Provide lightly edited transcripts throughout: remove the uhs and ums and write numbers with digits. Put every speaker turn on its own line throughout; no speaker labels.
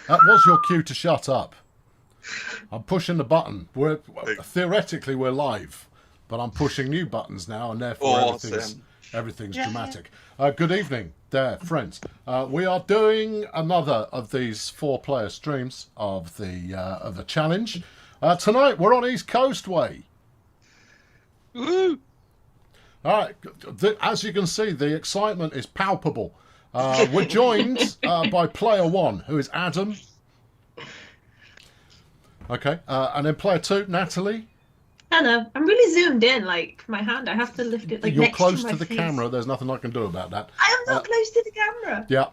That was your cue to shut up. I'm pushing the button. Theoretically, we're live, but I'm pushing new buttons now, and therefore everything's dramatic. Good evening, there, friends. We are doing another of these 4-player streams of the challenge. Tonight, we're on East Coastway.
Woo!
All right, as you can see, the excitement is palpable. We're joined by player 1, who is Adam. Okay, and then player 2, Natalie.
Hello. I'm really zoomed in, like my hand. I have to lift it like
You're
next
close
to my
to the
face.
camera. There's nothing I can do about that.
I am not close to the camera.
Yeah,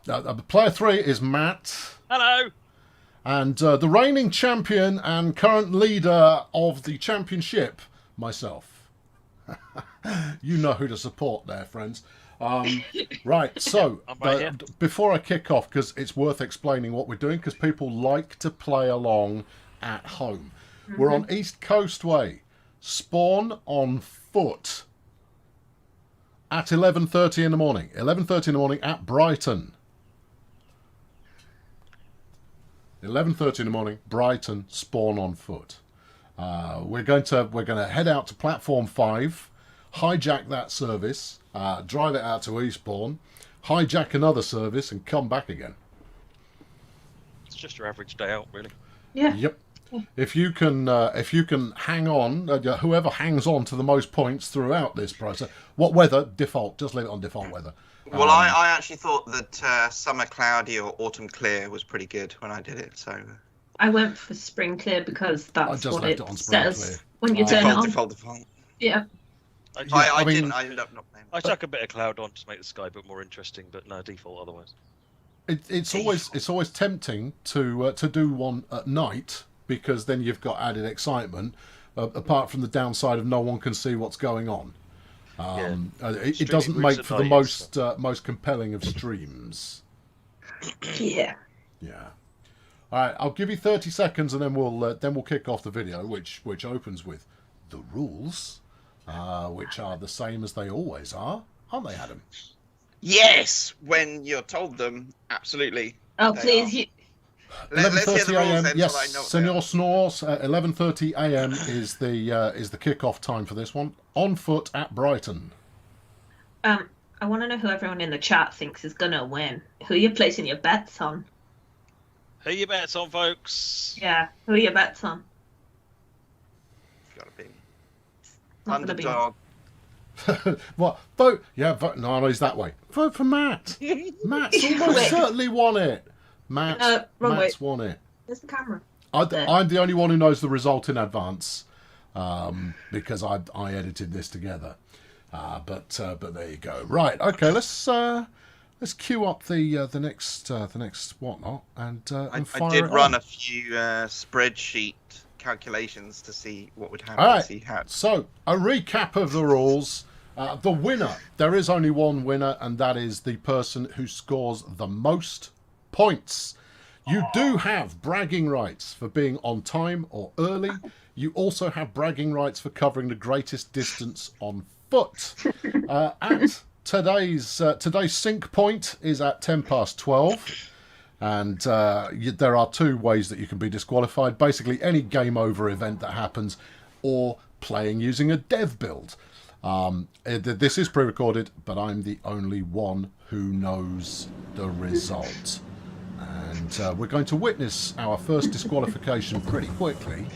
player 3 is Matt.
Hello.
And the reigning champion and current leader of the championship, myself. You know who to support there, friends. Right, so before I kick off, because it's worth explaining what we're doing, because people like to play along at home. We're on East Coastway. Spawn on foot at 11:30 in the morning. 11:30 in the morning at Brighton. 11:30 in the morning, Brighton. Spawn on foot. We're going to head out to platform 5, hijack that service, drive it out to Eastbourne, hijack another service, and come back again.
It's just your average day out, really.
Yeah.
Yep. If you can hang on, whoever hangs on to the most points throughout this process. What weather? Default. Just leave it on default weather.
Well, I actually thought that summer cloudy or autumn clear was pretty good when I did it. So
I went for spring clear because that's
just
what
left
it
it on spring
says
clear.
when you turn it on.
default.
Yeah.
I didn't. I ended up not playing.
I chuck a bit of cloud on to make the sky a bit more interesting, but no default otherwise.
It's always tempting to do one at night, because then you've got added excitement. Apart from the downside of no one can see what's going on. It doesn't make for the most compelling of streams.
Yeah.
Yeah. All right, I'll give you 30 seconds, and then we'll kick off the video, which opens with the rules, which are the same as they always are, aren't they, Adam?
Yes, when you're told them, absolutely.
Oh, please.
Let's hear the
11:30
rules
a.m.
then,
Yes,
so I know what
Senor Snores. 11:30 a.m. is the kick-off time for this one. On foot at Brighton.
I want to know who everyone in the chat thinks is gonna win. Who are you placing your bets on?
Who your bets on, folks?
Yeah. Who are your bets on?
It's gotta be
Not gonna be
underdog.
What? Vote? Yeah, vote. No, he's that way. Vote for Matt. Matt's almost certainly won it. Matt's won it.
There's the camera.
I'm the only one who knows the result in advance, because I edited this together. But there you go. Right. Okay. Let's queue up the next whatnot and fire
I did
it
run
on.
a few spreadsheet calculations to see what would happen.
All right.
See how.
So a recap of the rules. The winner. There is only one winner, and that is the person who scores the most points. You do have bragging rights for being on time or early. You also have bragging rights for covering the greatest distance on foot. At today's sync point is at 12:10, and there are 2 ways that you can be disqualified. Basically, any game over event that happens, or playing using a dev build. This is pre-recorded, but I'm the only one who knows the result. And we're going to witness our first disqualification pretty quickly,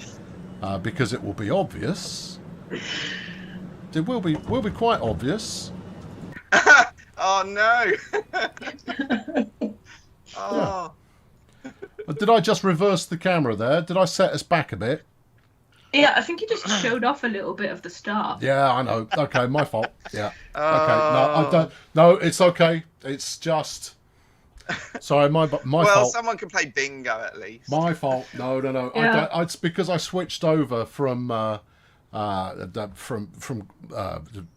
because it will be obvious. It will be quite obvious.
Oh no! Oh.
Yeah. Did I just reverse the camera there? Did I set us back a bit?
Yeah, I think you just showed off a little bit of the start.
Yeah, I know. Okay, my fault. Yeah. Okay. No, I don't. No, it's okay. It's just. Sorry, my fault.
Well, someone can play bingo at least.
My fault. No.
Yeah.
It's because I switched over from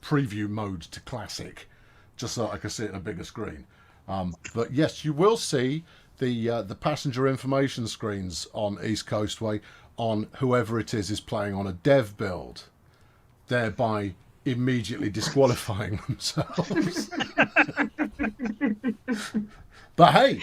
preview mode to classic, just so I could see it on a bigger screen. But yes, you will see the passenger information screens on East Coastway on whoever it is playing on a dev build, thereby immediately disqualifying themselves. But hey,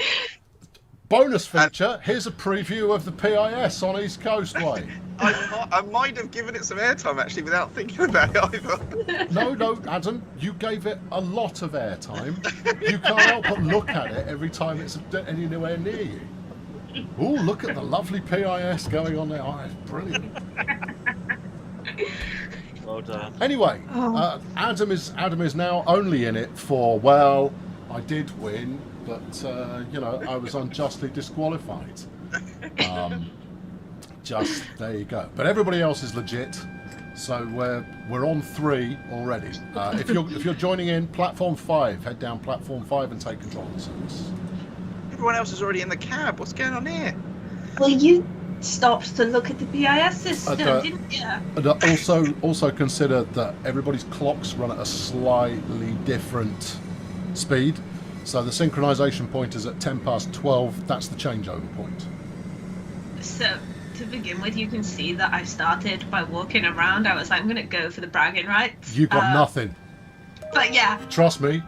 Bonus feature, here's a preview of the PIS on East Coastway.
I might have given it some airtime actually without thinking about it either.
No, Adam, you gave it a lot of airtime. You can't help but look at it every time it's anywhere near you. Oh, look at the lovely PIS going on there. Oh, it's brilliant.
Well done.
Anyway, Adam is now only in it for, well, I did win, but you know, I was unjustly disqualified. Just there you go. But everybody else is legit, so we're on 3 already. If you're joining in platform 5, head down platform 5 and take control of the service.
Everyone else is already in the cab. What's going on here?
Well, you stopped to look at the PIS system, didn't you?
And also consider that everybody's clocks run at a slightly different speed. So the synchronization point is at 12. That's the changeover point.
So, to begin with, you can see that I started by walking around. I was like, I'm going to go for the bragging rights.
You got nothing.
But yeah.
Trust me.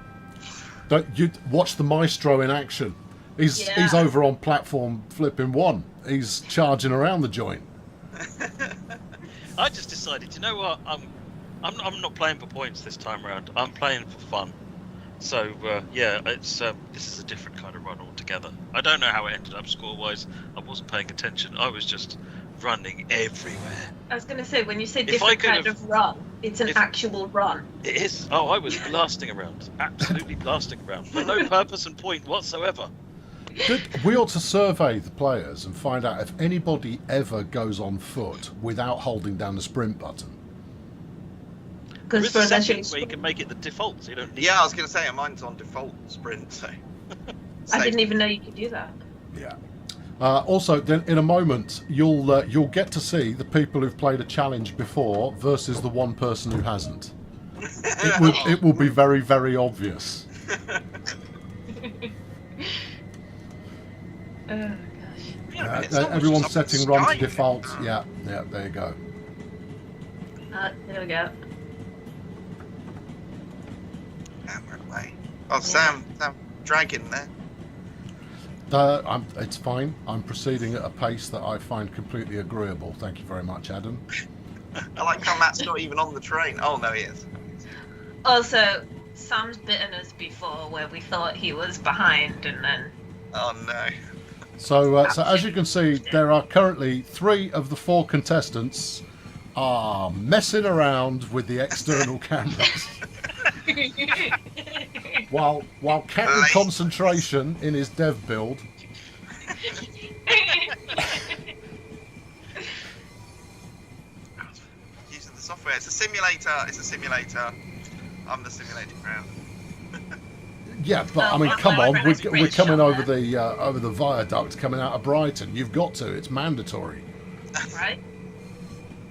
Don't you watch the maestro in action? He's over on platform flipping 1. He's charging around the joint.
I just decided, you know what? I'm not playing for points this time around. I'm playing for fun. So yeah, it's this is a different kind of run altogether. I don't know how it ended up score-wise. I wasn't paying attention. I was just running everywhere.
I was going to say, when you say different kind of run, it's an actual run.
It is. Oh, I was blasting around, absolutely blasting around, for no purpose and point whatsoever.
We ought to survey the players and find out if anybody ever goes on foot without holding down the sprint button.
With the settings where you can make it the default, so you don't need.
Yeah, I was going to say mine's on default sprint. So
I didn't even know you could do that.
Yeah. Also, then in a moment, you'll get to see the people who've played a challenge before versus the one person who hasn't. It will be very, very obvious.
Oh gosh.
Everyone's setting run to default. Yeah, there you go.
There we go.
Camera away. Oh, Sam, dragging there.
It's fine. I'm proceeding at a pace that I find completely agreeable. Thank you very much, Adam.
I like how Matt's not even on the train. Oh no, he is.
Also, Sam's bitten us before, where we thought he was behind, and then.
Oh no.
So as you can see, there are currently 3 of the 4 contestants are messing around with the external cameras. while Captain Concentration in his dev build.
Using the software. It's a simulator. I'm the simulating ground.
Yeah, but I mean, come on, we're coming over the viaduct coming out of Brighton. You've got to. It's mandatory.
Right.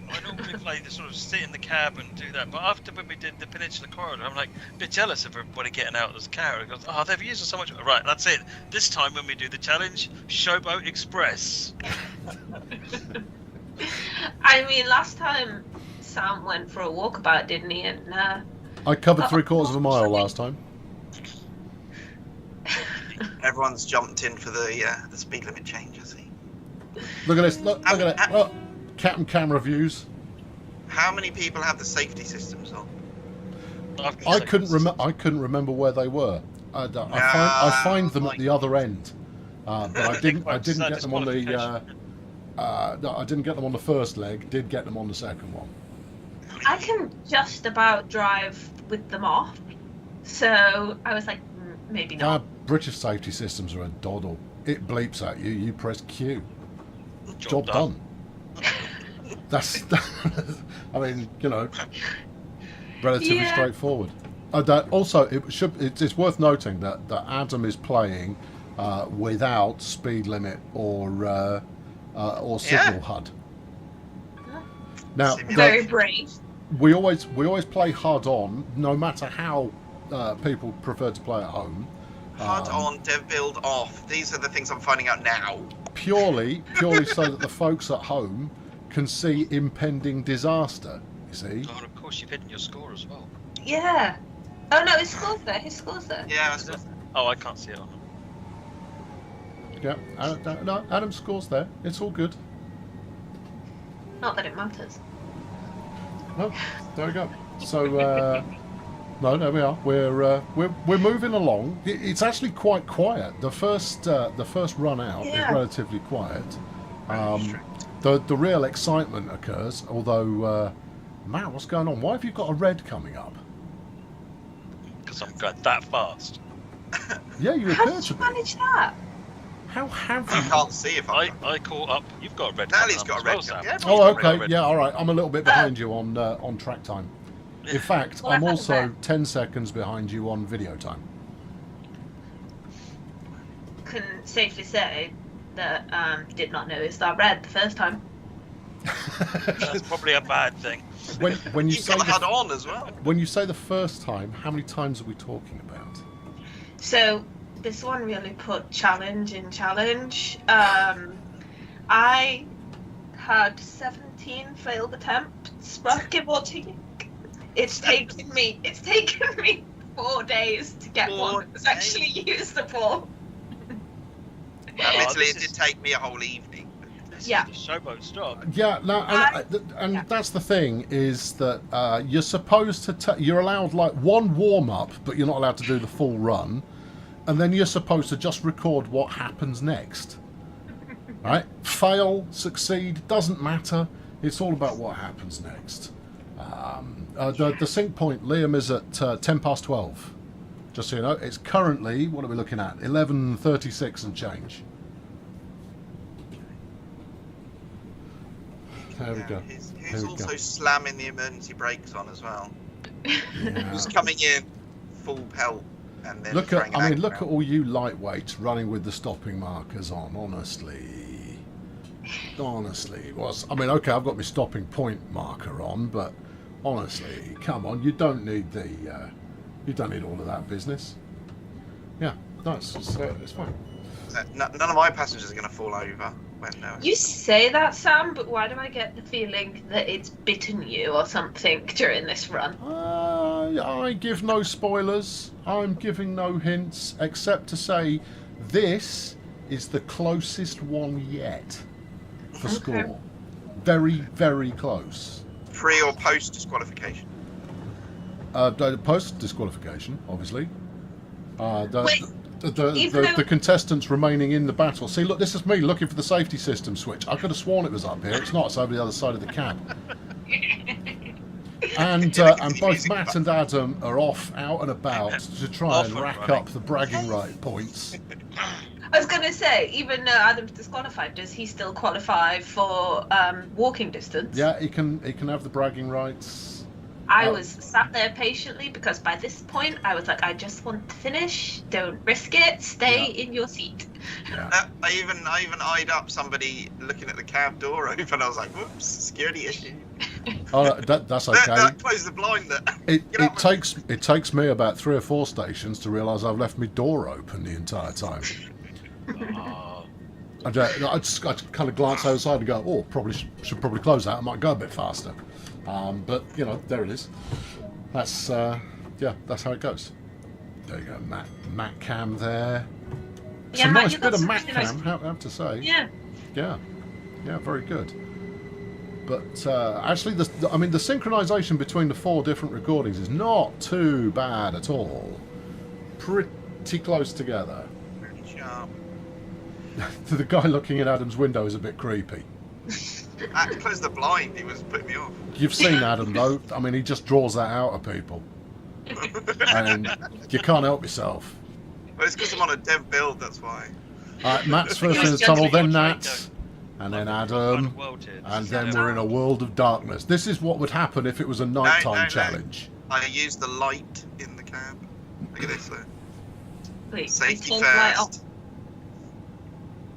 I normally play to sort of sit in the cab and do that, but after when we did the Peninsula Corridor, I'm like a bit jealous of everybody getting out of this car. It goes, oh, they've used it so much. Right, that's it. This time when we do the challenge, Showboat Express.
I mean, last time Sam went for a walkabout, didn't he? And
I covered 3/4 of a mile last time.
Everyone's jumped in for the speed limit change, I see.
Look at this. Look at it. Look. Captain camera views.
How many people have the safety systems on?
I couldn't remember where they were. I find them at the other end, but I didn't get them on the. I didn't get them on the first leg. Did get them on the second one.
I can just about drive with them off, so I was like, maybe not.
British safety systems are a doddle. It bleeps at you. You press Q. Job done. That's. I mean, you know, relatively straightforward. Also, it's worth noting that Adam is playing without speed limit or signal HUD. Now,
very brave.
We always play HUD on, no matter how people prefer to play at home.
HUD on, dev build off. These are the things I'm finding out now.
Purely so that the folks at home can see impending disaster. You see.
Oh, and of course you've hidden your score as well.
Yeah. Oh no, his score's there. Yeah,
Oh, I can't see it on them.
Yeah. No, Adam scores there. It's all good.
Not that it matters.
No, there we go. So, no, there we are. We're moving along. It's actually quite quiet. The first run out is relatively quiet. The real excitement occurs. Although, Matt, what's going on? Why have you got a red coming up?
Because I'm going that fast.
Yeah, you
How
appear
did
to
you
be.
manage that?
How have
I
you?
can't see if
I caught up. You've got a red.
Natalie's
coming
got
up
a
as
red.
well,
Yeah,
Sam.
Oh,
You've got a
okay.
red.
Yeah, all right. I'm a little bit behind you on track time. In fact,
Well,
I'm
I've had a
also
red.
10 seconds behind you on video time.
Can safely say that did not notice that red the first time.
That's probably a bad thing.
When you
You've
say
got the HUD
the,
on as well.
when you say the first time, how many times are we talking about?
So this one really put challenge in challenge. I had 17 failed attempts, but give or take. It's taken me 4 days to get
4
one that's actually usable.
Admittedly,
this
it did
is-
take me a whole evening.
This
Yeah.
is the showboat stop.
Yeah, no, and
Yeah.
that's the thing is that you're supposed to you're allowed like one warm up, but you're not allowed to do the full run, and then you're supposed to just record what happens next. Right? Fail, succeed, doesn't matter. It's all about what happens next. The sync point, Liam, is at 10 past 12. Just so you know, it's currently, what are we looking at? 11:36 and change. There we go.
He's
There we
also
go.
slamming the emergency brakes on as well.
Yeah.
He's coming in full pelt and then
Look
throwing
at,
an
I mean,
anchor
look at
out.
all you lightweights running with the stopping markers on. Honestly, I mean, okay, I've got my stopping point marker on, but honestly, come on, you don't need you don't need all of that business. Yeah, no, it's fine.
None of my passengers are going to fall over when
You say that, Sam, but why do I get the feeling that it's bitten you or something during this run?
I give no spoilers. I'm giving no hints, except to say this is the closest one yet for
Okay.
score. Very, very close.
pre or post disqualification.
Post disqualification, obviously.
Wait, even though-
The contestants remaining in the battle. See, look, this is me looking for the safety system switch. I could have sworn it was up here. It's not. It's over the other side of the cab. And both Matt and Adam are off out and about to try
Off
and
and
rack
running.
up the bragging right points.
I was going to say, even though Adam's disqualified, does he still qualify for walking distance?
Yeah, he can have the bragging rights.
I was sat there patiently because by this point I was like, I just want to finish. Don't risk it. Stay in your seat.
Yeah.
I even eyed up somebody looking at the cab door open. I was like, whoops, security issue.
Oh, that's okay.
That closed the blind.
It takes me about 3 or 4 stations to realise I've left my door open the entire time.
Oh,
I just kind of glance outside and go, oh, should probably close that. I might go a bit faster. But you know, there it is. That's that's how it goes. There you go, Matt Cam there. It's
Yeah,
a
Matt,
nice
you
bit
got
of
some
Matt
really nice-
Cam, I have to say.
Yeah.
Yeah, very good. But actually, the synchronization between the 4 different recordings is not too bad at all. Pretty close together.
Really sharp.
The guy looking in Adam's window is a bit creepy.
I had to close the blind. He was putting me off.
You've seen Adam though. I mean, he just draws that out of people, and you can't help yourself.
Well, it's because I'm on a dev build. That's why.
Matt's first in the
Just
tunnel,
judging
then
your
Nat,
trade,
and then
Kind
Adam,
of world here.
and
This
then
is-
we're in a world of darkness. This is what would happen if it was a nighttime
no.
challenge.
I used the light in the cab. Look at this.
Wait,
Safety
close the light off.
first.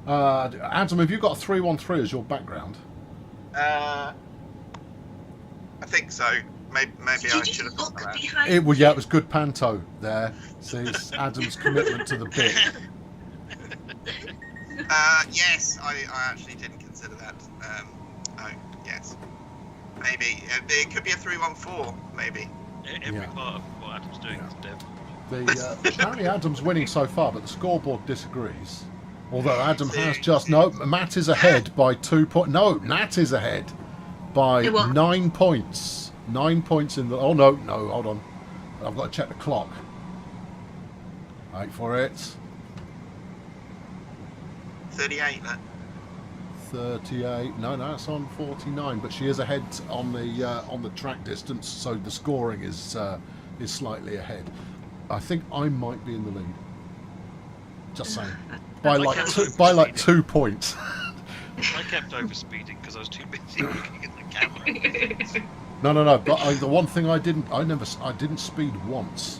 Adam, have you got a 313 as your background?
I think so. Maybe
Did
I
you
should have
just
done
look
that.
behind
It was, yeah, it was good panto there. See, it's Adam's commitment to the bit.
Yes, I actually didn't consider that. Oh, yes. Maybe. It could be a 314, maybe.
Every
Yeah.
part of what Adam's doing is dev.
Apparently Adam's winning so far, but the scoreboard disagrees. Although Adam has just... No, Matt is ahead by 2 points. No, Nat is ahead by 9 points. 9 points in the... Oh, no, hold on. I've got to check the clock. Wait for it.
38, then.
38. No, it's on 49, but she is ahead on the track distance, so the scoring is slightly ahead. I think I might be in the lead. Just saying. By like 2 points.
I kept overspeeding because I was too busy looking at the camera.
No. But the one thing I didn't speed once.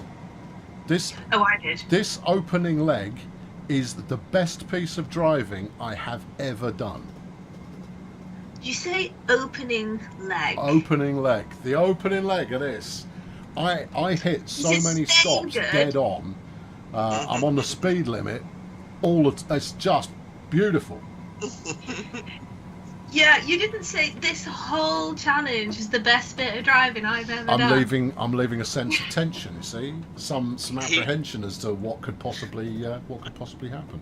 I did.
This opening leg is the best piece of driving I have ever done.
You say opening leg.
Opening leg. The opening leg of this. I hit so many stops dead on. I'm on the speed limit. It's just beautiful.
Yeah, you didn't say this whole challenge is the best bit of driving I've ever done.
I'm leaving a sense of tension. You see, some apprehension as to what could possibly happen.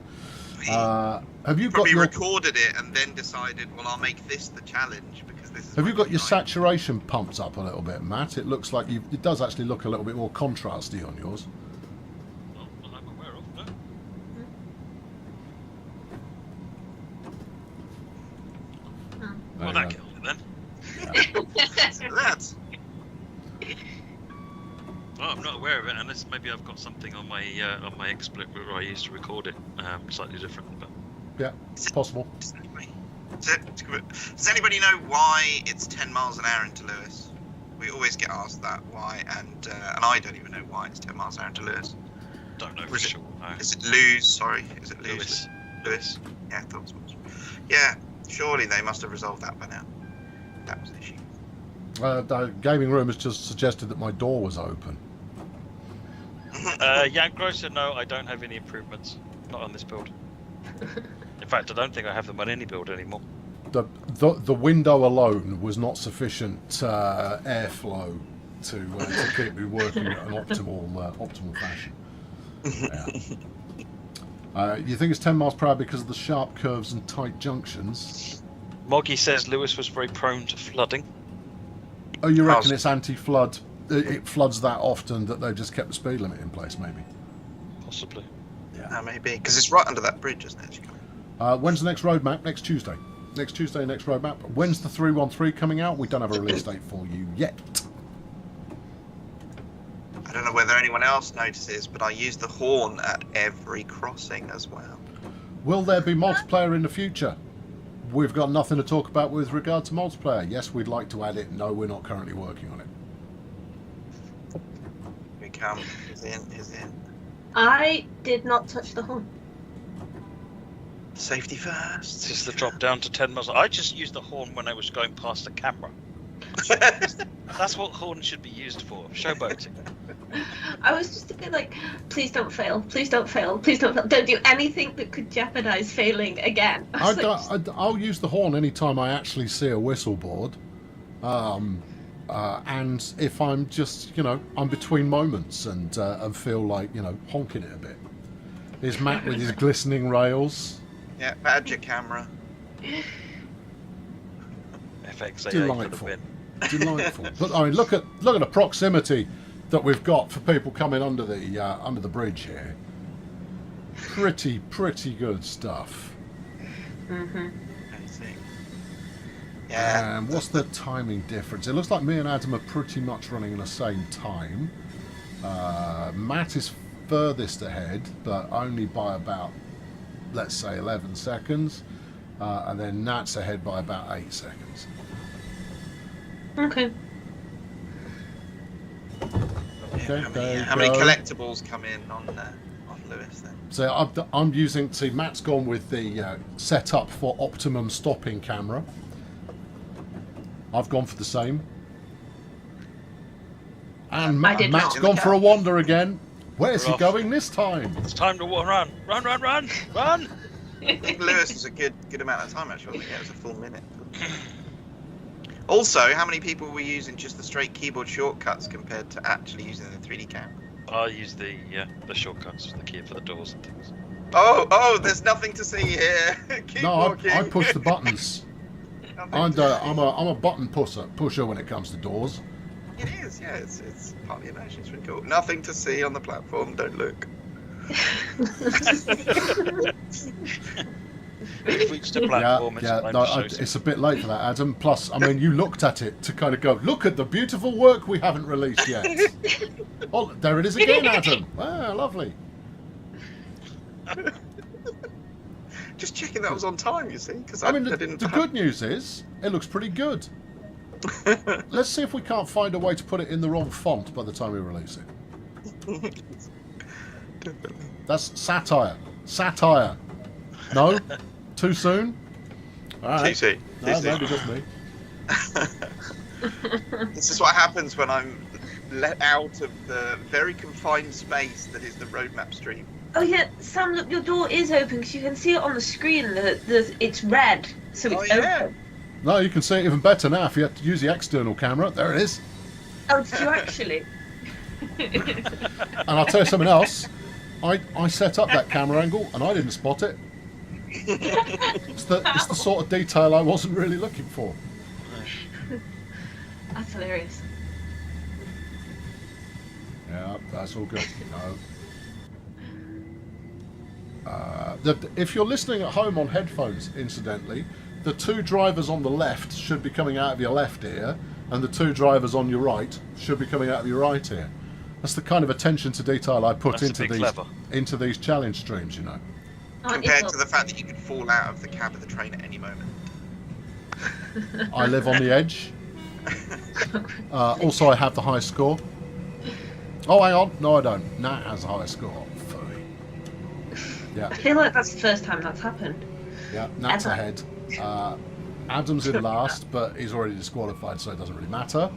Have you got
recorded it and then decided, well, I'll make this the challenge because this is.
Have you got your saturation pumped up a little bit, Matt? It looks like it does actually look a little bit more contrasty on yours.
Not that I'm aware of, no. Well, that killed it then.
That.
Oh, I'm not aware of it, unless maybe I've got something on my XSplit where I used to record it, slightly different. But
yeah, it's possible.
Does anybody know why it's 10 miles an hour into Lewis? We always get asked that why, and I don't even know why it's 10 miles an hour into Lewis.
Don't know for sure. No.
Is it Lewis? Sorry, is it
Lewis?
Lewis. Yeah, I thought so. Yeah, surely they must have resolved that by now. That was the issue.
The gaming room has just suggested that my door was open.
Jan Grosser, no, I don't have any improvements. Not on this build. In fact, I don't think I have them on any build anymore.
The window alone was not sufficient airflow to keep me working at an optimal fashion. Yeah. You think it's 10 miles per hour because of the sharp curves and tight junctions?
Moggy says Lewis was very prone to flooding.
Oh, you reckon it's anti-flood? It floods that often that they've just kept the speed limit in place, maybe?
Possibly.
Yeah, maybe. Because it's right under that bridge, isn't it?
When's the next roadmap? Next Tuesday. Next roadmap. When's the 313 coming out? We don't have a release date for you yet.
I don't know whether anyone else notices, but I use the horn at every crossing as well.
Will there be multiplayer in the future? We've got nothing to talk about with regard to multiplayer. Yes, we'd like to add it. No, we're not currently working on it.
We come. Is in.
I did not touch the horn.
Safety first.
This is the drop down to 10 miles. I just used the horn when I was going past the camera. That's what horns should be used for. Showboating.
I was just a bit like, please don't fail. Please don't fail. Please don't fail. Don't do anything that could jeopardize failing again.
I'll use the horn anytime I actually see a whistle board. And if I'm just, I'm between moments and feel like, honking it a bit. Here's Matt with his glistening rails.
Yeah, badger camera.
FXAA
Delightful. But I mean, look at the proximity that we've got for people coming under the bridge here. Pretty good stuff.
Mm-hmm.
Yeah.
And what's the timing difference? It looks like me and Adam are pretty much running in the same time. Matt is furthest ahead, but only by about, let's say, 11 seconds. And then Nat's ahead by about 8 seconds.
Okay.
How many collectibles come in on Lewis then?
So I'm using. See, Matt's gone with the setup for optimum stopping camera. I've gone for the same. And Matt's gone for a wander again. Where's he going this time?
It's time to run! Run!
I think Lewis was a good amount of time actually. I think it was a full minute. Also, how many people were using just the straight keyboard shortcuts compared to actually using the 3D camera?
I use the shortcuts, the key for the doors and things.
Oh, there's nothing to see here. Keep
No,
walking.
I push the buttons.
Nothing to see.
I'm a button pusher when it comes to doors.
It is, yeah. It's part of the immersion. It's really cool. Nothing to see on the platform. Don't look.
We've reached a platform.
It's a bit late for that, Adam. Plus, I mean, you looked at it to kind of go, look at the beautiful work we haven't released yet. Oh, there it is again, Adam. Ah, lovely.
Just checking that was on time, you see, because
I mean,
I didn't.
the good news is it looks pretty good. Let's see if we can't find a way to put it in the wrong font by the time we release it. That's satire. Satire. No? Too soon? All right.
Too soon.
No, maybe just me.
This is what happens when I'm let out of the very confined space that is the roadmap stream.
Oh yeah, Sam, look, your door is open because you can see it on the screen. It's red, so it's open.
No, you can see it even better now if you have to use the external camera. There it is.
Oh, did you actually?
And I'll tell you something else. I set up that camera angle and I didn't spot it. It's the sort of detail I wasn't really looking for.
That's hilarious.
Yeah, that's all good. If you're listening at home on headphones, incidentally, the two drivers on the left should be coming out of your left ear, and the two drivers on your right should be coming out of your right ear. That's the kind of attention to detail I put into these challenge streams, you know.
Compared to the fact that you could fall out of the cab of the train at any moment.
I live on the edge. Also, I have the high score. Oh, hang on. No, I don't. Nat has a high score. Yeah.
I feel like that's the first time that's happened.
Yeah, Nat's ahead. Adam's in last, but he's already disqualified, so it doesn't really matter.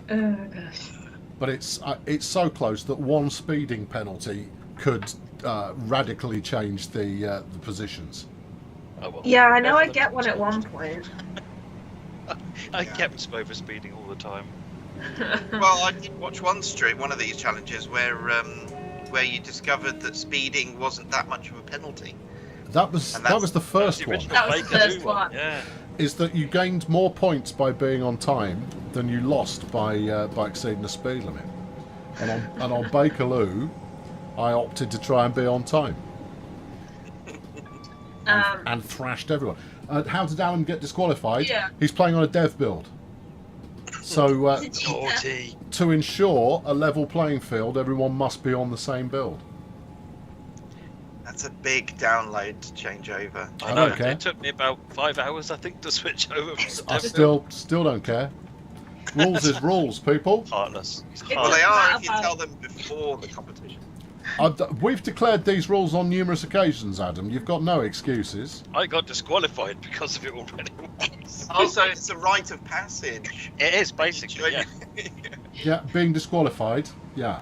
Oh gosh.
But it's so close that one speeding penalty could radically change the positions.
Oh, well,
Yeah, I know I get one at one point.
I kept over speeding all the time.
Well, I did watch one of these challenges where you discovered that speeding wasn't that much of a penalty.
That was the first one.
That was the first one.
Yeah.
Is that you gained more points by being on time than you lost by exceeding the speed limit. And on Bakerloo, I opted to try and be on time. And thrashed everyone. How did Alan get disqualified?
Yeah.
He's playing on a dev build. So
Naughty.
to ensure a level playing field, everyone must be on the same build.
That's a big download to change over.
I know. It took me about 5 hours, I think, to switch over.
I still don't care. Rules is rules, people.
Heartless.
Well, they are if you tell them before the competition.
We've declared these rules on numerous occasions, Adam. You've got no excuses.
I got disqualified because of it already once.
Also, it's a rite of passage.
It is, basically, yeah.
Yeah, being disqualified. Yeah.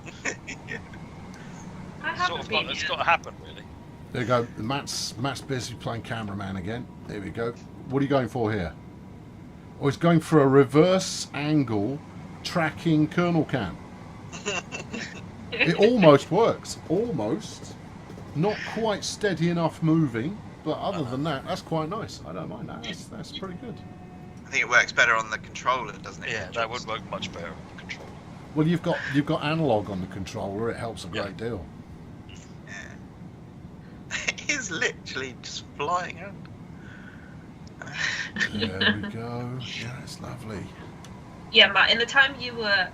It's got to happen, really.
There you go. Matt's busy playing cameraman again. There we go. What are you going for here? Oh, he's going for a reverse angle tracking kernel cam. It almost works. Almost. Not quite steady enough moving, but other than that, that's quite nice. I don't mind that. That's pretty good.
I think it works better on the controller, doesn't it?
Yeah, that would work much better on the controller.
Well, you've got analog on the controller. It helps a great deal.
It is literally just flying out.
There we go. Yeah, it's lovely.
Yeah, Matt, in the time you were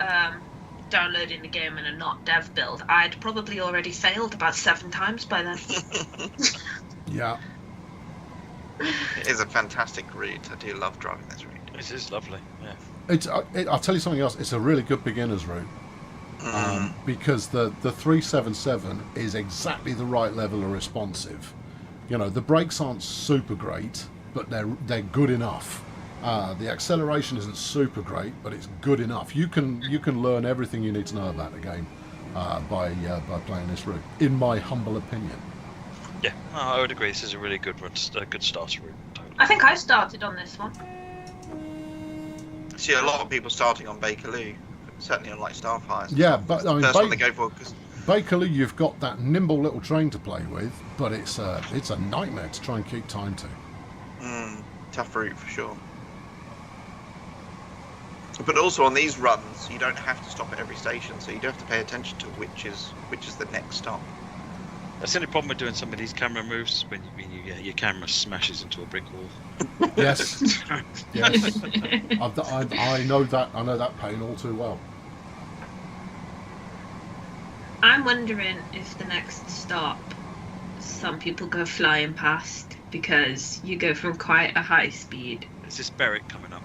downloading the game in a not dev build, I'd probably already failed about 7 times by then.
Yeah.
It is a fantastic route. I do love driving this route.
It is lovely, yeah.
I'll tell you something else. It's a really good beginner's route. Because the 377 is exactly the right level of responsive. You know, the brakes aren't super great, but they're good enough. The acceleration isn't super great, but it's good enough. You can learn everything you need to know about the game by playing this route, in my humble opinion.
Yeah, I would agree. This is a really good starter route. Totally.
I think I started on this one.
I see a lot of people starting on Bakerloo Certainly unlike Starfire.
Yeah, but I mean,
First one they go for, 'cause
Bakerloo, you've got that nimble little train to play with, but it's a nightmare to try and keep time to.
tough route for sure. But also on these runs, you don't have to stop at every station, so you do have to pay attention to which is the next stop.
That's the only problem with doing some of these camera moves when your camera smashes into a brick wall.
Yes, yes. I know that. I know that pain all too well.
I'm wondering if the next stop, some people go flying past because you go from quite a high speed.
Is this Berwick coming up?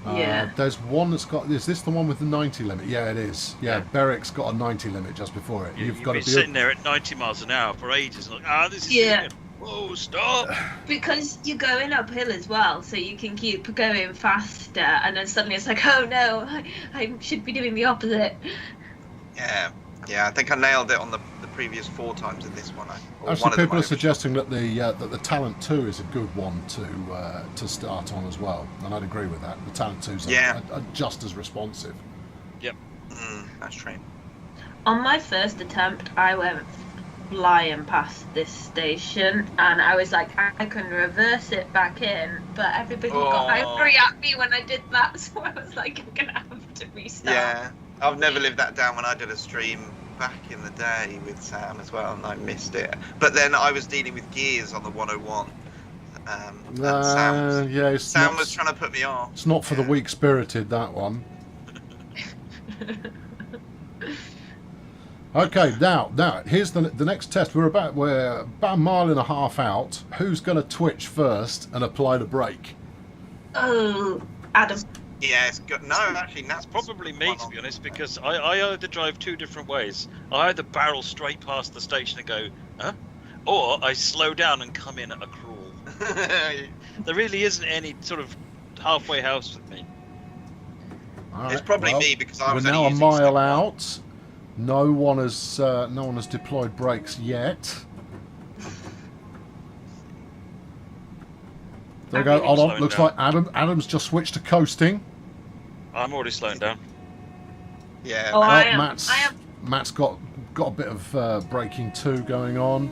Yeah.
There's one that's got. Is this the one with the 90 limit? Yeah, it is. Yeah, Berwick's got a 90 limit just before it.
You've
got
been
to be
sitting there at 90 miles an hour for ages, and like, this is
Yeah.
whoa, stop!
Because you're going uphill as well, so you can keep going faster, and then suddenly it's like, oh no, I should be doing the opposite.
Yeah, I think I nailed it on the previous 4 times in this one.
Actually, people are suggesting that the Talent 2 is a good one to start on as well, and I'd agree with that. The Talent 2's are just as responsive.
Yep.
That's true.
On my first attempt, I went flying past this station, and I was like, I can reverse it back in, but everybody got angry at me when I did that, so I was like, I'm gonna have to restart.
Yeah, I've never lived that down when I did a stream back in the day with Sam as well, and I missed it. But then I was dealing with gears on the 101. And Sam was trying to put me off.
It's not for the weak-spirited, that one. Okay, now here's the next test. We're about a mile and a half out. Who's going to twitch first and apply the brake?
Oh, Adam.
Yeah, it's good. No, actually,
That's probably me, to be honest, because I either drive 2 different ways. I either barrel straight past the station and go, huh? Or I slow down and come in at a crawl. There really isn't any sort of halfway house with me.
All
It's
right,
probably me because I was
we're now
only
a
using
mile
step
out. No one has deployed brakes yet. There we go. Hold on. Looks like Adam's just switched to coasting.
I'm already slowing down.
Yeah.
Oh, I am.
Matt's got a bit of braking too going on.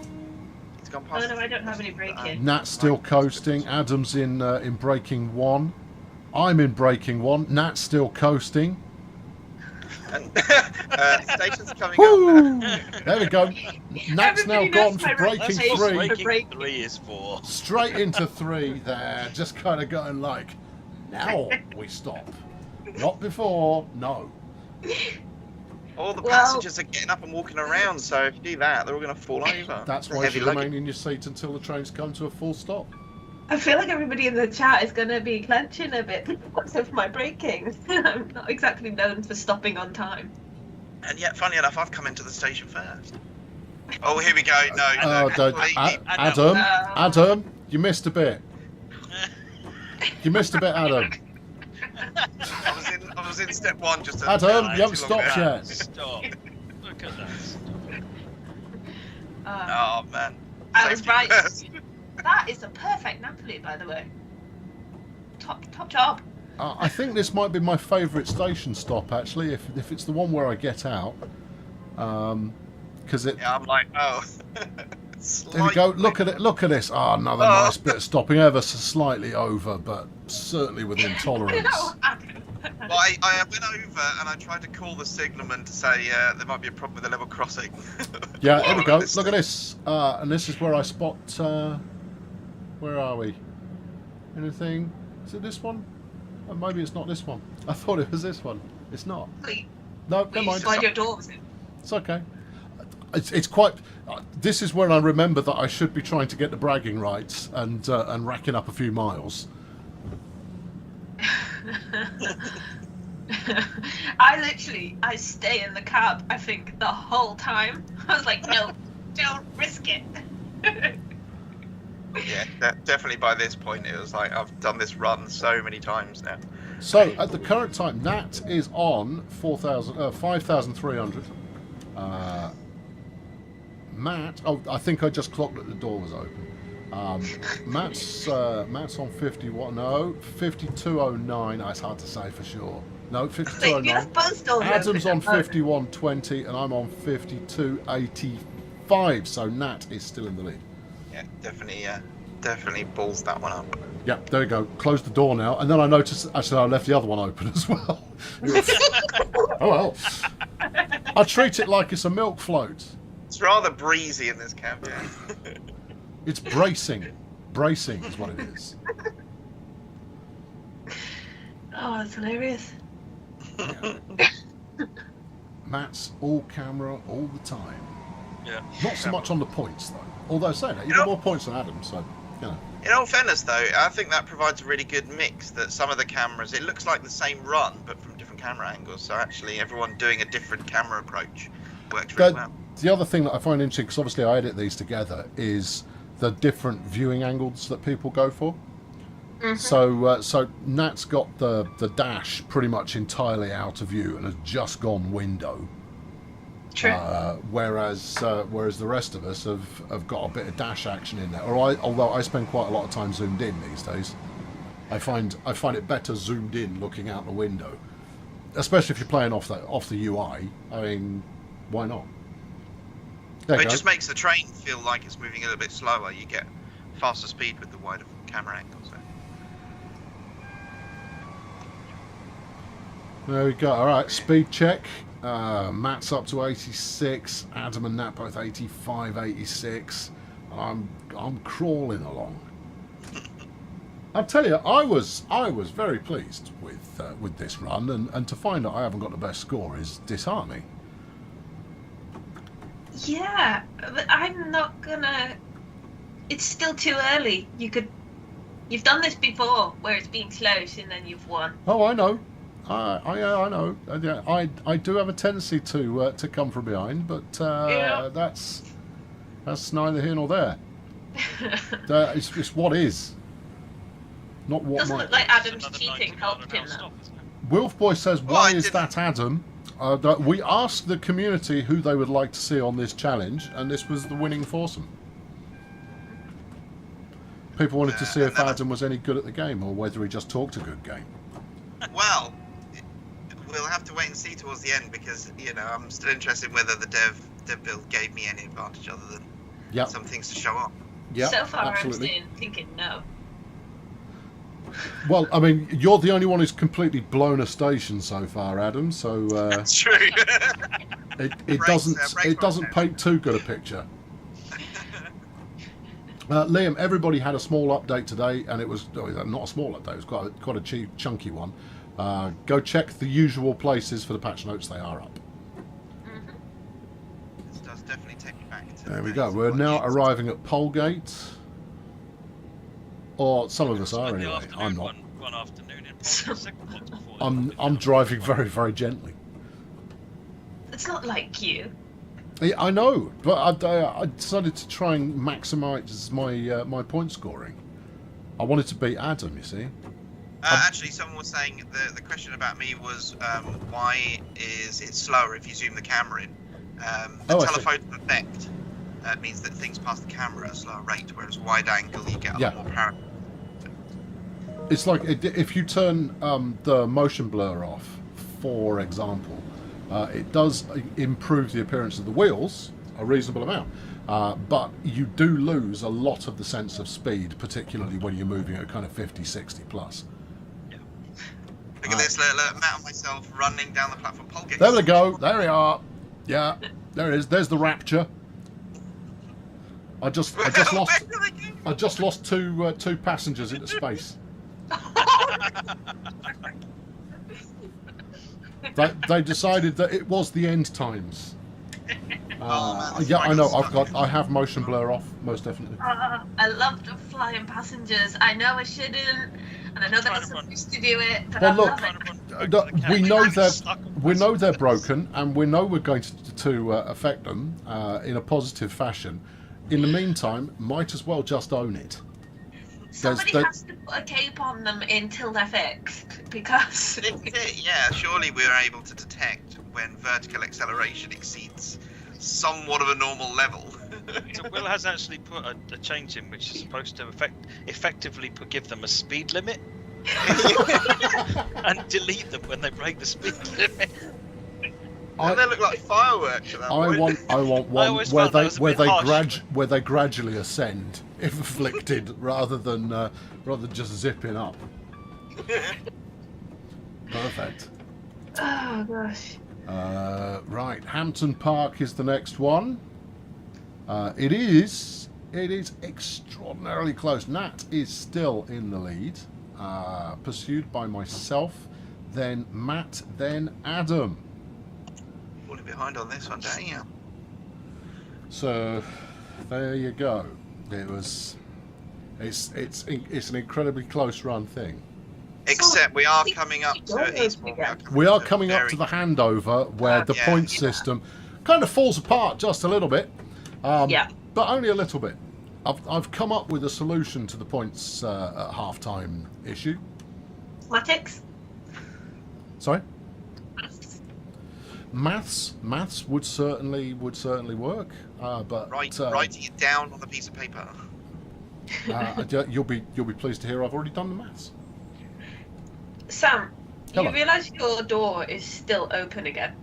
It's gone
Oh
past
no, I don't have any braking.
Nat's still coasting. Adam's in braking 1. I'm in braking 1. Nat's still coasting.
And, station's coming
Woo!
up.
There we go. Nat's now
Everybody
gone
knows
for
my
braking
reputation.
3.
Braking 3 is 4.
Straight into 3 there. Just kind of going like, now we stop. Not before. No.
All the passengers are getting up and walking around, so if you do that, they're all going to fall over.
That's why you
Heavy
should
luggage.
remain in your seat until the trains come to a full stop.
I feel like everybody in the chat is going to be clenching a bit because of my braking. I'm not exactly known for stopping on time.
And yet, funny enough, I've come into the station first. Oh, here we go. No,
Oh, don't.
completely-
Adam, you missed a bit. You missed a bit, Adam.
I was in step 1 just to...
Adam,
too
you haven't
long
stopped
ago.
yet.
Stop. Look at that.
Oh, man.
I was
Safety
right.
first.
That is a perfect Natalie, by the way. Top job.
I think this might be my favourite station stop, actually, if it's the one where I get out. Because it...
Yeah, I'm like, oh.
There we go. Look at it. Look at this. Oh, another nice bit of stopping, ever so slightly over, but certainly within tolerance.
Well, I went over and I tried to call the signalman to say there might be a problem with the level crossing.
Yeah, there we go. Look at this. And this is where I spot... where are we? Anything? Is it this one? Oh, maybe it's not this one. I thought it was this one. It's not. No, never mind.
Slide your doors in.
It's okay. It's quite... this is where I remember that I should be trying to get the bragging rights and racking up a few miles.
I stay in the cab, I think, the whole time. I was like, no, don't risk it.
Yeah, definitely by this point it was like I've done this run so many times now.
So at the current time, Nat is on 5,300. Matt, I think I just clocked that the door was open. Matt's on 51. No, 5209. It's hard to say for sure. No, 52.09.
You're both all
Adam's
over
on
the phone.
51.20 and I'm on 52.85. So Nat is still in the lead.
Yeah, definitely balls that one up.
Yeah, there we go. Close the door now. And then I noticed, actually, I left the other one open as well. Oh, well. I treat it like it's a milk float.
It's rather breezy in this campaign.
It's bracing. Bracing is what it is.
Oh, that's hilarious.
Yeah. Matt's all camera all the time.
Yeah.
Not so much on the points, though. Although saying that, you've got more points than Adam, so, you know.
In all fairness, though, I think that provides a really good mix. That some of the cameras, it looks like the same run, but from different camera angles. So actually, everyone doing a different camera approach works really well.
The other thing that I find interesting, because obviously I edit these together, is the different viewing angles that people go for.
Mm-hmm.
So Nat's got the dash pretty much entirely out of view and has just gone window.
True.
Whereas the rest of us have got a bit of dash action in there. Although I spend quite a lot of time zoomed in these days, I find it better zoomed in looking out the window, especially if you're playing off the UI. I mean, why not? There you
It
go.
just makes the train feel like it's moving a little bit slower. You get faster speed with the wider camera angle. So.
There we go. All right, speed check. Matt's up to 86. Adam and Nat both 85, 86. I'm crawling along. I'll tell you, I was very pleased with this run, and to find that I haven't got the best score is disheartening.
Yeah, but I'm not gonna. It's still too early. You've done this before, where it's been close and then you've won.
Oh, I know. I know. I do have a tendency to come from behind, but
Yeah.
that's neither here nor there. It's what is, not what
Doesn't
might.
look like Adam's
Another
cheating
90
helped
mile
him
an hour
though.
stop, isn't it?
Wolfboy says,
Well,
"Why
I
is
didn't-
that, Adam?" We asked the community who they would like to see on this challenge, and this was the winning foursome. People wanted to see if Adam was any good at the game, or whether he just talked a good game.
Well, we'll have to wait and see towards the end because I'm still interested in whether the dev build gave me any advantage other than
Yep.
some things to show off.
Yeah,
So far,
absolutely.
I'm thinking no.
Well, I mean, you're the only one who's completely blown a station so far, Adam. So
That's true.
it doesn't paint too good a picture. Liam, everybody had a small update today, and it was not a small update. It was quite a cheap, chunky one. Go check the usual places for the patch notes. They are up.
This does definitely take me back to.
There we
the
go.
days
We're
of
now
watching.
arriving at Polegate. Or some of us are
Spent the
anyway.
afternoon
I'm not.
One afternoon in Poland, once before
I'm driving very, very gently.
It's not like you.
Yeah, I know, but I decided to try and maximise my point scoring. I wanted to beat Adam, you see.
Actually, someone was saying the question about me was why is it slower if you zoom the camera in? The
Oh, I see.
telephoto effect means that things past the camera at a slower rate, whereas wide angle you get a
Yeah.
lot more parallel.
It's like if you turn the motion blur off, for example, it does improve the appearance of the wheels a reasonable amount, but you do lose a lot of the sense of speed, particularly when you're moving at kind of 50, 60 plus.
Look at this, look, Matt and myself running down the platform. Polegate.
There we go. There we are. Yeah, there it is. There's the Rapture. I just lost two passengers into space. They decided that it was the end times. Yeah, I know. I have motion blur off, most definitely.
I love the flying passengers. I know I shouldn't, and I know that I'm supposed to do it, but
Well,
I
look,
love it.
we know they're broken, and we know we're going to affect them in a positive fashion. In the meantime, might as well just own it.
Somebody has to put a cape on them until they're fixed, because...
Yeah, surely we are able to detect when vertical acceleration exceeds somewhat of a normal level.
So Will has actually put a change in which is supposed to effectively give them a speed limit and delete them when they break the speed limit.
And they look like fireworks at that point.
I want one
always
where
felt that
they
was a bit harsh.
where they gradually ascend, if afflicted, rather than just zipping up. Perfect.
Oh gosh.
Right, Hampton Park is the next one. It is extraordinarily close. Nat is still in the lead, pursued by myself, then Matt, then Adam.
Falling behind on this one, don't you?
So there you go. It's an incredibly close run thing.
Except we are coming up to Eastbourne.
We are coming up to the handover where the point system kind of falls apart just a little bit. But only a little bit. I've come up with a solution to the points at half-time issue.
Mathematics?
Sorry? Maths would certainly work. But
writing it down on a piece of paper.
you'll be pleased to hear I've already done the maths.
Sam,
Hello.
you realise your door is still open again?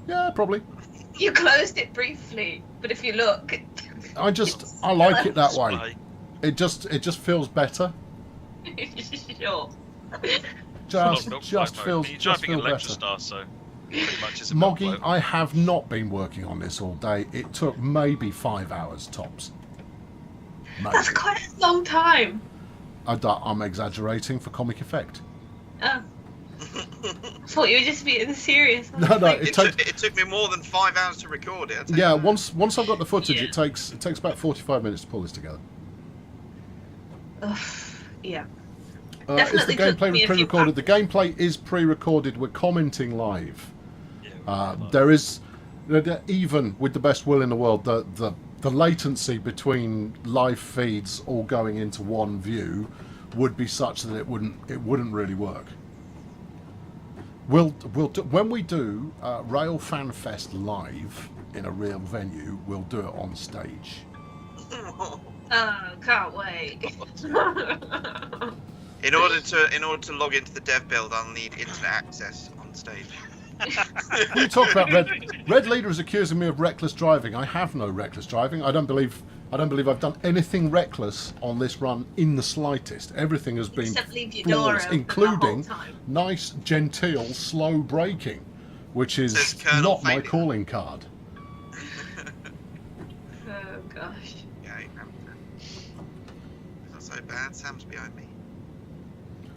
Yeah, probably.
You closed it briefly, but if you look,
I like it that way. It just feels better.
Sure.
Just feels better.
Star, so pretty much it's a
Moggy,
milk
I have not been working on this all day. It took maybe 5 hours tops. Maybe.
That's quite a long time.
I'm exaggerating for comic effect.
Oh. I thought you were just being serious.
No,
It took me more than 5 hours to record it.
Yeah, once I've got the footage, it takes about 45 minutes to pull this together.
Yeah.
Is the gameplay pre-recorded? The gameplay is pre-recorded. We're commenting live. There is, even with the best will in the world, the latency between live feeds all going into one view would be such that it wouldn't really work. We'll do, when we do Railfan Fest live in a real venue, we'll do it on stage.
Oh, can't wait.
In order to log into the dev build, I'll need internet access on stage.
You talk about Red Leader is accusing me of reckless driving. I have no reckless driving. I don't believe I've done anything reckless on this run in the slightest. Everything has been flawless, including nice, genteel, slow braking, which is not my calling card.
Oh gosh.
Yeah, it's not so bad. Sam's behind me.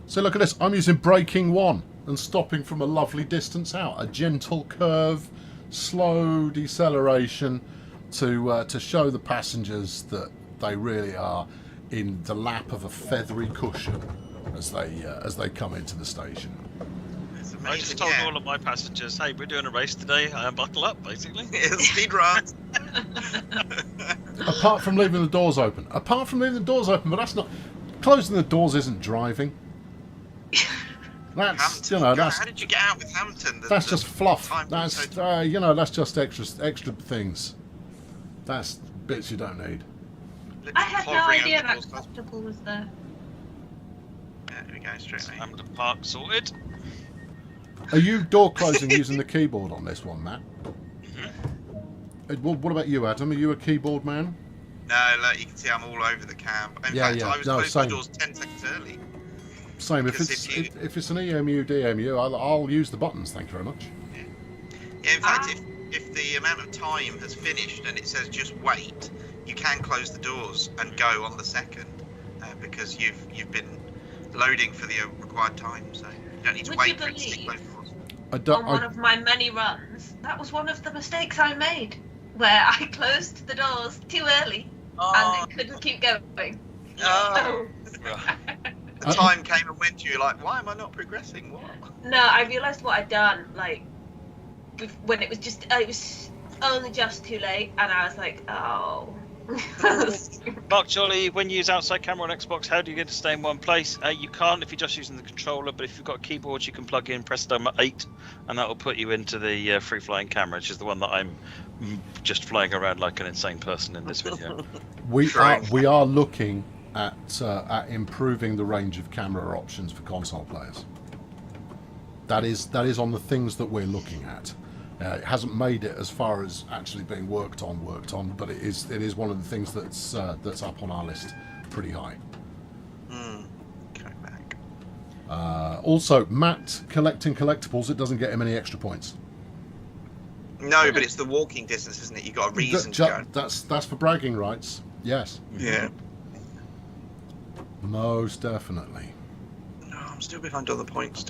So look at this. I'm using braking 1 and stopping from a lovely distance out. A gentle curve, slow deceleration to show the passengers that they really are in the lap of a feathery cushion as they come into the station.
I just told all of my passengers, hey, we're doing a race today, buckle up, basically.
Speed run.
Apart from leaving the doors open. But that's not... Closing the doors isn't driving. That's,
how did you get out with Hampton?
That's just fluff. That's that's just extra things. That's bits you don't need.
I had no idea that Constable was there.
Yeah, here we go, straight away.
Hampton Park sorted.
Are you door closing using the keyboard on this one, Matt? What about you, Adam? Are you a keyboard man?
No, look, you can see I'm all over the cam. In fact, I was closing the doors 10 seconds early.
Same. If it's an EMU, DMU, I'll use the buttons. Thank you very much.
Yeah. In fact, if the amount of time has finished and it says just wait, you can close the doors and go on the second because you've been loading for the required time, so you don't need to wait for it to stick close doors.
On one of my many runs, that was one of the mistakes I made, where I closed the doors too early and it couldn't keep going.
Oh. The time came and went to you, like, why am I not progressing? What?
No, I realised what I'd done, like, when it was only just too late, and I was like, oh.
Mark Jolly, when you use outside camera on Xbox, how do you get to stay in one place? You can't if you're just using the controller, but if you've got a keyboard, you can plug in, press number 8, and that will put you into the free-flying camera, which is the one that I'm just flying around like an insane person in this video.
We are looking at improving the range of camera options for console players. That is on the things that we're looking at. It hasn't made it as far as actually being worked on, but it is one of the things that's up on our list pretty high.
Coming back.
Also, Matt collecting collectibles, it doesn't get him any extra points.
No, but it's the walking distance, isn't it? You got a reason to go.
That's for bragging rights. Yes.
Yeah.
Most definitely.
No, I'm still behind on the points.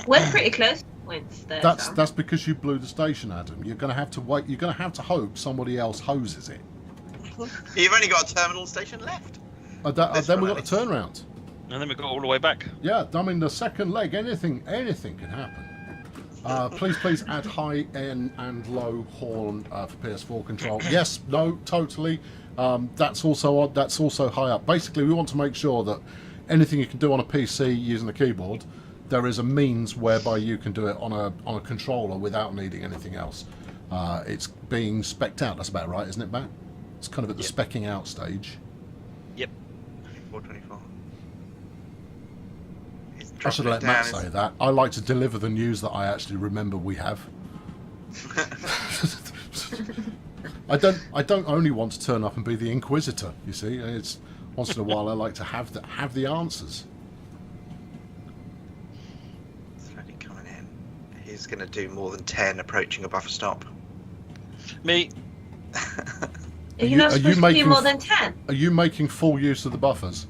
We're pretty close to points there. Sam.
That's because you blew the station, Adam. You're going to have to wait. You're going to have to hope somebody else hoses it.
You've only got a terminal station left.
Then we got the turnaround.
And then we got all the way back.
Yeah, I mean the second leg. Anything can happen. Please add high and low horn for PS4 control. Yes, no, totally. That's also high up. Basically, we want to make sure that anything you can do on a PC using the keyboard, there is a means whereby you can do it on a controller without needing anything else. It's being specced out. That's about right, isn't it, Matt? It's kind of at the specking out stage.
Yep.
424.
I should let Matt say that. I like to deliver the news that I actually remember we have. I don't only want to turn up and be the Inquisitor. You see, it's once in a while I like to have the answers.
Slowly coming in. He's going to do more than 10 approaching a buffer stop.
Me.
Are you not supposed to do more than 10?
Are you making full use of the buffers?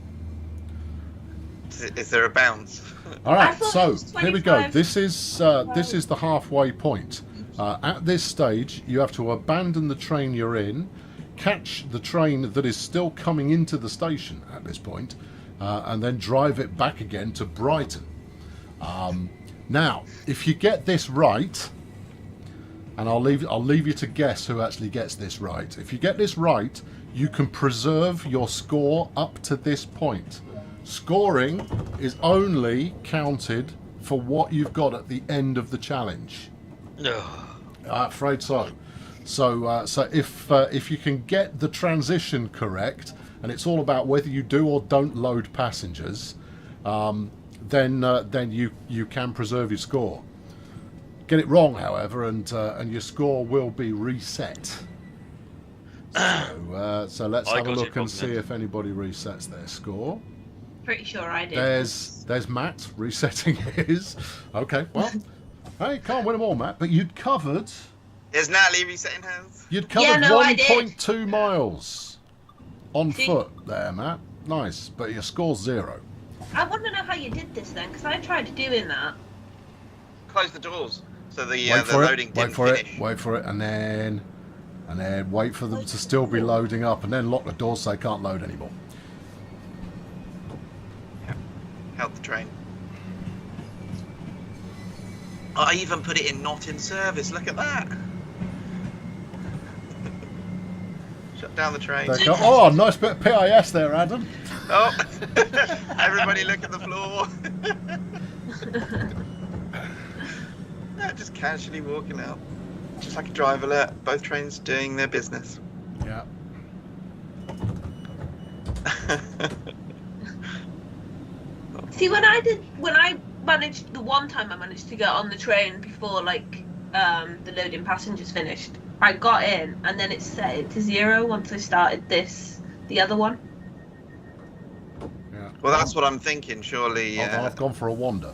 Is there a bounce?
All right, so here we go. This is the halfway point. At this stage, you have to abandon the train you're in, catch the train that is still coming into the station at this point, and then drive it back again to Brighton. Now, if you get this right, and I'll leave you to guess who actually gets this right. If you get this right, you can preserve your score up to this point. Scoring is only counted for what you've got at the end of the challenge.
No.
I'm afraid so. So if you can get the transition correct, and it's all about whether you do or don't load passengers, then you can preserve your score. Get it wrong, however, and your score will be reset. So let's have a look and see if anybody resets their score.
Pretty sure I did.
There's Matt resetting his. Okay, well, hey, can't win them all, Matt. But you'd covered.
Is Natalie resetting hers?
You'd covered 1.2 miles on foot there, Matt. Nice, but your score's 0.
I want to know how you did this then, because I tried doing that.
Close the doors so the loading didn't finish.
Wait for it, and then wait for them to still be loading up, and then lock the doors so they can't load anymore.
Held the train. I even put it in not in service. Look at that. Shut down the train.
Oh, nice bit of PIS there, Adam.
Oh, everybody look at the floor. Just casually walking out. Just like a drive alert. Both trains doing their business.
Yeah.
See, when I managed, the one time I managed to get on the train before the loading passengers finished, I got in and then it set it to 0 once I started the other one.
Yeah.
Well, that's what I'm thinking. Surely.
I've gone for a wander.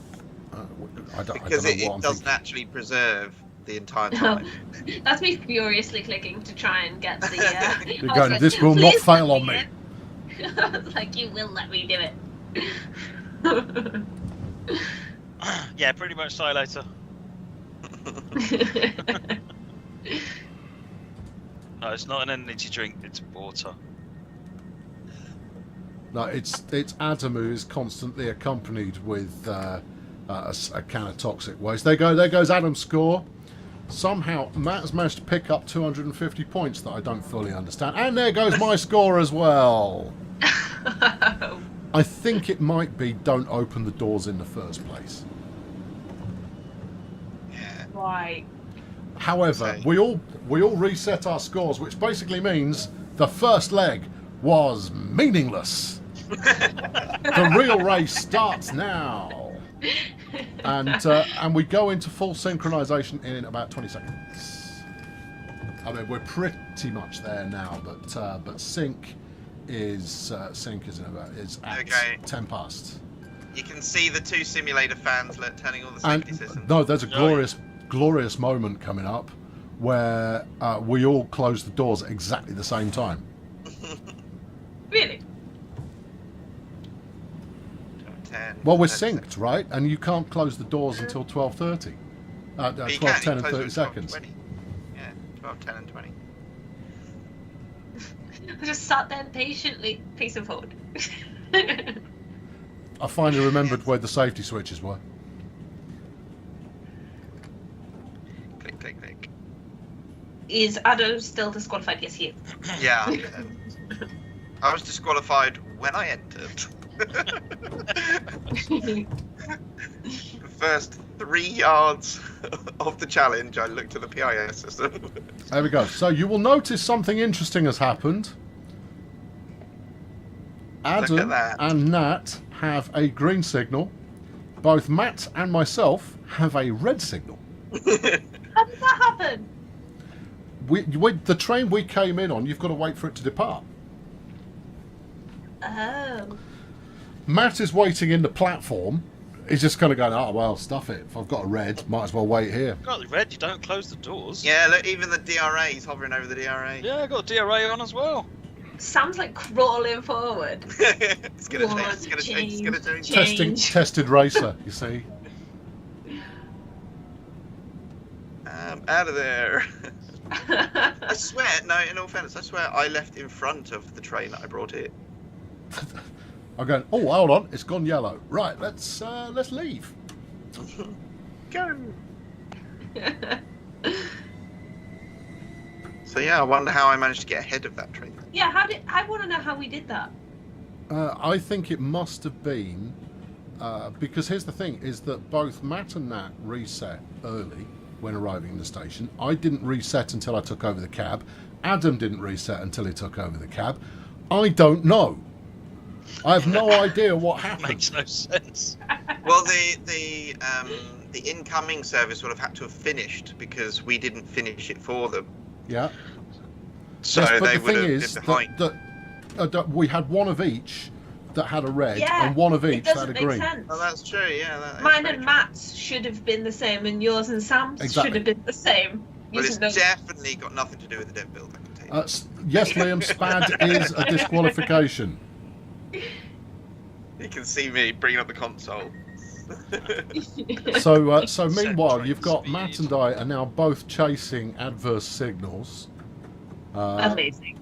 Because it doesn't actually preserve the entire time.
That's me furiously clicking to try and get the.
You're going, this will not fail on me.
I was like, you will let me do it.
Yeah, pretty much. See you later. No, it's not an energy drink. It's water.
No, it's Adam who is constantly accompanied with a can of toxic waste. There goes Adam's score. Somehow Matt has managed to pick up 250 points that I don't fully understand. And there goes my score as well. I think it might be don't open the doors in the first place.
Yeah.
Right.
However, we all reset our scores, which basically means the first leg was meaningless. The real race starts now. And we go into full synchronization in about 20 seconds. I mean, we're pretty much there now, but sync is at
Okay.
10 past.
You can see the two simulator fans turning all the safety systems.
No, there's a glorious moment coming up where we all close the doors at exactly the same time.
Really?
10,
Well, we're
10,
synced, right? And you can't close the doors until 12:30.
But you
12,
can,
10
you
and
close
30
it at
seconds.
12:20. Yeah, 12, 10 and 20.
I just sat there patiently, facing forward.
I finally remembered where the safety switches were.
Click, click, click.
Is Adam still disqualified? Yes, he is.
Yeah. I was disqualified when I entered. The first 3 yards of the challenge, I looked at the PIS system.
There we go. So you will notice something interesting has happened.
Look
Adam
at that.
and Nat have a green signal. Both Matt and myself have a red signal.
How did that happen?
The train we came in on, you've got to wait for it to depart.
Oh.
Matt is waiting in the platform. He's just kind of going, oh, well, stuff it. If I've got a red, might as well wait here.
Got the red, you don't close the doors.
Yeah, look, even the DRA, he's hovering over the DRA.
Yeah, I got DRA on as well.
Sam's like crawling forward.
It's gonna change, it's gonna change, it's gonna change.
Tested racer, you see.
Out of there. I swear, no, in all fairness, I swear I left in front of the train that I brought in.
I'm going, oh, hold on, it's gone yellow. Right, let's leave.
Go. So yeah, I wonder how I managed to get ahead of that train.
Yeah, I want to know how we did that.
I think it must have been because here's the thing: is that both Matt and Nat reset early when arriving in the station. I didn't reset until I took over the cab. Adam didn't reset until he took over the cab. I don't know. I have no idea what happened.
Makes no sense.
Well, the incoming service would have had to have finished because we didn't finish it for them.
Yeah.
So
Yes, but
they
the
would
thing
have
is
been behind.
that we had one of each that had a red
Yeah,
and one of
it
each that
doesn't
had a
make
green.
sense.
Oh, that's true. Yeah. That is
Mine
very
and
true.
Matt's should have been the same, and yours and Sam's
Exactly.
should have been the same.
But it's
Using those-
definitely got nothing to do with the dev build. I can tell you.
Yes, Liam, SPAD is a disqualification.
You can see me bringing up the console.
So meanwhile,
Train
you've got
speed.
Matt and I are now both chasing adverse signals.
Amazing.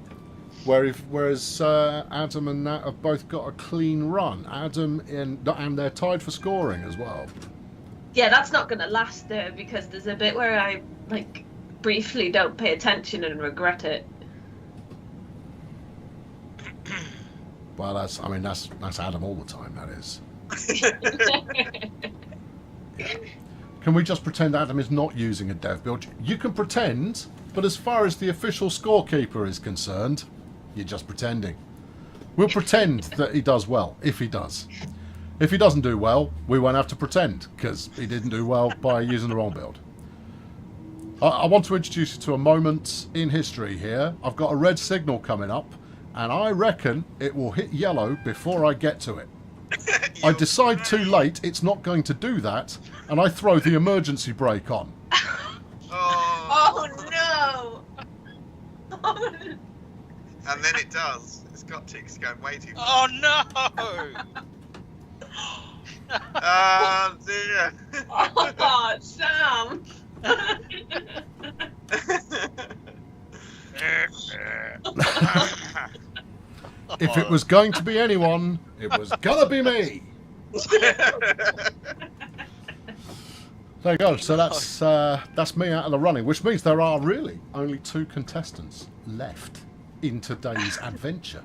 Whereas Adam and Nat have both got a clean run. And they're tied for scoring as well.
Yeah, that's not going to last though, because there's a bit where I like briefly don't pay attention and regret it.
Well, that's Adam all the time. That is. Can we just pretend Adam is not using a dev build? You can pretend, but as far as the official scorekeeper is concerned, you're just pretending. We'll pretend that he does well, if he does. If he doesn't do well, we won't have to pretend, because he didn't do well by using the wrong build. I want to introduce you to a moment in history here. I've got a red signal coming up, and I reckon it will hit yellow before I get to it. I decide too late it's not going to do that, and I throw the emergency brake on.
Oh no! Oh,
And then it does. It's got to. It's going way too fast.
Oh no!
Oh dear.
oh Sam!
If it was going to be anyone, it was gonna be me. There you go. So that's me out of the running, which means there are really only 2 contestants left in today's adventure.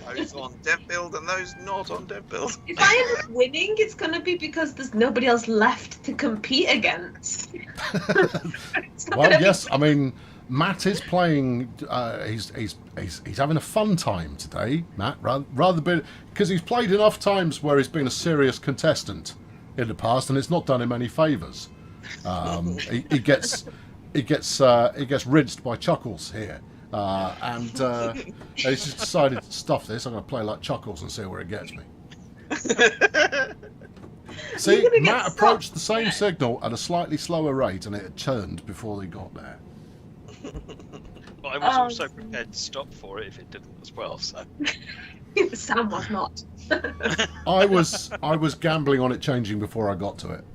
Those on dev build and those not on dev build.
If I end up winning, it's going to be because there's nobody else left to compete against.
Well, yes, I mean, Matt is playing. He's having a fun time today, Matt. Rather because he's played enough times where he's been a serious contestant in the past, and it's not done him any favours. He gets rinsed by Chuckles here. And he's just decided to stuff this. I'm going to play like Chuckles and see where it gets me. See, Matt approached the same signal at a slightly slower rate, and it had turned before they got there.
But I was also prepared to stop for it if it didn't as well. So
Sam was not.
I was gambling on it changing before I got to it.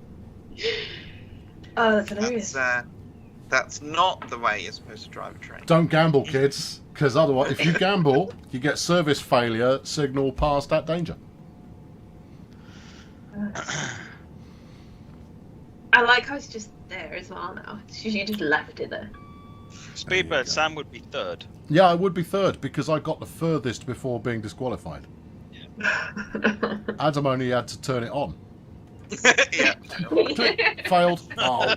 Oh, that's hilarious.
That's not the way you're supposed to drive a train.
Don't gamble, kids, because otherwise, if you gamble, you get service failure, signal passed at danger.
I like how it's just there as well now. You just left it there.
Speedbird, Sam would be third.
Yeah, I would be third because I got the furthest before being disqualified. Adam only had to turn it on.
Yeah.
Failed. Oh.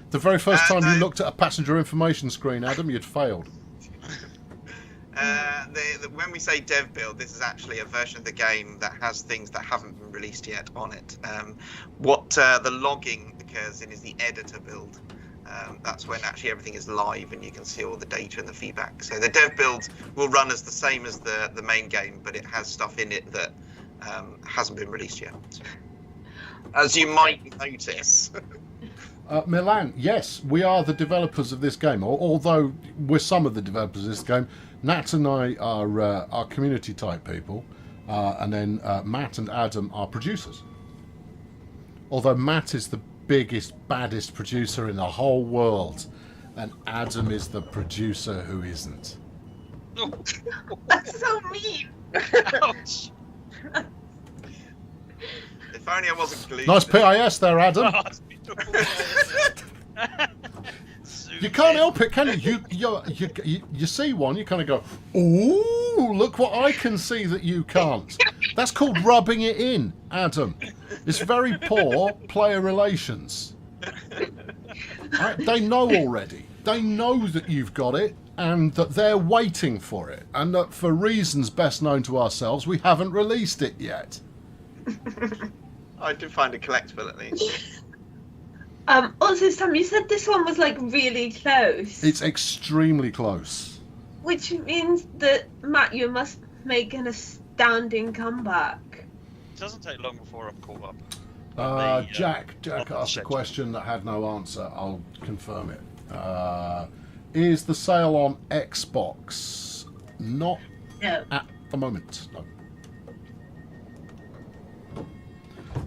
The very first time you looked at a passenger information screen, Adam, you'd failed.
When we say dev build, this is actually a version of the game that has things that haven't been released yet on it. What the logging occurs in is the editor build. That's when actually everything is live and you can see all the data and the feedback. So the dev build will run as the same as the main game, but it has stuff in it that hasn't been released yet. So, as you might notice.
Milan, yes, we are the developers of this game. Although we're some of the developers of this game, Nat and I are community type people, and then Matt and Adam are producers. Although Matt is the biggest, baddest producer in the whole world, and Adam is the producer who isn't.
That's so mean.
Ouch.
If only I wasn't glued.
Nice PIS there, Adam. You can't help it, can you? You see one, you kind of go, ooh, look what I can see that you can't. That's called rubbing it in, Adam. It's very poor player relations. Right? They know already. They know that you've got it and that they're waiting for it, and that for reasons best known to ourselves, we haven't released it yet.
I did find a collectible at least.
Also, Sam, you said this one was like really close.
It's extremely close.
Which means that, Matt, you must make an astounding comeback.
It doesn't take long before I'm caught up.
Jack asked a question that had no answer. I'll confirm it. Is the sale on Xbox? Not at the moment, no.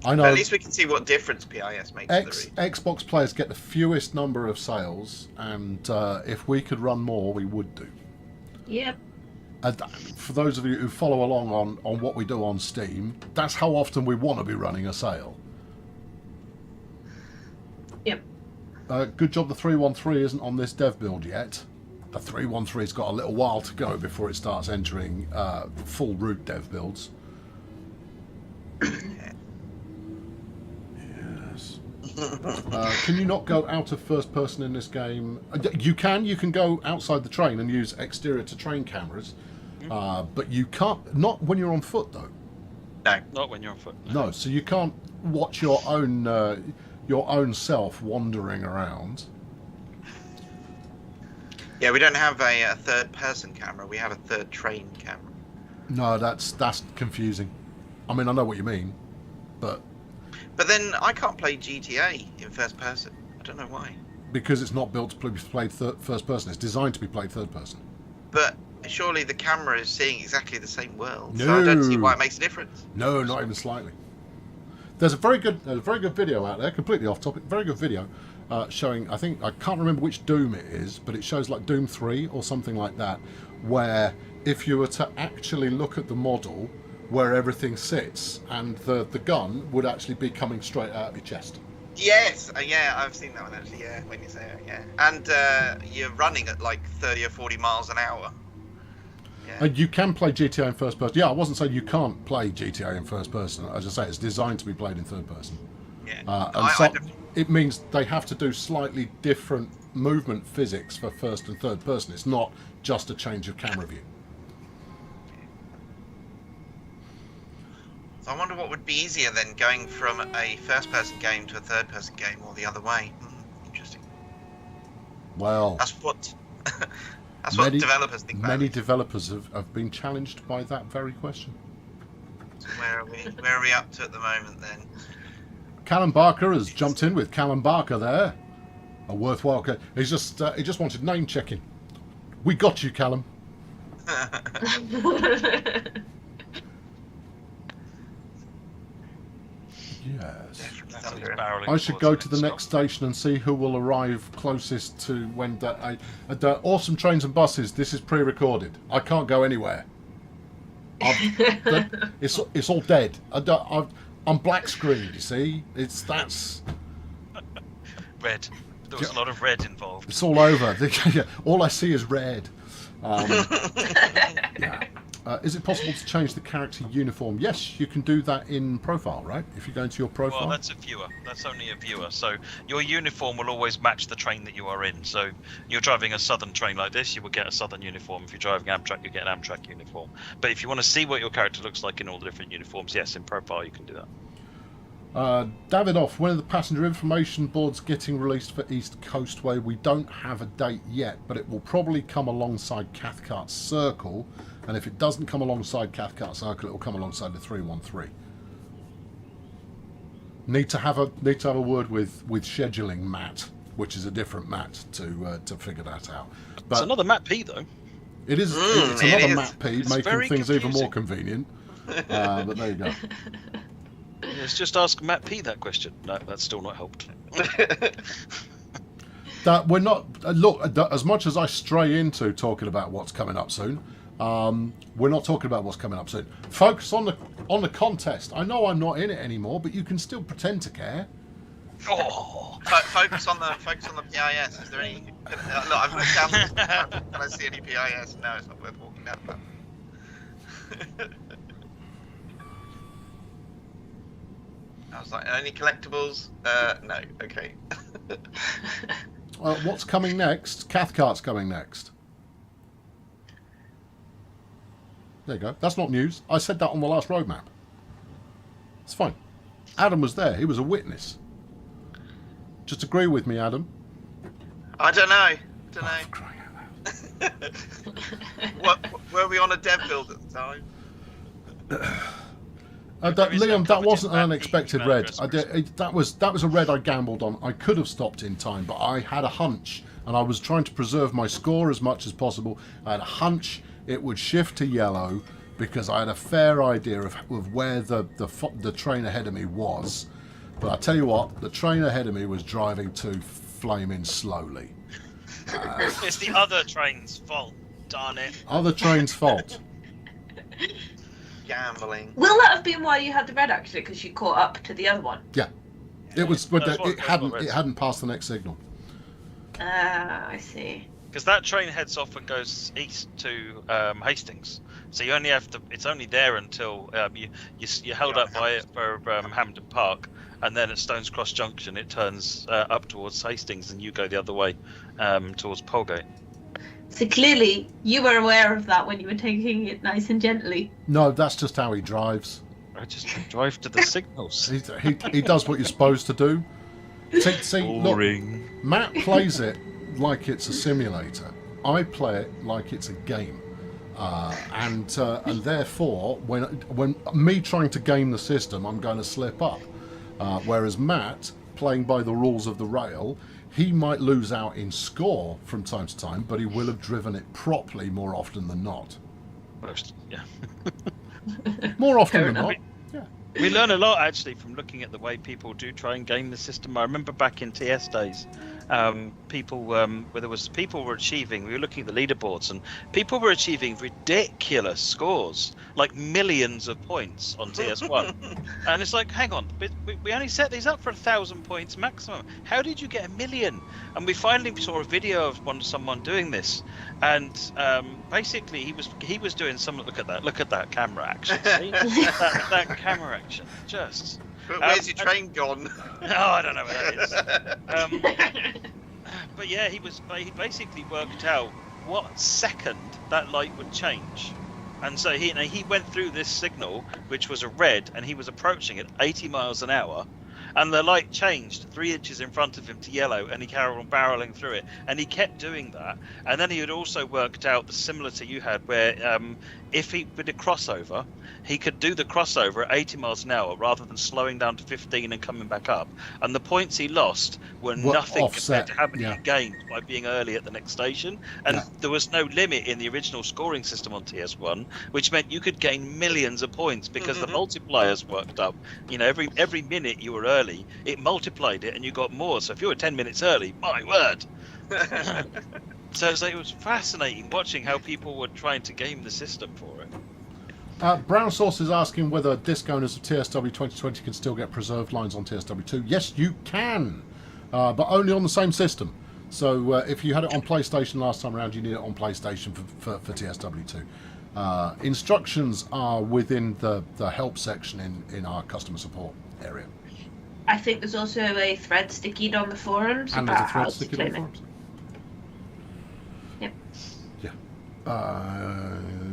I know.
At least we can see what difference PIS makes.
Xbox players get the fewest number of sales, and if we could run more, we would do.
Yep.
And for those of you who follow along on what we do on Steam, that's how often we want to be running a sale.
Yep.
Good job the 313 isn't on this dev build yet. The 313's got a little while to go before it starts entering full root dev builds. Can you not go out of first person in this game? You can go outside the train and use exterior to train cameras, but you can't, not when you're on foot though.
No,
not when you're on foot.
No, so you can't watch your own self wandering around.
Yeah, we don't have a third person camera, we have a third train camera.
No, that's confusing. I mean, I know what you mean, but
then I can't play GTA in first person. I don't know why.
Because it's not built to be played first person. It's designed to be played third person. But
surely the camera is seeing exactly the same world.
No.
So I don't see why it makes a difference.
No, not even slightly. There's a very good video out there, completely off topic. Very good video showing. I can't remember which Doom it is, but it shows like Doom 3 or something like that, where if you were to actually look at the model where everything sits, and the gun would actually be coming straight out of your chest.
Yes, yeah, I've seen that one actually. Yeah, when you say it, yeah. And you're running at like 30 or 40 miles an hour. Yeah.
You can play GTA in first person. Yeah, I wasn't saying you can't play GTA in first person. As I say, it's designed to be played in third person.
Yeah.
It means they have to do slightly different movement physics for first and third person. It's not just a change of camera view.
So I wonder what would be easier than going from a first-person game to a third-person game, or the other way. Interesting.
Well,
That's what developers think about.
Many
it.
developers have been challenged by that very question.
So where are we up to at the moment then?
Callum Barker has jumped in with Callum Barker there. A worthwhile. He just wanted name checking. We got you, Callum. Yes. I should go to the next station and see who will arrive closest to when the awesome trains and buses. This is pre-recorded. I can't go anywhere. It's all dead. I'm black screened. You see, that's
Red. There was a lot of red involved.
It's all over. All I see is red. Yeah. Is it possible to change the character uniform? Yes, you can do that in profile, right? If you go into your profile.
Well, that's a viewer. That's only a viewer. So your uniform will always match the train that you are in. So you're driving a southern train like this, you will get a southern uniform. If you're driving Amtrak, you get an Amtrak uniform. But if you want to see what your character looks like in all the different uniforms, yes, in profile you can do that.
Davidoff, when are the passenger information boards getting released for East Coastway? We don't have a date yet, but it will probably come alongside Cathcart Circle, and if it doesn't come alongside Cathcart Circle, it will come alongside the 313. Need to have a word with scheduling Matt, which is a different Matt, to figure that out. But
it's another Matt P though.
It is. It's another Matt P,
It's
making
very
things even more
confusing.
convenient. But there you go.
Let's just ask Matt P that question. No, that's still not helped.
That we're not look as much as I stray into talking about what's coming up soon. We're not talking about what's coming up soon. Focus on the contest. I know I'm not in it anymore, but you can still pretend to care.
Oh,
Focus on the PIS. Is there any? Look, I've looked down. Can I see any PIS? No, it's not worth walking down. I was like, any collectibles? No. Okay.
What's coming next? Cathcart's coming next. There you go. That's not news. I said that on the last roadmap. It's fine. Adam was there. He was a witness. Just agree with me, Adam.
I don't know.
For crying out loud.
Were we on a dev build at the time?
Liam, that wasn't an unexpected red. That was a red I gambled on. I could have stopped in time, but I had a hunch, and I was trying to preserve my score as much as possible. I had a hunch it would shift to yellow because I had a fair idea of where the train ahead of me was. But I tell you what, the train ahead of me was driving too flaming slowly.
it's the other train's fault. Darn it.
Other train's fault.
Gambling.
Will that have been why you had the red actually? Because you caught up to the other one.
Yeah, it was, but
That's what-
it
that's
hadn't.
what
It hadn't passed the next signal.
I see.
Because that train heads off and goes east to Hastings. So you only have to. It's only there until you're held up by it for Hampden Park, and then at Stones Cross Junction it turns up towards Hastings, and you go the other way towards Polgate.
So clearly you were aware of that when you were taking it nice and gently.
No, that's just how he drives.
I just drive to the signals.
He does what you're supposed to do. See, look, Matt plays it like it's a simulator. I play it like it's a game, and therefore, when me trying to game the system, I'm going to slip up. Whereas Matt, playing by the rules of the rail, he might lose out in score from time to time, but he will have driven it properly more often than not.
Most, yeah.
More often
Fair
than
enough.
not. Yeah.
We learn a lot actually from looking at the way people do try and game the system. I remember back in TS days, people where there was people were achieving. We were looking at the leaderboards, and people were achieving ridiculous scores, like millions of points on TS1. And it's like, hang on, we only set these up for 1,000 points maximum. How did you get 1 million? And we finally saw a video of someone doing this, and basically he was doing some. Look at that camera action. See? that camera action, just.
But where's your train gone?
Oh, I don't know where that is. But yeah, he basically worked out what second that light would change, and so he went through this signal, which was a red, and he was approaching at 80 miles an hour. And the light changed 3 inches in front of him to yellow, and he carried on barreling through it. And he kept doing that. And then he had also worked out the similar to you had, where if he did a crossover, he could do the crossover at 80 miles an hour rather than slowing down to 15 and coming back up. And the points he lost were nothing
offset,
compared to how many he gained by being early at the next station. And there was no limit in the original scoring system on TS1, which meant you could gain millions of points because the multipliers worked up. You know, every minute you were early, it multiplied it and you got more. So if you were 10 minutes early, my word. So it was fascinating watching how people were trying to game the system for it.
Brown Sauce is asking whether disc owners of TSW 2020 can still get preserved lines on TSW2. Yes, you can, but only on the same system. So if you had it on PlayStation last time around, you need it on PlayStation for TSW2. Instructions are within the help section in our customer support area.
I think there's also a thread stickied on the forums
And
about
there's a
how
thread
to
stickied
claim
on the
it.
forums.
Yep.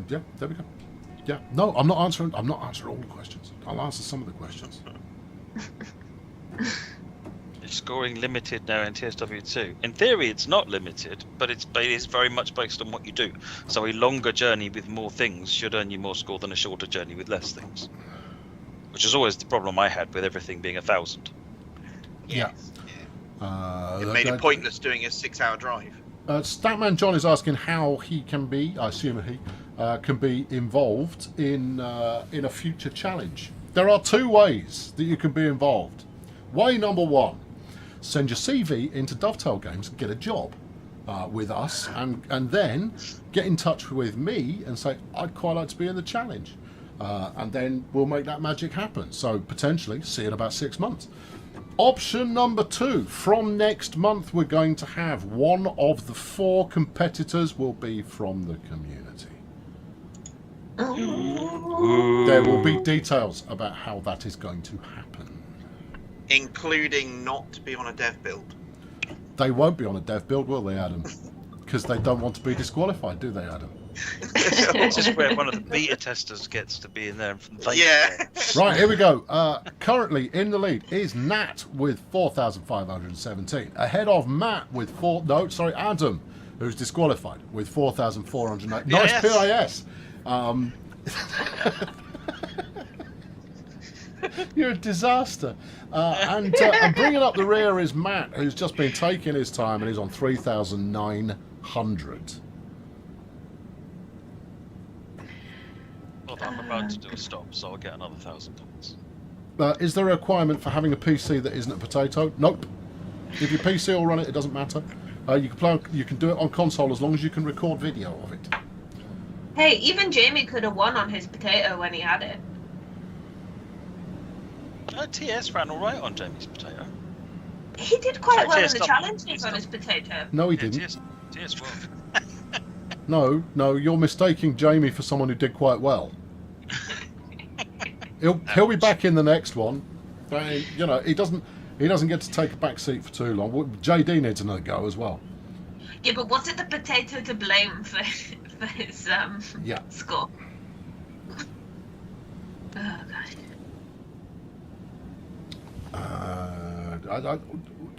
Yeah, there we go. Yeah, no, I'm not answering all the questions. I'll answer some of the questions.
It's scoring limited now in TSW2. In theory, it's not limited, but it is very much based on what you do. So a longer journey with more things should earn you more score than a shorter journey with less things. Which is always the problem I had with everything being 1,000.
Yeah.
It made it pointless doing a 6-hour drive.
Statman John is asking how he can be, I assume he, can be involved in a future challenge. There are 2 ways that you can be involved. Way number 1, send your CV into Dovetail Games and get a job with us, and then get in touch with me and say, I'd quite like to be in the challenge. And then we'll make that magic happen. So potentially see in about 6 months. Option number 2, from next month we're going to have one of the 4 competitors will be from the community. There will be details about how that is going to happen.
Including not to be on a dev build.
They won't be on a dev build, will they, Adam? Because they don't want to be disqualified, do they, Adam?
This is where one of the beta testers gets to be in there.
Yeah.
Right, here we go. Currently in the lead is Nat with 4,517. Ahead of Matt with Adam, who's disqualified with 4,408. Nice PIS. You're a disaster. And bringing up the rear is Matt, who's just been taking his time and is on 3,900.
Well, I'm about to do a stop, so I'll get another 1,000 points.
Is there a requirement for having a PC that isn't a potato? Nope. If your PC will run it, it doesn't matter. You can do it on console as long as you can record video of it.
Hey, even Jamie could have won on his potato when he had it.
TS ran all right on Jamie's potato.
He did quite well in the
TS
challenges on his potato.
No, he
Yeah,
didn't.
TS well.
No, you're mistaking Jamie for someone who did quite well. He'll be back in the next one. But, he doesn't get to take a back seat for too long. JD needs another go as well.
Yeah, but was it the potato to blame for his score? Oh gosh.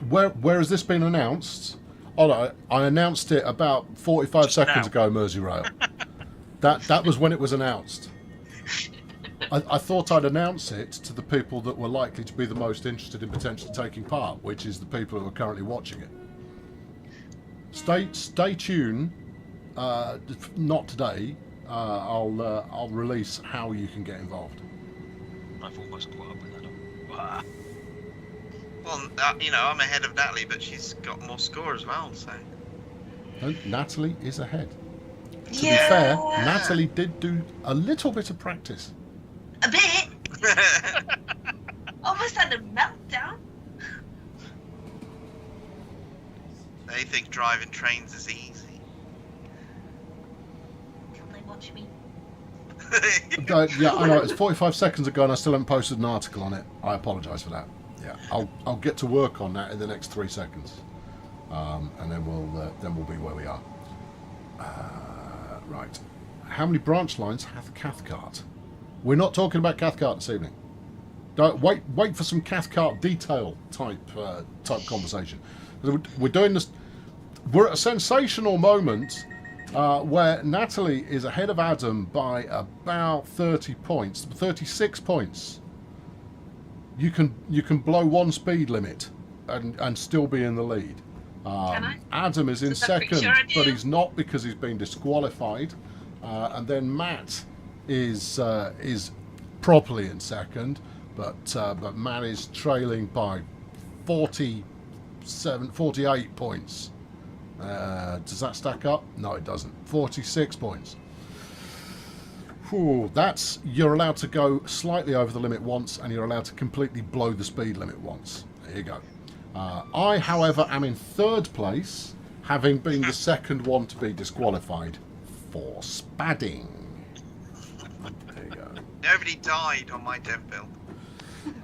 Where has this been announced? Oh, no, I announced it about 45
Just
seconds
now.
ago, Merseyrail. That was when it was announced. I thought I'd announce it to the people that were likely to be the most interested in potentially taking part, which is the people who are currently watching it. Stay tuned. Not today. I'll release how you can get involved.
I've almost caught up with that. Wow.
Well, I'm ahead of Natalie, but she's got more score as well, so...
And Natalie is ahead. To
Yeah.
be fair, Natalie did do a little bit of practice.
A bit. Almost had a meltdown.
They think driving trains is easy.
Can they watch me?
Yeah, I know. It's 45 seconds ago and I still haven't posted an article on it. I apologise for that. Yeah, I'll get to work on that in the next 3 seconds. And then we'll be where we are. Right. How many branch lines hath Cathcart? We're not talking about Cathcart this evening. Don't wait for some Cathcart detail type conversation. We're doing this. We're at a sensational moment where Natalie is ahead of Adam by about 30 points, 36 points. You can blow one speed limit and still be in the lead.
Can I?
Adam is in
Is that pretty
second,
sure I do?
but he's not because he's been disqualified. And then Matt is properly in second, but Matt is trailing by 48 points. Does that stack up? No, it doesn't. 46 points. Whew, you're allowed to go slightly over the limit once, and you're allowed to completely blow the speed limit once. There you go. I, however, am in third place, having been the second one to be disqualified for spadding. There you go.
Nobody died on my dev build.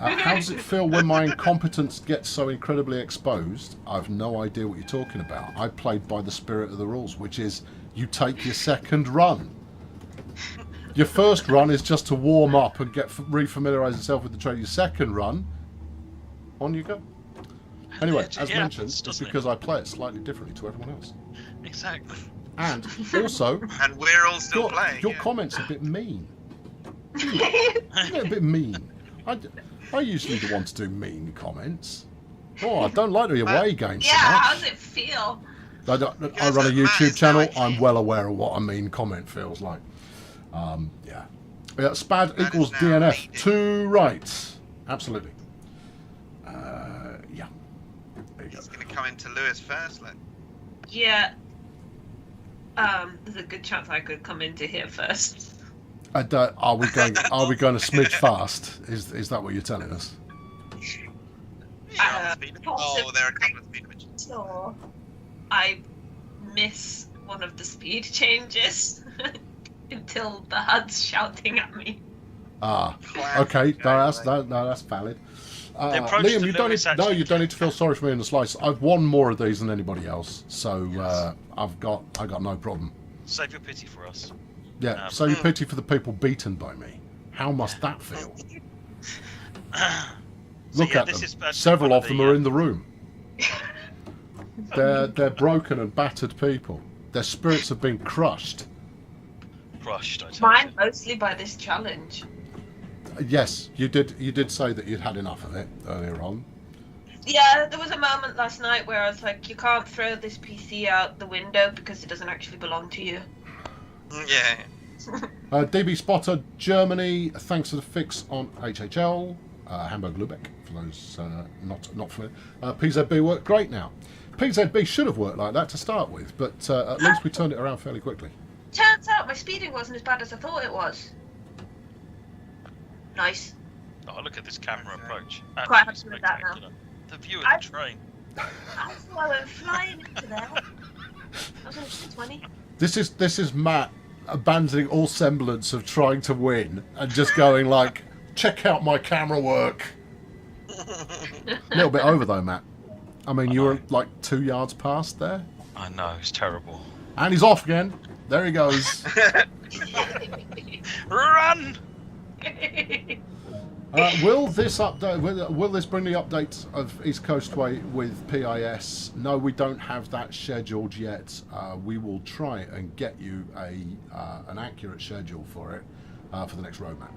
How does it feel when my incompetence gets so incredibly exposed? I've no idea what you're talking about. I played by the spirit of the rules, which is you take your second run. Your first run is just to warm up and refamiliarise yourself with the trade. Your second run, on you go. Anyway, as mentioned, it's because I play it slightly differently to everyone else.
Exactly.
And also,
And we're all still playing.
your comments are a bit mean. You're a bit mean. I usually the one to do mean comments. Oh, I don't like the away games
Yeah,
so much.
how does it feel?
I run a
Matt
YouTube
is
channel.
now
I'm well aware of what a mean comment feels like. Yeah. SPAD
Matt
equals
is now
DNF.
hated.
2 rights. Absolutely. Yeah. There you go.
He's going to come into Lewis first, look.
Yeah. There's a good chance I could come into here first.
Are we going to smidge fast? Is that what you're telling us?
Oh, there are a couple of speed limits.
So I miss one of the speed changes until the HUD's shouting at me.
Okay. That's valid.
The approach
Liam,
to
you don't
Lewis
need to
actually
feel sorry for me in the slightest. I've won more of these than anybody else, so I've got no problem.
Save your pity for us.
Yeah. So you pity for the people beaten by me. How must that feel? Look at them. Several of them are in the room. They're broken and battered people. Their spirits have been crushed.
Crushed, I tell
Mine
you.
mostly by this challenge.
Yes, you did say that you'd had enough of it earlier on.
Yeah, there was a moment last night where I was like, you can't throw this PC out the window because it doesn't actually belong to you.
Yeah.
DB Spotter Germany, thanks for the fix on HHL. Hamburg Lubeck, for those not familiar. PZB worked great now. PZB should have worked like that to start with, but at least we turned it around fairly quickly.
Turns out my speeding wasn't as bad as I thought it was. Nice.
Oh, look at this camera approach.
Quite
Absolutely
happy with that now.
spectacular. The view of
I-
the train.
I thought I went flying into there. I was on 20.
This is Matt abandoning all semblance of trying to win and just going like, check out my camera work. A little bit over though, Matt. I mean, you were like 2 yards past there.
I know, it's terrible.
And he's off again. There he goes.
Run!
Will this update? Will this bring the update of East Coastway with PIS? No, we don't have that scheduled yet. We will try and get you an accurate schedule for it for the next roadmap.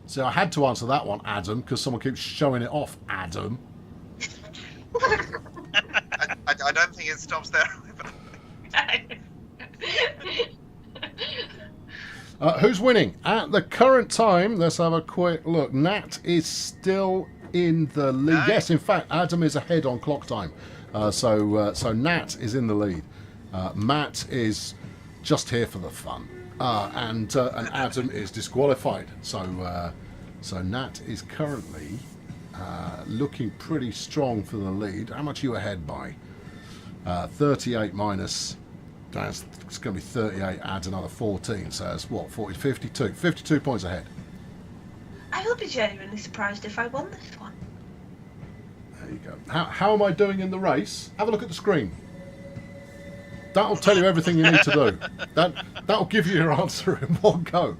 So I had to answer that one, Adam, because someone keeps showing it off, Adam.
I don't think it stops there.
Who's winning? At the current time, let's have a quick look. Nat is still in the lead.
No.
Yes, in fact, Adam is ahead on clock time. So Nat is in the lead. Matt is just here for the fun. And Adam is disqualified. So Nat is currently looking pretty strong for the lead. How much are you ahead by? 38 minus. It's going to be 38, adds another 14. So it's what, 40, 52. 52 points ahead.
I will be genuinely surprised if I won this one.
There you go. How am I doing in the race? Have a look at the screen. That'll tell you everything you need to do. That'll give you your answer in one go.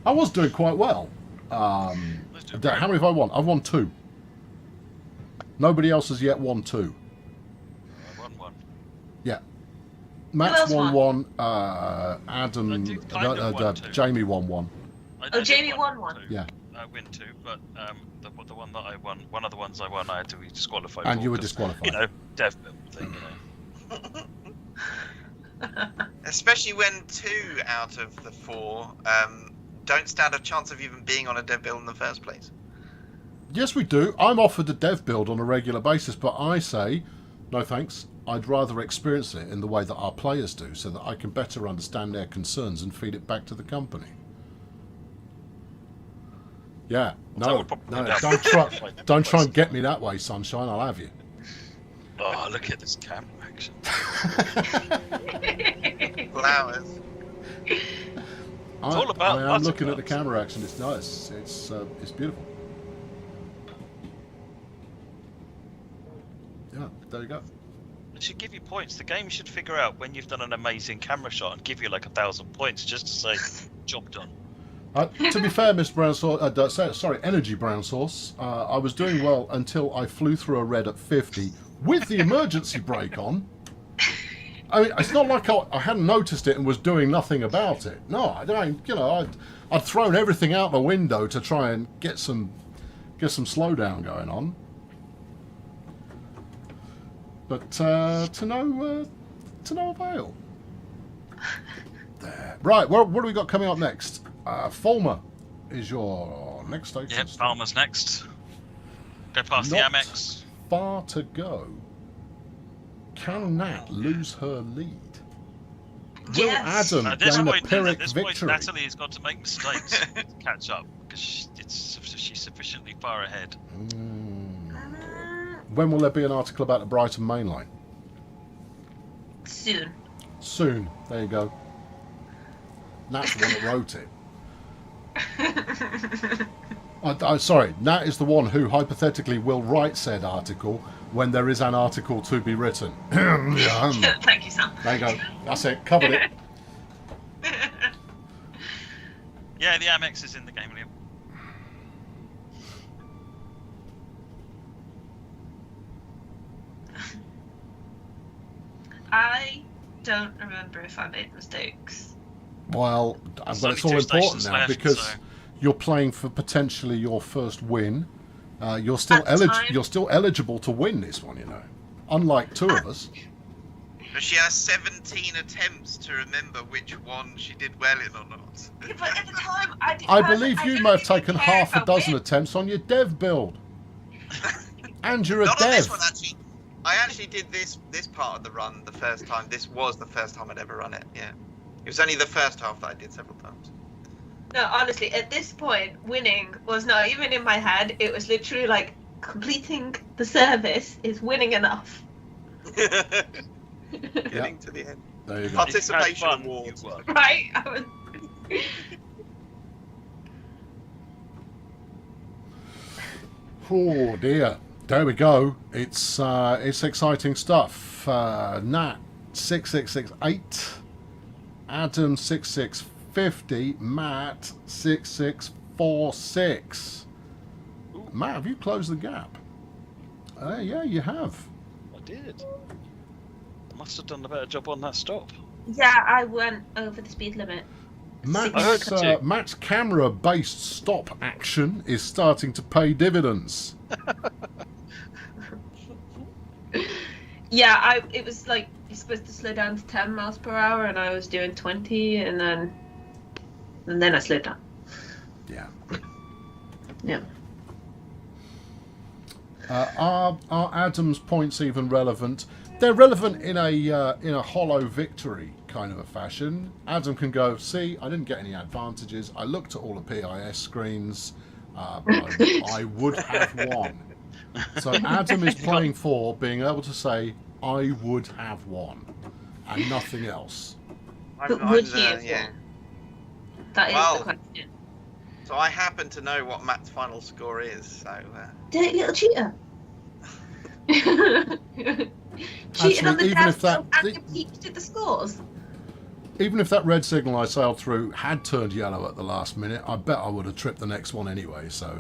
I was doing quite well. How many have I won? I've won 2. Nobody else has yet won 2.
I won 1.
Yeah. Matt's won 1. Adam,
I did kind of won 2.
Jamie won 1.
Jamie won 1.
2.
Yeah.
I win 2, but the one that I won, one of the ones I won, I had to be disqualified.
And
for,
you were
'cause,
disqualified.
You know, dev build thing. You know.
Especially when 2 out of the 4 don't stand a chance of even being on a dev build in the first place.
Yes, we do. I'm offered a dev build on a regular basis, but I say, no thanks. I'd rather experience it in the way that our players do, so that I can better understand their concerns and feed it back to the company. Yeah, no, don't try and get me that way, sunshine. I'll have you.
Oh, look at this camera action.
Flowers.
all about
I am looking at the
buttercups.
camera action. It's nice. It's beautiful. Yeah, there you go.
It should give you points. The game should figure out when you've done an amazing camera shot and give you like 1,000 points just to say, job done.
To be fair, Mr. Brown Sauce, sorry, Energy Brown Sauce, I was doing well until I flew through a red at 50 with the emergency brake on. I mean, it's not like I hadn't noticed it and was doing nothing about it. No, I don't. You know, I'd thrown everything out the window to try and get some slowdown going on. But to no avail. There. Right, what do we got coming up next? Fulmer is your next station.
Yep, Palmer's next. Go past
Not
the Amex.
far to go. Can Nat lose her lead? Will
Yes.
Adam
At this
gain a
point,
Pyrrhic victory?
Natalie has got to make mistakes to catch up because she's sufficiently far ahead.
When will there be an article about the Brighton Main Line?
Soon.
Soon. There you go. Nat's the one that wrote it. Sorry, Nat is the one who hypothetically will write said article when there is an article to be written.
Thank you, Sam.
There you go. That's it. Covered it.
Yeah, the Amex is in the game, Liam.
I don't remember if I made mistakes.
Well,
There's
but it's
only
all
2
important
stations
now
left,
because
so-
you're playing for potentially your first win. You're still eligible to win this one, you know. Unlike 2 of us.
But she has 17 attempts to remember which one she did well in or not.
Yeah, but at the time,
I believe you
didn't
may have
even
taken
care
half a
if I
dozen
win.
attempts on your dev build. And you're a
Not on
dev.
this one, actually. I actually did this part of the run the first time. This was the first time I'd ever run it, yeah. It was only the first half that I did several times.
No, honestly, at this point, winning was not even in my head. It was literally like completing the service is winning enough.
Getting to the end.
There you go.
Participation
Fun,
awards.
you won.
Right? I was...
Oh dear. There we go. It's exciting stuff. Nat 6668, Adam 6650, Matt 6646. Matt, have you closed the gap? Yeah, you have.
I did. I must have done a better job on that stop.
Yeah, I went over the speed limit.
Matt's camera-based stop action is starting to pay dividends.
Yeah, it was like you're supposed to slow down to 10 miles per hour, and I was doing 20, and then I slowed down.
Yeah.
Yeah.
Are Adam's points even relevant? They're relevant in a hollow victory kind of a fashion. Adam can go, see, I didn't get any advantages. I looked at all the PIS screens. I would have won. So Adam is playing for being able to say, I would have won, and nothing else.
But would he have won? That is the question.
So I happen to know what Matt's final score is, so...
Dirty little cheater. Cheating on the
even if
dance and peeked at the scores.
Even if that red signal I sailed through had turned yellow at the last minute, I bet I would have tripped the next one anyway. So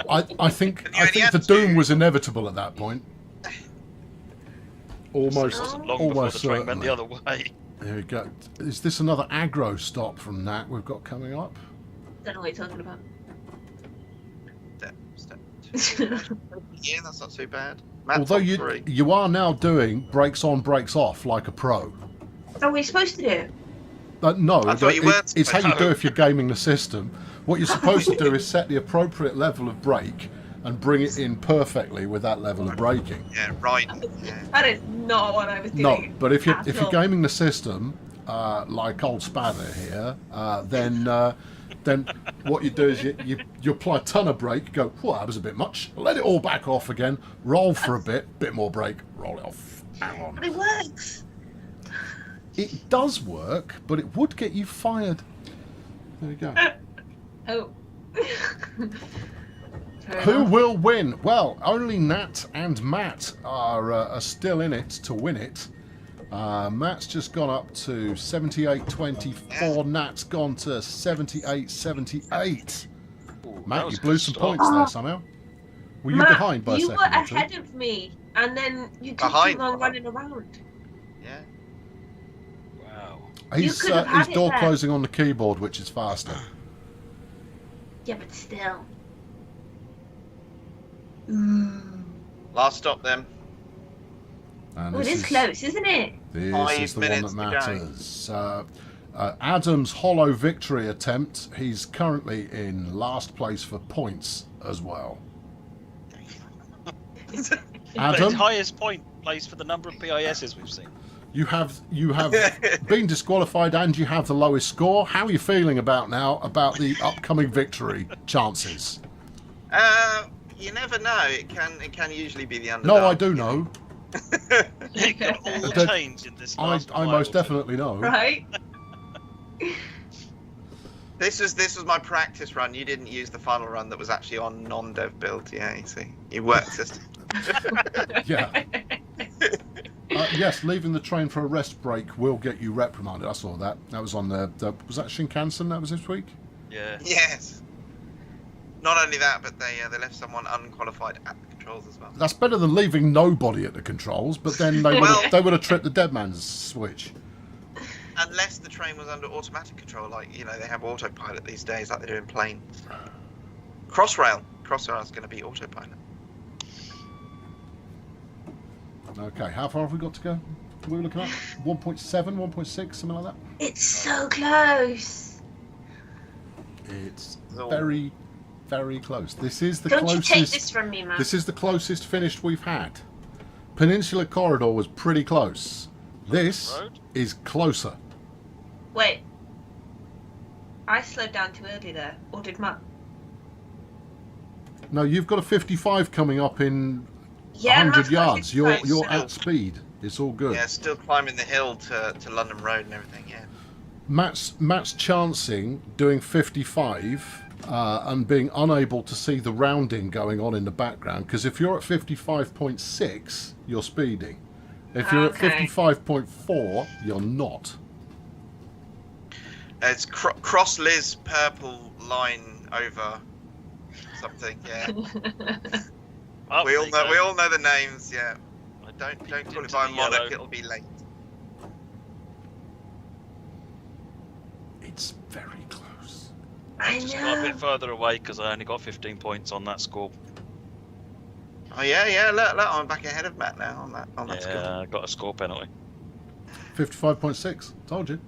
I think the doom was inevitable at that point. Almost
train went the other way.
There we go. Is this another aggro stop from Nat we've got coming up?
Don't know what you're talking about.
Step. Yeah, that's not too bad. Matt's
Although
on
you are now doing brakes on, brakes off like a pro.
Are we supposed to do?
No,
I thought you weren't
it's how you
supposed
do
to.
if you're gaming the system. What you're supposed to do is set the appropriate level of brake and bring it in perfectly with that level of braking.
Yeah, right. Yeah.
That is not what I was doing.
No, but if you're gaming the system like old Spather here, then what you do is you apply a ton of brake, go, whoa, that was a bit much, let it all back off again, roll for a bit more brake, roll it off. Hang on.
But it works.
It does work, but it would get you fired. There we go.
Oh.
Who will win? Well, only Nat and Matt are still in it to win it. Matt's just gone up to 78.24. Nat's gone to 78.78. Matt, you blew some points there somehow. Were you
Matt,
behind by a
you
second
were
or two?
ahead of me, and then you took
Behind.
too long running around.
Yeah.
Wow.
He's
could have had it
door
there.
closing on the keyboard, which is faster.
Yeah, but still.
Last stop then.
And
Oh, it
this
is close, isn't it?
This
5
is the one
minutes
that
to go.
matters. Adam's hollow victory attempt. He's currently in last place for points as well.
The
Adam,
highest point place for the number of PISs we've seen.
you have been disqualified and you have the lowest score. How are you feeling about the upcoming victory chances?
You never know. It can usually be the underdog.
No, I do know.
It can all
But
change in this
I
last mile
most
or two.
definitely know.
Right?
This was my practice run. You didn't use the final run that was actually on non-dev build. Yeah, you see, you worked system.
Yeah. Yes, leaving the train for a rest break will get you reprimanded. I saw that. That was on the was that Shinkansen? That was this week.
Yeah.
Yes. Not only that, but they left someone unqualified at the controls as well.
That's better than leaving nobody at the controls. But then they would have tripped the dead man's switch.
Unless the train was under automatic control, like they have autopilot these days, like they do in planes. Crossrail is going to be autopilot.
Okay, how far have we got to go? What were we looking at? 1.7, 1.6, something like that?
It's so close.
It's very, very close. This is the
Don't you
closest.
take this from me, man.
This is the closest finished we've had. Peninsula Corridor was pretty close. This
Road?
is closer.
Wait. I slowed down too early there. Or did Matt?
No, you've got a 55 coming up in
Yeah,
100
Matt's got
yards.
55
You're
still.
at speed. It's all good.
Yeah, still climbing the hill to London Road and everything. Yeah.
Matt's chancing doing 55 and being unable to see the rounding going on in the background, because if you're at 55.6 you're speeding. If you're
Okay.
at 55.4 you're not.
It's cross Liz purple line over something. Yeah.
Up
we all
they
know.
go.
We all know the names. Yeah.
I
Don't call it
into
by a
the
monarch.
yellow.
It'll be late.
It's very close.
I
Just got a
know.
bit further away because I only got 15 points on that score.
Oh yeah. Look, I'm back ahead of Matt now on that score.
Yeah, I got a score penalty.
55.6. Told you.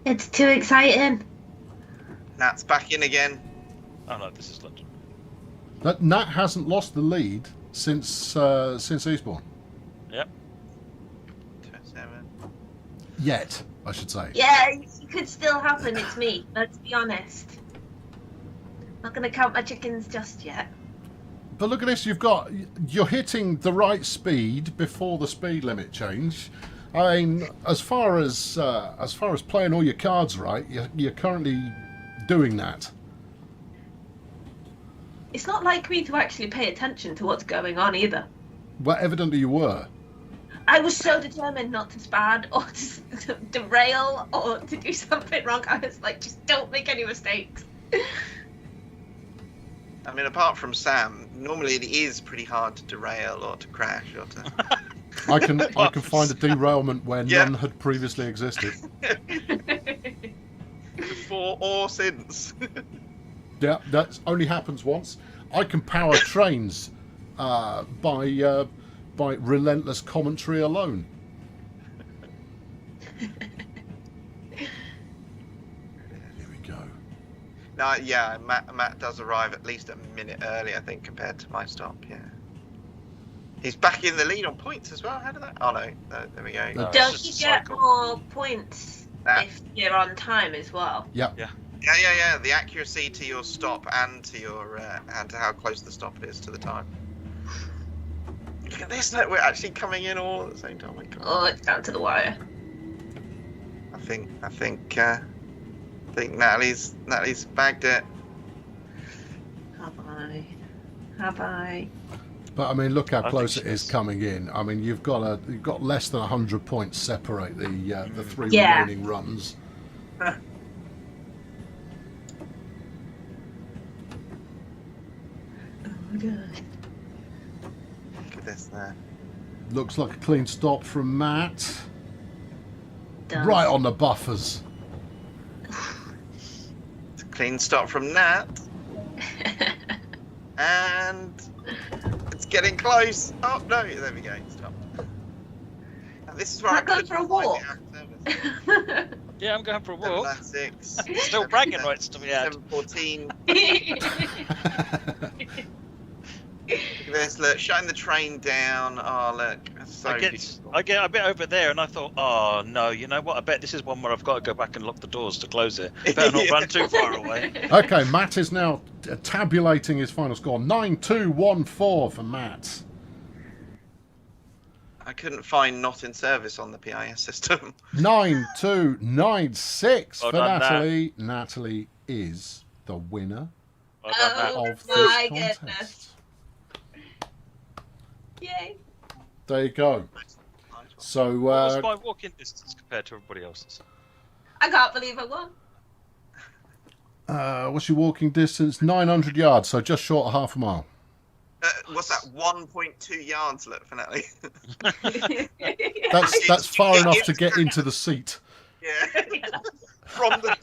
It's too exciting.
Nat's back in again.
Oh no, this is London.
That Nat hasn't lost the lead since Eastbourne.
Yep.
7.
Yet, I should say.
Yeah, it could still happen. It's me. Let's be honest. Not gonna count my chickens just yet.
But look at this, you're hitting the right speed before the speed limit change. I mean, as far as playing all your cards right, you're currently doing that.
It's not like me to actually pay attention to what's going on either.
Well, evidently you were.
I was so determined not to spad or to derail or to do something wrong. I was like, just don't make any mistakes.
I mean, apart from Sam, normally it is pretty hard to derail or to crash or to.
I can find a derailment where none had previously existed.
Before or since.
Yeah, that only happens once. I can power trains by relentless commentary alone. Here we go.
No, yeah, Matt does arrive at least a minute early, I think, compared to my stop. Yeah. He's back in the lead on points as well. How did that? Oh no, there we go.
No.
Don't you get more points if you're on time as well?
Yep.
Yeah.
Yeah. The accuracy to your stop and to your and to how close the stop is to the time. Look at this! We're actually coming in all at the same time. Oh my God.
Oh, it's down to the wire.
I think Natalie's bagged it.
Have I?
But I mean, look how
I
close
think
it is coming in. I mean, you've got less than 100 points separate the three
Yeah.
remaining runs.
Oh, God.
Look at this there.
Looks like a clean stop from Matt.
Done.
Right on the buffers.
It's a clean stop from Nat. And it's getting close. Oh no, there we go. Stop. Now, this is where
Can't
I
go for a walk.
Yeah, I'm going for a walk.
6.
Still bragging rights to me out.
7:14. Look at this. Look, shutting the train down. Oh look, that's so beautiful.
I get a bit over there, and I thought, oh no, you know what? I bet this is one where I've got to go back and lock the doors to close it. Better not run too far away.
Okay, Matt is now tabulating his final score. 9-2-1-4 for Matt.
I couldn't find not in service on the PIS system.
9-2-9-6
Well
for
done,
Natalie. Natalie is the winner
Well done, Matt.
Oh
of
my
this
goodness.
contest.
Yay.
There you go. So,
What was my walking distance compared to everybody else's?
I can't believe I won.
what's your walking distance? 900 yards, so just short of half a mile.
What's that? 1.2 yards, look, for Natalie.
That's far enough to get into the seat.
Yeah. From the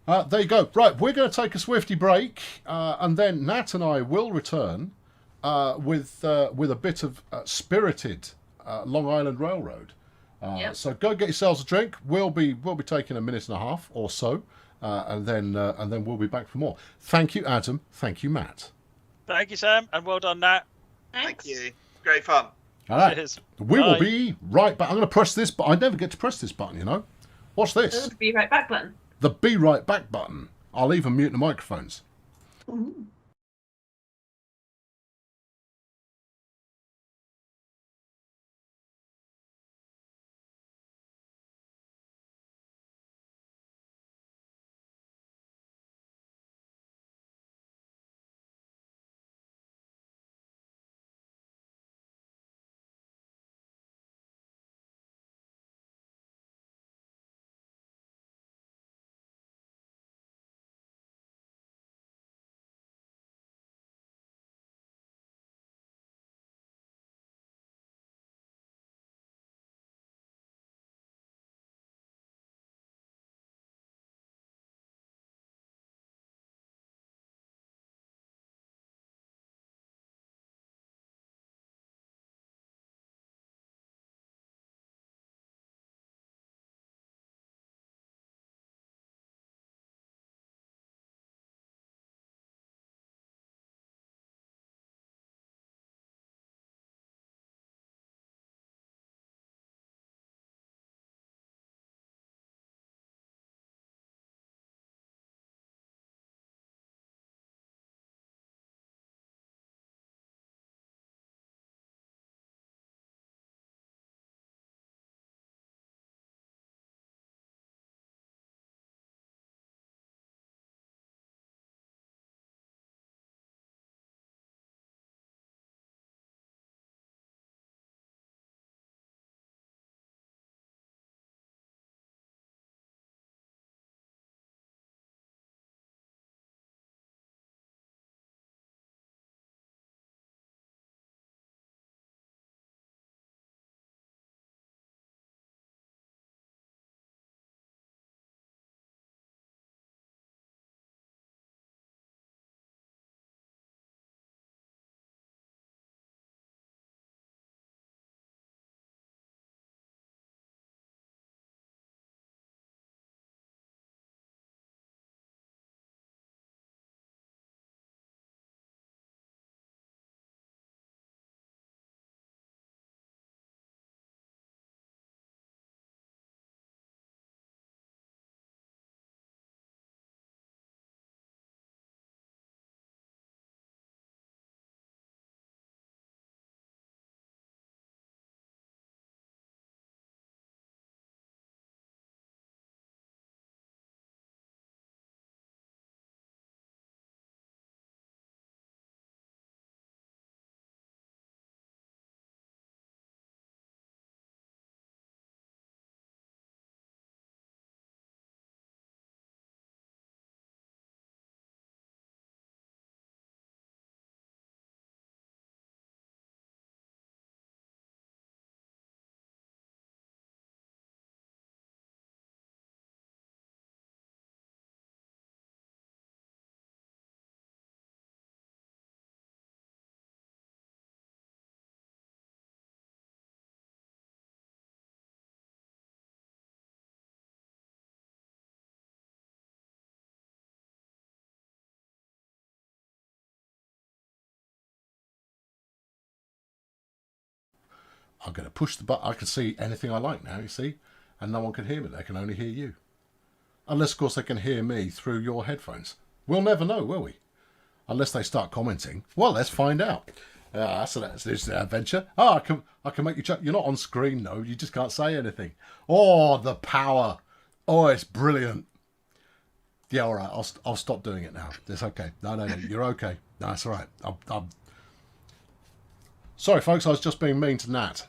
door.
There you go. Right, we're going to take a swifty break, and then Nat and I will return with a bit of spirited Long Island Railroad.
Yep.
So go get yourselves a drink. We'll be taking a minute and a half or so, and then we'll be back for more. Thank you, Adam. Thank you, Matt.
Thank you, Sam, and well done, Nat.
Thank you. Great fun.
All right.
Cheers.
We will
Bye.
be right back. I'm going to press this, but I never get to press this button, you know. Watch this.
Be right back button.
The Be Right Back button. I'll even mute the microphones.
Ooh.
I'm going to push the button. I can see anything I like now, you see, and no one can hear me. They can only hear you. Unless, of course, they can hear me through your headphones. We'll never know, will we? Unless they start commenting. Well, let's find out. So that's the adventure. Oh, I can make you chat. You're not on screen, no. You just can't say anything. Oh, the power. Oh, it's brilliant. Yeah, all right. I'll stop doing it now. It's okay. No. You're okay. No, it's all right. Sorry, folks. I was just being mean to Nat.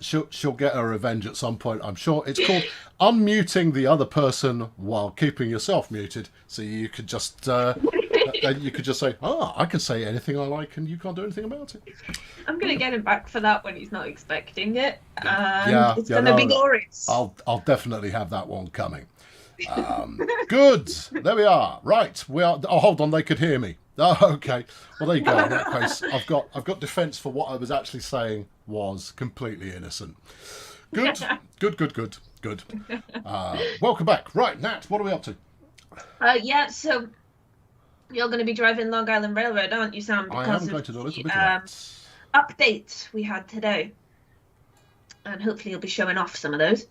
She'll get her revenge at some point, I'm sure. It's called unmuting the other person while keeping yourself muted, so you could just say, I can say anything I like and you can't do anything about it.
I'm gonna get him back for that when he's not expecting it. It's
yeah,
gonna be glorious.
I'll definitely have that one coming. Good. There we are. Right. We are. Oh, hold on. They could hear me. Oh, okay. Well, there you go. In that case, I've got defence for what I was actually saying was completely innocent. Good. Good. Welcome back. Right, Nat. What are we up to?
Yeah. So you're going to be driving Long Island Railroad, aren't you, Sam?
Because I am going to do a little bit of that.
Updates we had today. And hopefully you'll be showing off some of those.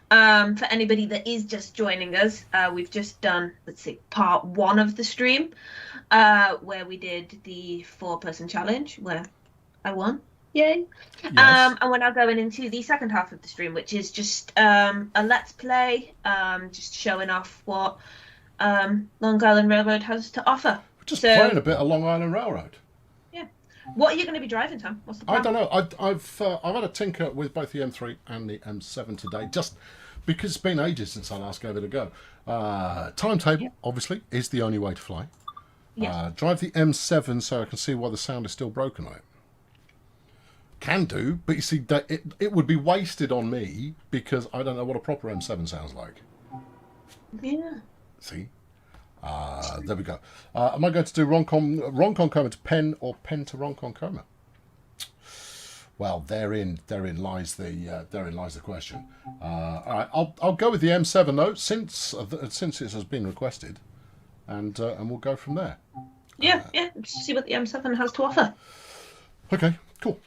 For anybody that is just joining us, we've just done, let's see, part 1 of the stream, where we did the 4-person challenge, where I won. Yay.
Yes.
And we're now going into the second half of the stream, which is just a let's play, just showing off what Long Island Railroad has to offer.
We're just playing a bit of Long Island Railroad.
What are you going to be driving, Tom? What's the plan?
I don't know. I've had a tinker with both the M3 and the M7 today, just because it's been ages since I last gave it a go. Timetable, obviously, is the only way to fly.
Yes.
Drive the M7 so I can see why the sound is still broken on it. Can do, but you see, that it would be wasted on me because I don't know what a proper M7 sounds like.
Yeah.
See? There we go. Am I going to do Roncon coma to pen or pen to Roncon coma? Well, therein lies the question. All right, I'll go with the M7 though, since it has been requested, and we'll go from there.
Yeah. See what the M7 has to offer.
Okay, cool.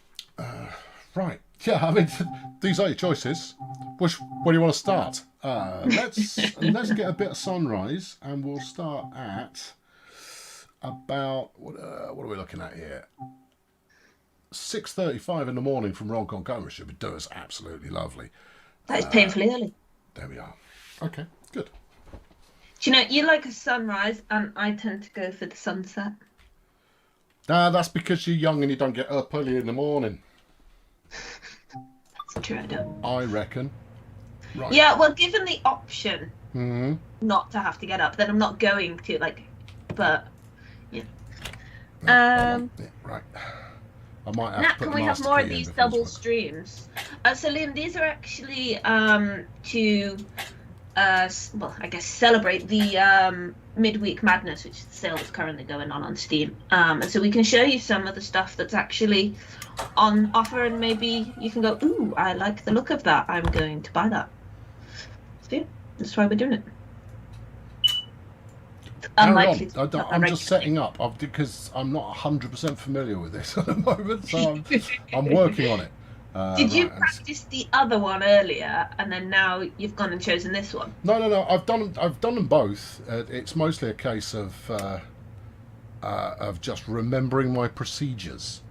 Right. Yeah, I mean, these are your choices. Where do you want to start? Let's get a bit of sunrise, and we'll start at about what are we looking at here? 6:35 in the morning from Roncon coma should do us absolutely lovely.
That is painfully early.
There we are. Okay, good.
Do you know, you like a sunrise, and I tend to go for the sunset.
That's because you're young and you don't get up early in the morning.
That's true, I don't.
I reckon. Right.
Yeah, well, given the option
Mm-hmm.
not to have to get up, then I'm not going to, but, yeah.
Yeah, right. I might have
Nat,
to put
can
the
we have
master
more
key
of
in
these
before
double
this one.
streams? So, Liam, these are actually to, I guess, celebrate the Midweek Madness, which is the sale that's currently going on Steam. And so we can show you some of the stuff that's actually on offer, and maybe you can go, ooh, I like the look of that. I'm going to buy that. So, yeah, that's why we're doing it. Unlikely to do
I'm just setting up because I'm not 100% familiar with this at the moment, so I'm working on it.
Did you practice the other one earlier, and then now you've gone and chosen this one?
No. I've done them both. It's mostly a case of just remembering my procedures.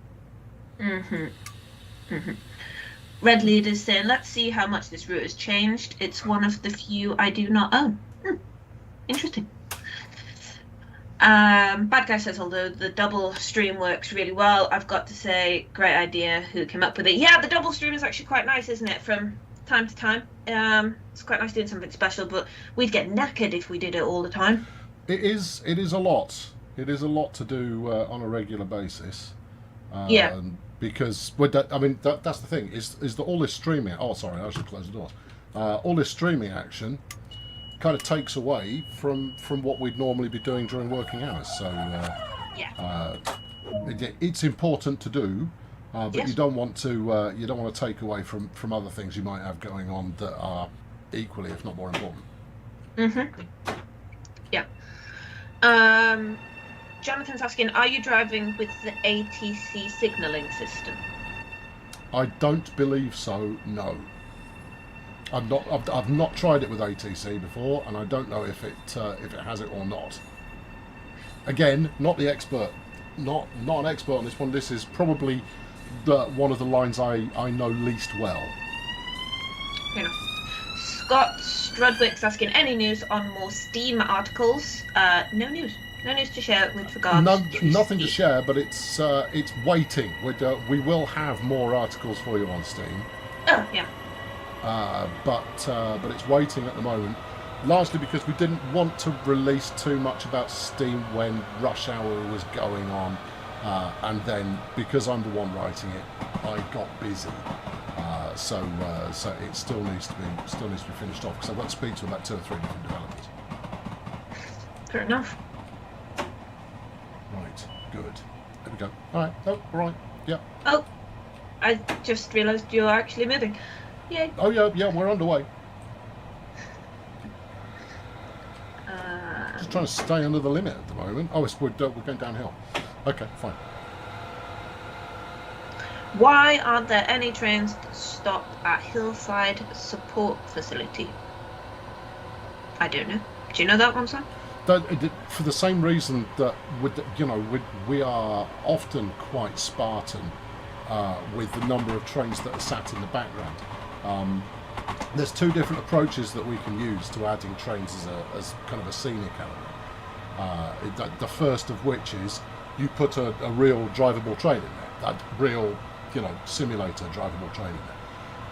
Red Leader's saying, let's see how much this route has changed. It's one of the few I do not own. Interesting. Bad Guy says, although the double stream works really well, I've got to say, great idea. Who came up with it? Yeah, the double stream is actually quite nice, isn't it? From time to time. It's quite nice doing something special, but we'd get knackered if we did it all the time.
It is a lot. It is a lot to do on a regular basis.
Yeah.
Because with that, I mean, that's the thing. Is that all this streaming? Oh, sorry, I should close the doors. All this streaming action kind of takes away from what we'd normally be doing during working hours. So it's important to do, but
Yes.
you don't want to take away from other things you might have going on that are equally, if not more important.
Yeah. Jonathan's asking, are you driving with the ATC signalling system?
I don't believe so. No. I've not tried it with ATC before, and I don't know if it has it or not. Again, not the expert, not an expert on this one. This is probably one of the lines I know least well.
Fair enough. Scott Strudwick's asking, any news on more Steam articles? No news. No news to share with regards to
nothing
Steam.
to share, but it's waiting. We will have more articles for you on Steam.
Oh, yeah.
But it's waiting at the moment, largely because we didn't want to release too much about Steam when Rush Hour was going on, and then because I'm the one writing it, I got busy. So it still needs to be finished off because I've got to speak to about 2 or 3 different developers.
Fair enough.
Right, good. There we go. All right. Oh, all right. Yeah.
Oh, I just realised you're actually moving. Yay.
Oh yeah. We're underway. Just trying to stay under the limit at the moment. Oh, we're going downhill. Okay, fine.
Why aren't there any trains that stop at Hillside Support Facility? I don't know. Do you know that one, Sam?
For the same reason that we are often quite Spartan with the number of trains that are sat in the background. There's 2 different approaches that we can use to adding trains as kind of a scenic element. The first of which is you put a real drivable train in there, that real simulator drivable train in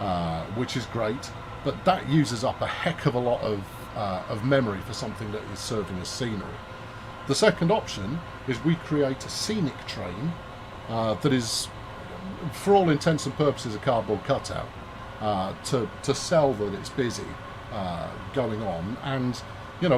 there, which is great, but that uses up a heck of a lot of memory for something that is serving as scenery. The second option is we create a scenic train that is, for all intents and purposes, a cardboard cutout to sell that it's busy going on, and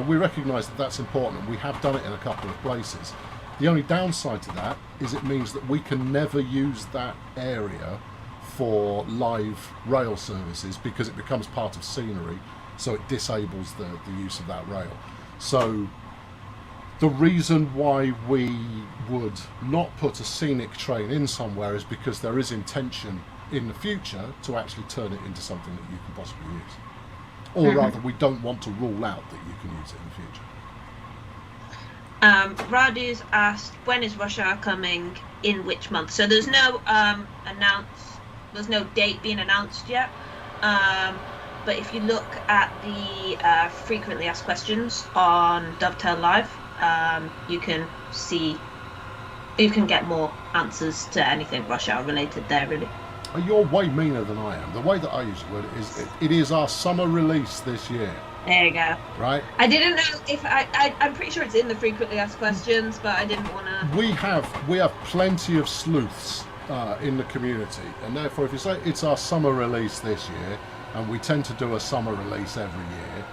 we recognise that that's important. We have done it in a couple of places. The only downside to that is it means that we can never use that area for live rail services because it becomes part of scenery, so it disables the use of that rail. So the reason why we would not put a scenic train in somewhere is because there is intention in the future to actually turn it into something that you can possibly use. Or rather, we don't want to rule out that you can use it in the future.
Radu's asked, when is Rush Hour coming, in which month? So there's no there's no date being announced yet. But if you look at the frequently asked questions on Dovetail Live, you can get more answers to anything Rush Hour related there, really.
You're way meaner than I am. The way that I use the word is it is our summer release this year.
There you go.
Right.
I didn't know if I'm pretty sure it's in the frequently asked questions, but I didn't want to.
We have plenty of sleuths in the community, and therefore, if you say it's our summer release this year, and we tend to do a summer release every year,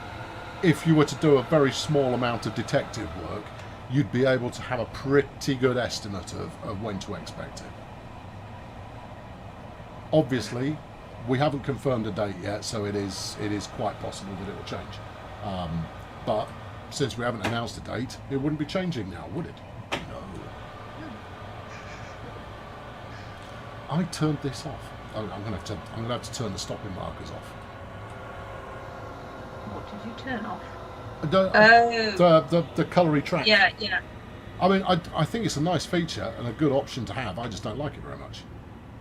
if you were to do a very small amount of detective work, you'd be able to have a pretty good estimate of when to expect it. Obviously, we haven't confirmed a date yet, so it is quite possible that it will change. But since we haven't announced a date, it wouldn't be changing now, would it? No. I turned this off. I'm gonna have to turn the stopping markers off.
What did you turn off?
The colory track.
Yeah.
I mean, I think it's a nice feature and a good option to have. I just don't like it very much.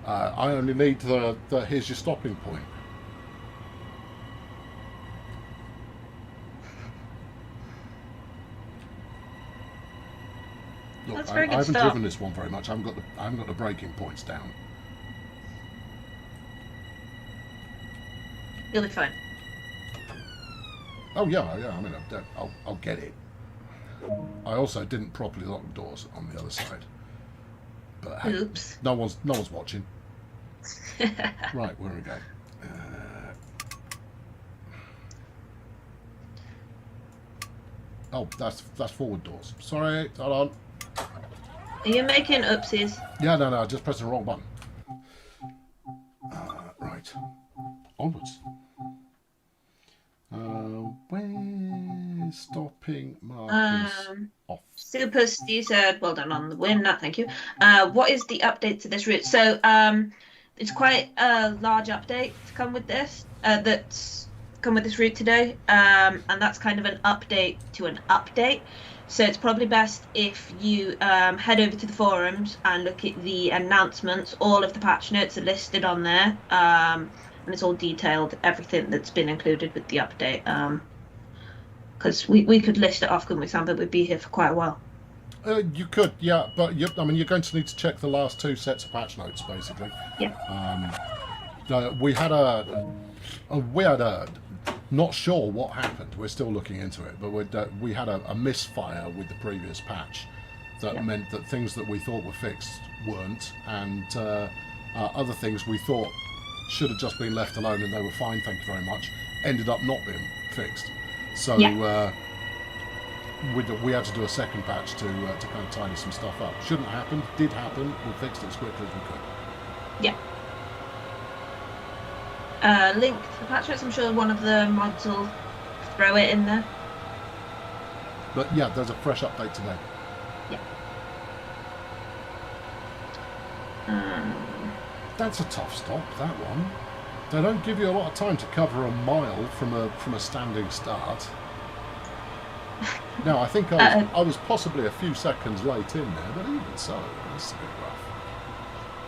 I only need the here's your stopping point. Look,
That's
I
very good
haven't
stuff.
driven this one very much. I haven't got the braking points down.
You'll be fine.
Oh yeah. I mean, I'll get it. I also didn't properly lock the doors on the other side. But hey,
Oops.
no one's watching. Right, where we go? Oh, that's forward doors. Sorry, hold on.
Are you making oopsies?
Yeah, no, I just pressed the wrong button. Right, onwards. Where's stopping markers off.
Super Steve said, well done on the win. No, thank you. What is the update to this route? So it's quite a large update to come with this. That's come with this route today, and that's kind of an update to an update. So it's probably best if you head over to the forums and look at the announcements. All of the patch notes are listed on there, and it's all detailed, everything that's been included with the update. Because we could list it off, couldn't we, Sam? But we'd be here for quite a while.
You could, yeah, but I mean, you're going to need to check the last 2 sets of patch notes, basically.
Yeah.
We had a not sure what happened. We're still looking into it, but we had a misfire with the previous patch that meant that things that we thought were fixed weren't, and other things we thought should have just been left alone and they were fine, thank you very much, ended up not being fixed. So we had to do a second patch to kind of tidy some stuff up. Shouldn't have happened, did happen. We fixed it as quickly as we could.
Yeah. Link to the patch notes. I'm sure one of the mods will throw it in there.
But yeah, there's a fresh update today.
Yeah.
That's a tough stop, that one. They don't give you a lot of time to cover a mile from a standing start. Now, I think I was possibly a few seconds late in there, but even so, that's a bit rough.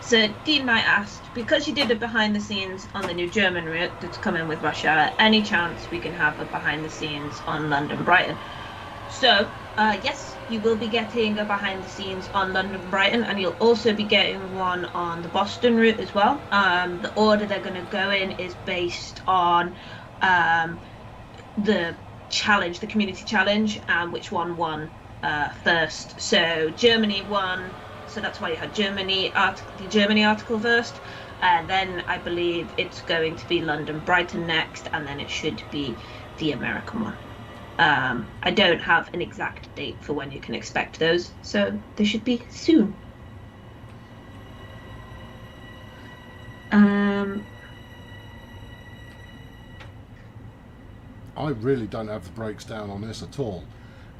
So Dean Knight asked, because you did a behind the scenes on the new German route that's coming with rush hour, any chance we can have a behind the scenes on London Brighton? So yes, you will be getting a behind the scenes on London Brighton, and you'll also be getting one on the Boston route as well. The order they're going to go in is based on the challenge, the community challenge, and which one won first. So Germany won. So that's why you had the Germany article first, and then I believe it's going to be London Brighton next, and then it should be the American one. I don't have an exact date for when you can expect those, so they should be soon.
I really don't have the brakes down on this at all.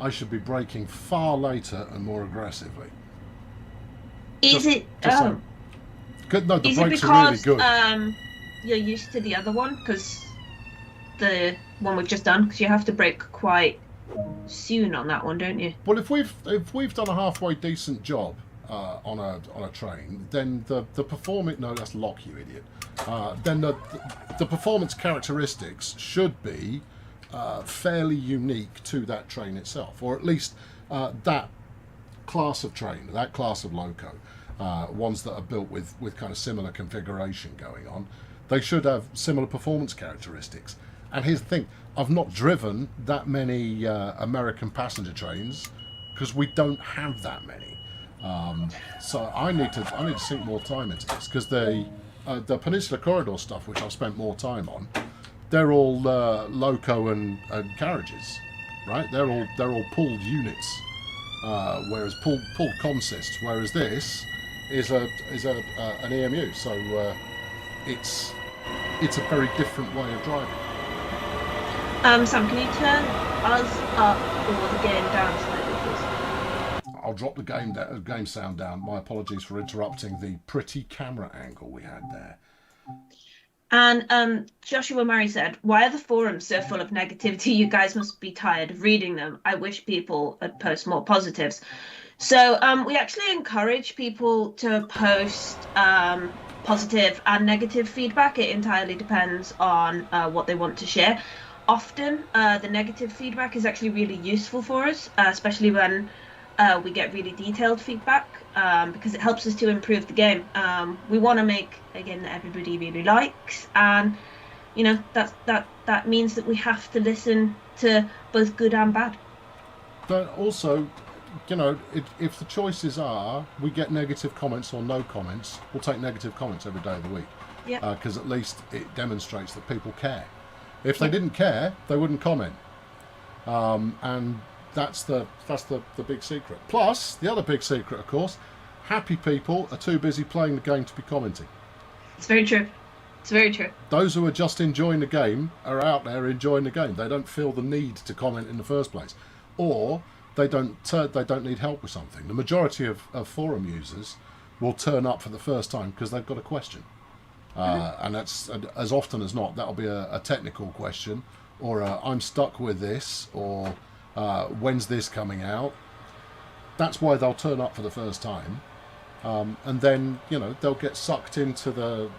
I should be braking far later and more aggressively.
Is it
no, the
is
brakes
it
are really
because
good.
You're used to the other one? Because the one we've just done, because you have to brake quite soon on that one, don't you?
Well, if we've done a halfway decent job on a train, then the performance, no, that's lock, you idiot. Then the performance characteristics should be fairly unique to that train itself, or at least that class of train, that class of loco, ones that are built with kind of similar configuration going on. They should have similar performance characteristics. And here's the thing, I've not driven that many American passenger trains because we don't have that many. So I need to sink more time into this, because the Peninsula Corridor stuff, which I've spent more time on, they're all loco and carriages, right? They're all pulled units, whereas pulled consists. Whereas this is an EMU, so it's a very different way of driving.
Sam, can you turn us up or the game down slightly, please?
I'll drop the game sound down. My apologies for interrupting the pretty camera angle we had there.
And Joshua Murray said, why are the forums so full of negativity? You guys must be tired of reading them. I wish people would post more positives. So we actually encourage people to post positive and negative feedback. It entirely depends on what they want to share. Often the negative feedback is actually really useful for us, especially when we get really detailed feedback, because it helps us to improve the game. We want to make a game that everybody really likes, and you know that means that we have to listen to both good and bad.
But also, you know, if the choices are we get negative comments or no comments, we'll take negative comments every day of the week.
Yeah.
Because at least it demonstrates that people care. If they didn't care, they wouldn't comment. And that's the big secret. Plus, the other big secret, of course, happy people are too busy playing the game to be commenting.
It's very true. It's very true.
Those who are just enjoying the game are out there enjoying the game. They don't feel the need to comment in the first place, or they don't need help with something. The majority of forum users will turn up for the first time because they've got a question, and that's as often as not that'll be a technical question, or I'm stuck with this, or when's this coming out. That's why they'll turn up for the first time. And then, you know, they'll get sucked into the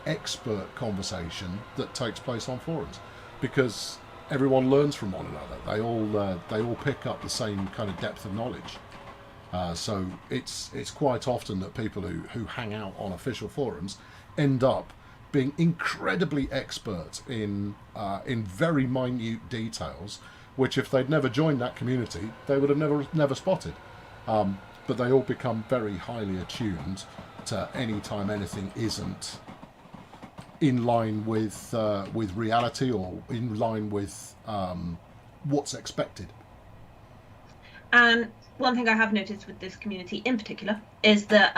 expert conversation that takes place on forums, because everyone learns from one another. They all pick up the same kind of depth of knowledge. So it's quite often that people who hang out on official forums end up being incredibly expert in very minute details, which if they'd never joined that community, they would have never spotted. But they all become very highly attuned to any time anything isn't in line with reality, or in line with what's expected.
And one thing I have noticed with this community in particular is that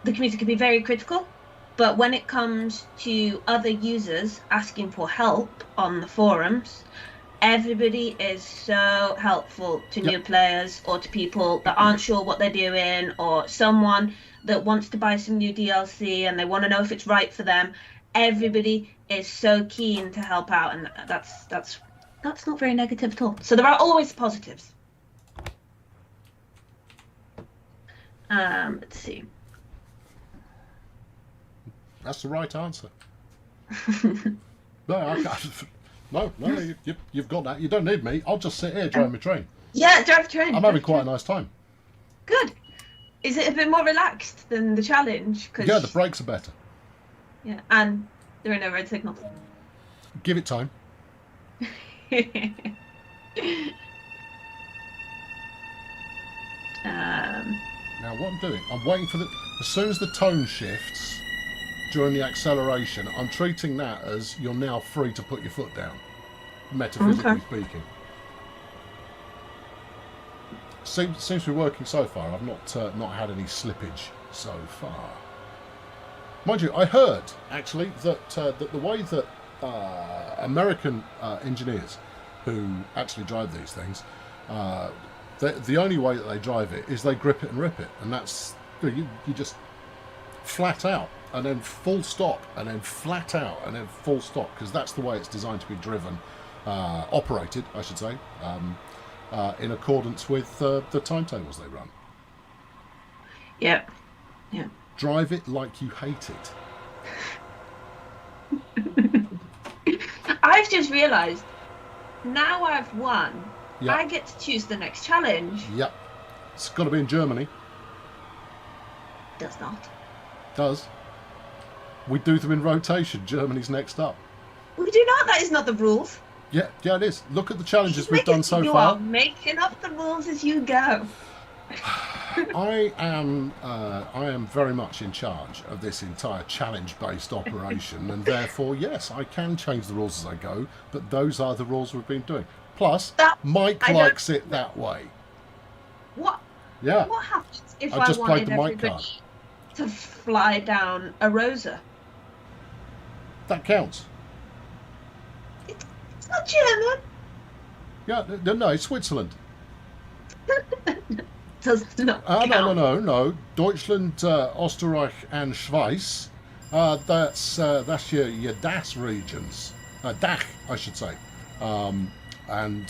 the community can be very critical, but when it comes to other users asking for help on the forums, everybody is so helpful to new players, or to people that aren't sure what they're doing, or someone that wants to buy some new DLC and they want to know if it's right for them. Everybody is so keen to help out, and that's not very negative at all. So there are always positives. Let's see.
That's the right answer. No, you've got that. You don't need me. I'll just sit here driving my train.
Yeah, drive the train.
I'm having quite a nice time.
Good. Is it a bit more relaxed than the challenge?
Yeah, the brakes are better.
Yeah, and there are no road signals.
Give it time. Now what I'm doing, I'm waiting for as soon as the tone shifts during the acceleration, I'm treating that as you're now free to put your foot down, metaphysically speaking. Seems to be working so far. I've not had any slippage so far. Mind you, I heard actually that the way that American engineers who actually drive these things, the only way that they drive it is they grip it and rip it, and that's you just flat out and then full stop and then flat out and then full stop, because that's the way it's designed to be driven, operated, I should say, in accordance with the timetables they run.
Yeah.
Drive it like you hate it.
I've just realised, now I've won,
Yep.
I get to choose the next challenge.
Yep. It's got to be in Germany.
Does not.
Does. We do them in rotation. Germany's next up.
We do not. That is not the rules.
Yeah, it is. Look at the challenges we've
Make it-
done so
you
far.
are making up the rules as you go.
I am very much in charge of this entire challenge-based operation, and therefore, yes, I can change the rules as I go, but those are the rules we've been doing. Plus, Mike
I
likes it that way.
What?
Yeah.
What happens if
I
I
just played
wanted
the mic
everybody
card.
to fly down a Rosa?
That counts.
It's not German.
Yeah, no, it's Switzerland.
Does not count.
No. Deutschland, Österreich, and Schweiz. That's your DACH regions. DACH, I should say. And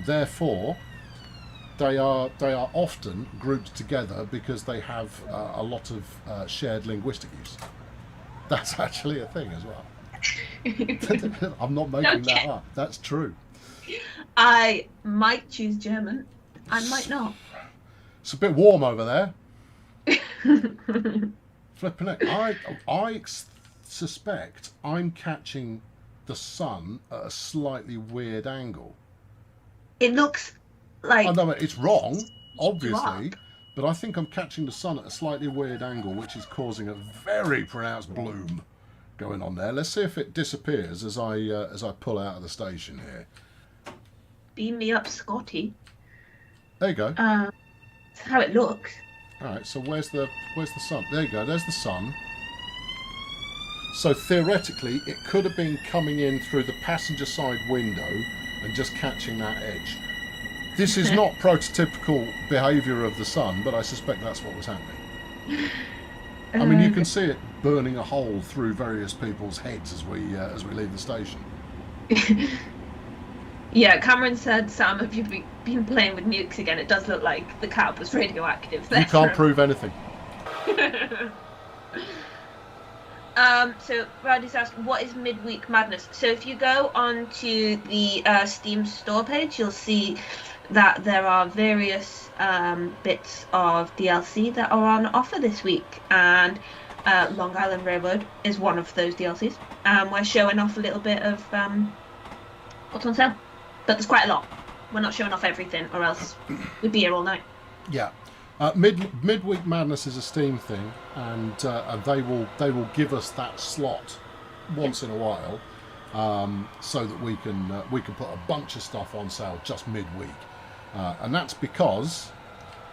therefore they are often grouped together because they have a lot of shared linguistic use. That's actually a thing as well. I'm not making that up. That's true.
I might choose German. I might not.
It's a bit warm over there. Flipping it. I suspect I'm catching the sun at a slightly weird angle.
It looks like...
I know it's wrong, obviously,
dark.
but I think I'm catching the sun at a slightly weird angle, which is causing a very pronounced bloom going on there. Let's see if it disappears as I pull out of the station here.
Beam me up, Scotty.
There you go.
That's how it looks.
All right, so where's the sun? There you go. There's the sun. So theoretically, it could have been coming in through the passenger side window and just catching that edge. This is not prototypical behaviour of the sun, but I suspect that's what was happening. I mean, you can see it burning a hole through various people's heads as we leave the station.
Yeah, Cameron said, Sam, have you been playing with nukes again? It does look like the cab was radioactive there.
You can't prove anything.
So Rowdy's asked, what is Midweek Madness? So if you go onto the Steam store page, you'll see that there are various bits of DLC that are on offer this week, and Long Island Railroad is one of those DLCs. We're showing off a little bit of what's on sale, but there's quite a lot. We're not showing off everything, or else we'd be here all night.
Yeah. Midweek Madness is a Steam thing, and they will give us that slot once in a while, so that we can put a bunch of stuff on sale just midweek, and that's because,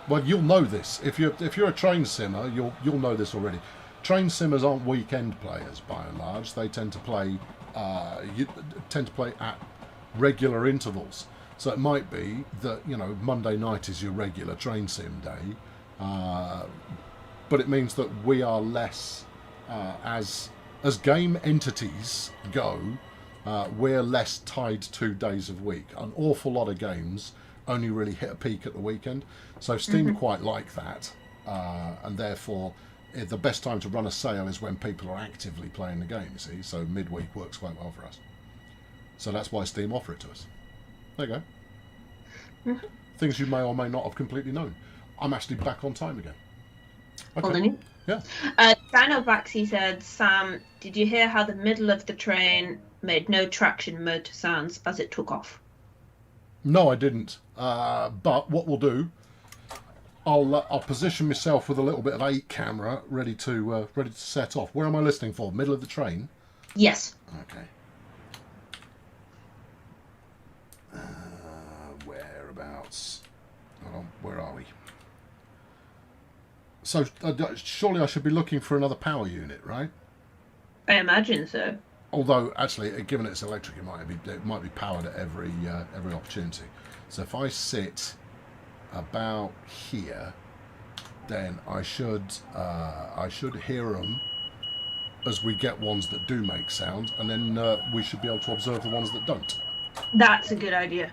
well, you'll know this if you're a train simmer, you'll know this already. Train simmers aren't weekend players by and large. They tend to play at regular intervals. So it might be that, Monday night is your regular train sim day, but it means that we are less, as game entities go, we're less tied to days of week. An awful lot of games only really hit a peak at the weekend, so Steam quite like that, and therefore the best time to run a sale is when people are actively playing the game, you see, so midweek works quite well for us. So that's why Steam offer it to us. There you go. Things you may or may not have completely known. I'm actually back on time again. Okay.
Holding you.
Yeah.
Dino Baxi said, Sam, did you hear how the middle of the train made no traction motor sounds as it took off?
No, I didn't. But what we'll do, I'll position myself with a little bit of 8 camera ready to set off. Where am I listening for? Middle of the train?
Yes.
Okay. Whereabouts? Hold on, where are we? So surely I should be looking for another power unit, right?
I imagine so.
Although, actually, given it's electric, it might be powered at every opportunity. So if I sit about here, then I should hear them as we get ones that do make sound, and then we should be able to observe the ones that don't.
That's a good idea.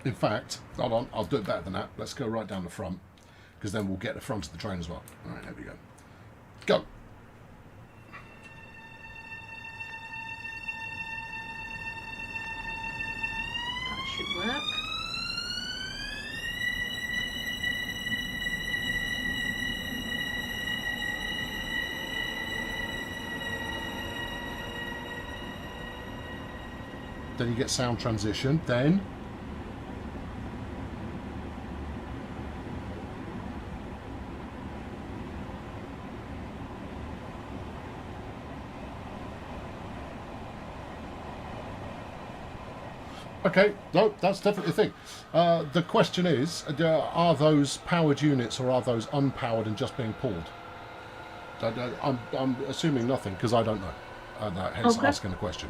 In fact, hold on, I'll do it better than that. Let's go right down the front, because then we'll get the front of the train as well. All right, there we go. Go.
That should work.
Then you get sound transition. Then okay, no, that's definitely a thing. The question is, are those powered units or are those unpowered and just being pulled? I'm assuming nothing because I don't know. Hence asking the question.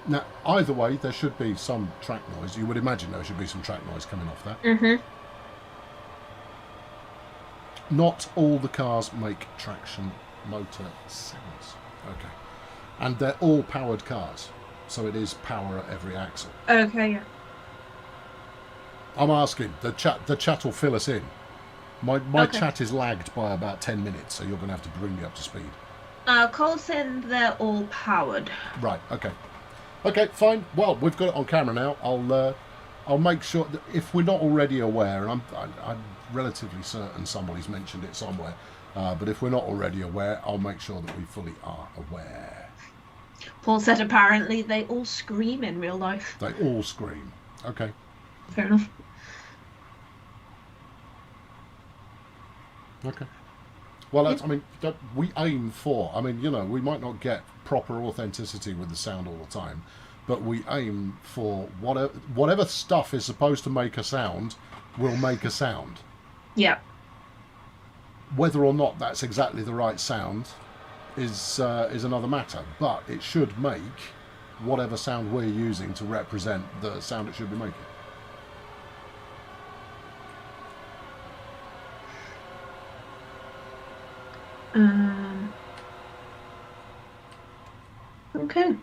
Now, either way, there should be some track noise. You would imagine there should be some track noise coming off that.
Mm-hmm.
Not all the cars make traction motor sounds. Okay. And they're all powered cars. So it is power at every axle.
Okay, yeah.
I'm asking. The chat will fill us in. My chat is lagged by about 10 minutes, so you're going to have to bring me up to speed.
Cole said they're all powered.
Right, okay. Okay, fine. Well, we've got it on camera now. I'll make sure that if we're not already aware, and I'm relatively certain somebody's mentioned it somewhere, but if we're not already aware, I'll make sure that we fully are aware.
Paul said apparently they all scream in real life.
They all scream. Okay.
Fair enough.
Okay. Well, that's, I mean, we aim for, I mean, we might not get proper authenticity with the sound all the time, but we aim for whatever stuff is supposed to make a sound will make a sound.
Yeah.
Whether or not that's exactly the right sound is another matter, but it should make whatever sound we're using to represent the sound it should be making.
Okay.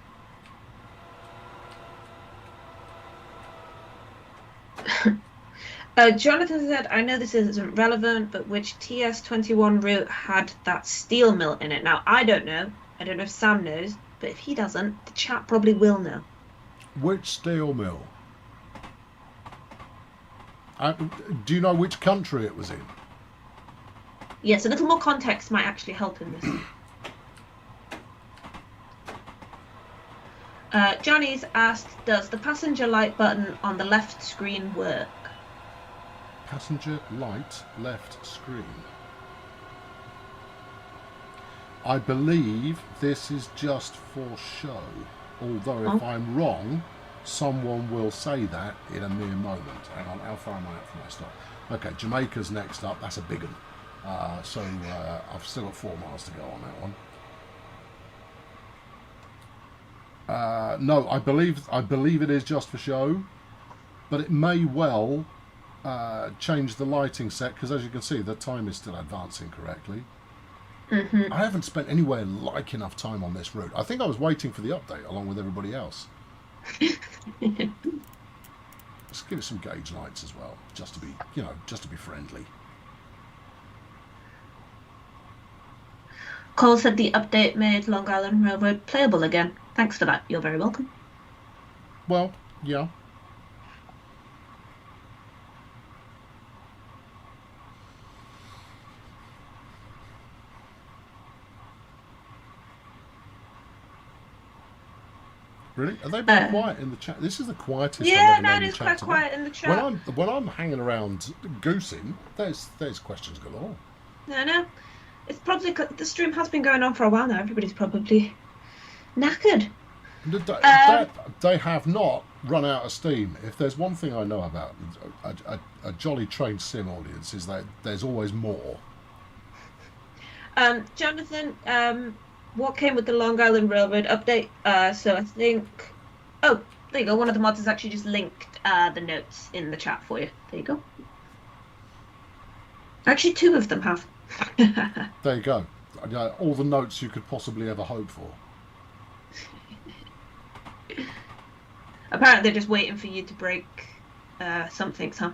Jonathan said, I know this isn't relevant, but which TS21 route had that steel mill in it? Now, I don't know. I don't know if Sam knows, but if he doesn't, the chat probably will know.
Which steel mill? Do you know which country it was in?
Yes, a little more context might actually help in this. Johnny's asked, does the passenger light button on the left screen work?
Passenger light left screen. I believe this is just for show, although if I'm wrong, someone will say that in a mere moment. Hang on, how far am I out from my stop? Okay, Jamaica's next up. That's a big one. So I've still got 4 miles to go on that one. No, I believe it is just for show, but it may well change the lighting set, because as you can see, the time is still advancing correctly.
Mm-hmm.
I haven't spent anywhere like enough time on this route. I think I was waiting for the update along with everybody else. Let's give it some gauge lights as well, just to be, just to be friendly.
Cole said the update made Long Island Railroad playable again. Thanks for that. You're very welcome.
Well, yeah. Really? Are they being quiet in the chat? This is the quietest.
Yeah, no, it is quite quiet in the chat.
When I'm hanging around goosing, there's questions galore.
No. It's probably the stream has been going on for a while now. Everybody's probably knackered.
They have not run out of steam. If there's one thing I know about a jolly trained sim audience, is that there's always more.
Jonathan, what came with the Long Island Railroad update? So I think... Oh, there you go. One of the mods has actually just linked the notes in the chat for you. There you go. Actually, 2 of them have.
There you go. All the notes you could possibly ever hope for.
Apparently they're just waiting for you to break something, huh?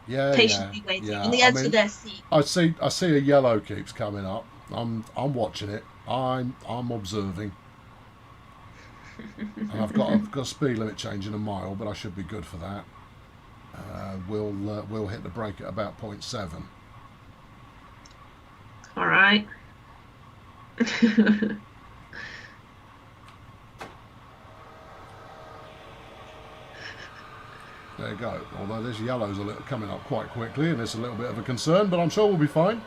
Yeah,
patiently waiting on the edge of their seat.
I see a yellow keeps coming up. I'm watching it. I'm observing. And I've got a speed limit change in a mile, but I should be good for that. We'll hit the brake at about 0.7.
All right.
There you go. Although this yellow's coming up quite quickly, and it's a little bit of a concern, but I'm sure we'll be fine.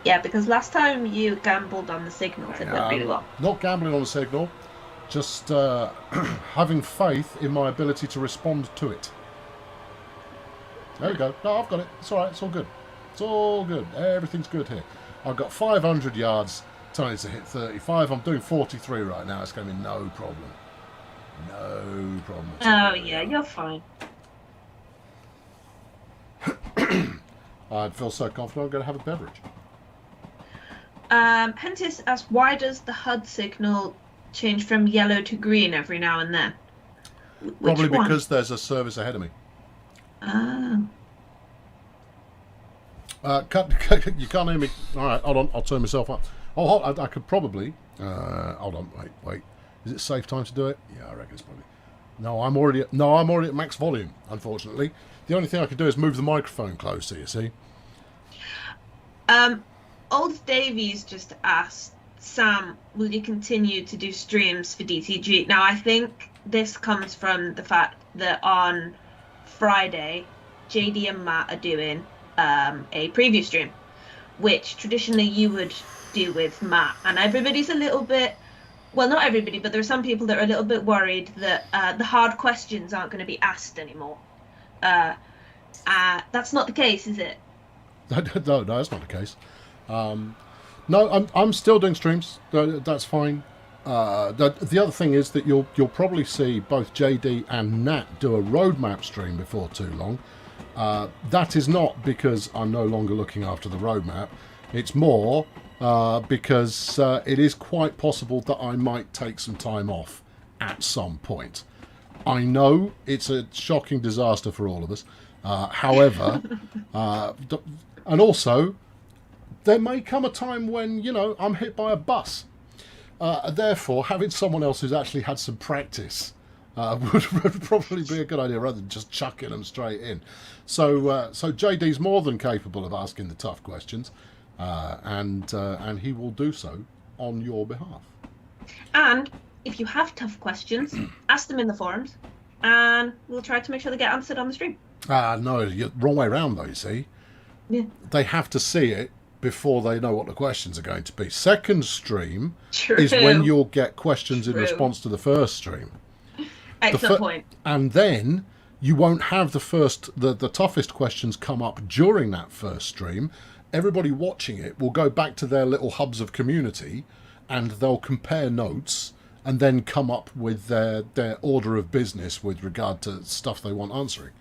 Yeah, because last time you gambled on the signals, it went really well.
Not gambling on the signal, just having faith in my ability to respond to it. There we go. No, I've got it. It's all right. It's all good. It's all good. Everything's good here. I've got 500 yards. Time to hit 35. I'm doing 43 right now. It's going to be no problem. No problem.
Oh, yeah, you're fine.
I'd feel so confident I'm going to have a beverage.
Hentis asks, why does the HUD signal change from yellow to green every now and then?
Probably because there's a service ahead of me.
Oh.
You can't hear me. All right, hold on. I'll turn myself up. Oh, I could probably. Hold on. Wait. Is it safe time to do it? Yeah, I reckon it's probably. No, I'm already at max volume. Unfortunately, the only thing I can do is move the microphone closer. You see.
Old Davies just asked, Sam, will you continue to do streams for DTG? Now, I think this comes from the fact that on Friday, JD and Matt are doing a preview stream, which traditionally you would do with Matt, and everybody's a little bit, well, not everybody, but there are some people that are a little bit worried that the hard questions aren't going to be asked anymore. That's not the case, is it?
No, that's not the case. No, I'm still doing streams. That's fine. The other thing is that you'll probably see both JD and Nat do a roadmap stream before too long. That is not because I'm no longer looking after the roadmap. It's more because it is quite possible that I might take some time off at some point. I know it's a shocking disaster for all of us. However, and also, there may come a time when, I'm hit by a bus. Therefore, having someone else who's actually had some practice would probably be a good idea rather than just chucking them straight in. So JD's more than capable of asking the tough questions, and he will do so on your behalf.
And if you have tough questions, ask them in the forums, and we'll try to make sure they get answered on the stream.
No, you're wrong way around though, you see.
Yeah.
They have to see it before they know what the questions are going to be. Second stream
True.
is when you'll get questions in
True.
response to the first stream.
Excellent point.
And then you won't have the toughest questions come up during that first stream. Everybody watching it will go back to their little hubs of community and they'll compare notes and then come up with their order of business with regard to stuff they want answering,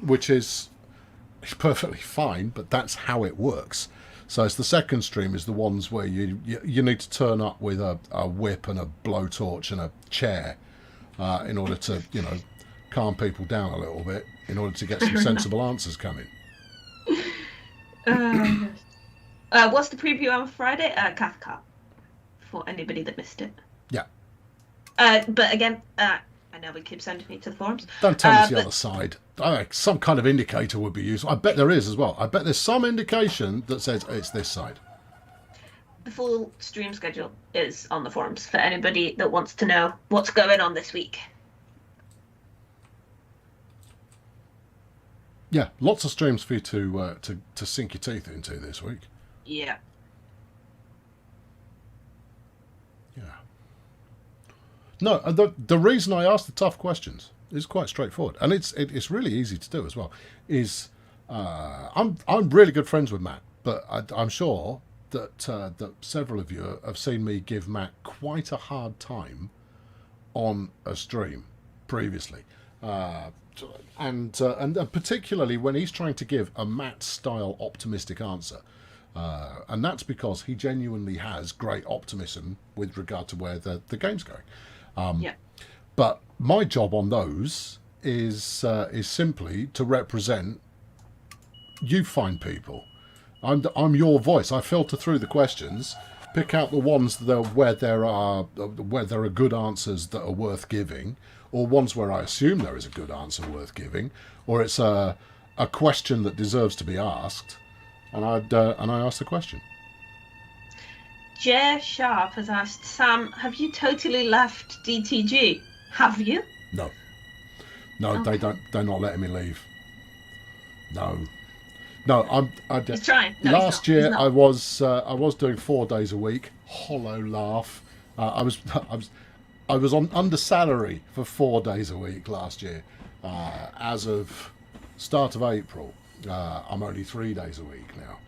which is perfectly fine, but that's how it works. So it's the second stream is the ones where you need to turn up with a whip and a blowtorch and a chair in order to, calm people down a little bit in order to get some sensible answers coming.
What's the preview on Friday? Cathcart, for anybody that missed it.
Yeah.
But again, I know we keep sending it to the forums.
Don't tell us the other side. Some kind of indicator would be useful. I bet there is as well. I bet there's some indication that says it's this side.
The full stream schedule is on the forums for anybody that wants to know what's going on this week.
Yeah, lots of streams for you to sink your teeth into this week.
Yeah.
Yeah. No, the reason I ask the tough questions is quite straightforward, and it's really easy to do as well. I'm really good friends with Matt, but I'm sure that several of you have seen me give Matt quite a hard time on a stream previously, and particularly when he's trying to give a Matt-style optimistic answer. And that's because he genuinely has great optimism with regard to where the game's going.
Yeah.
But my job on those is simply to represent you fine people. I'm your voice. I filter through the questions, pick out the ones where there are good answers that are worth giving, or ones where I assume there is a good answer worth giving, or it's a question that deserves to be asked, and I ask the question.
Jer Sharp has asked, Sam, have you totally left DTG? Have you?
No,
Okay.
they're not letting me leave. No,
He's trying. No,
last
he's
year
not.
I was doing 4 days a week. Hollow laugh. I was on under salary for 4 days a week last year. As of start of April, I'm only 3 days a week now.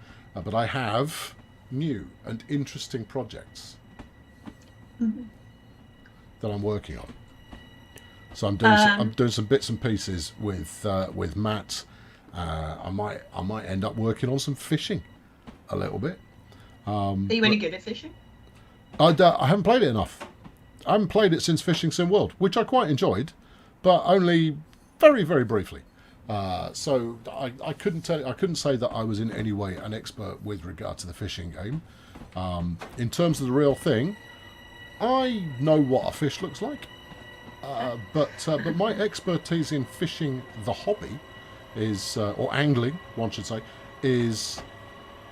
But I have new and interesting projects that I'm working on. So I'm doing some bits and pieces with Matt. I might end up working on some fishing a little bit.
Are you any good at fishing?
I haven't played it enough. I haven't played it since Fishing Sim World, which I quite enjoyed, but only very, very briefly. So I couldn't say that I was in any way an expert with regard to the fishing game. In terms of the real thing, I know what a fish looks like, but my expertise in fishing the hobby is, or angling, one should say, is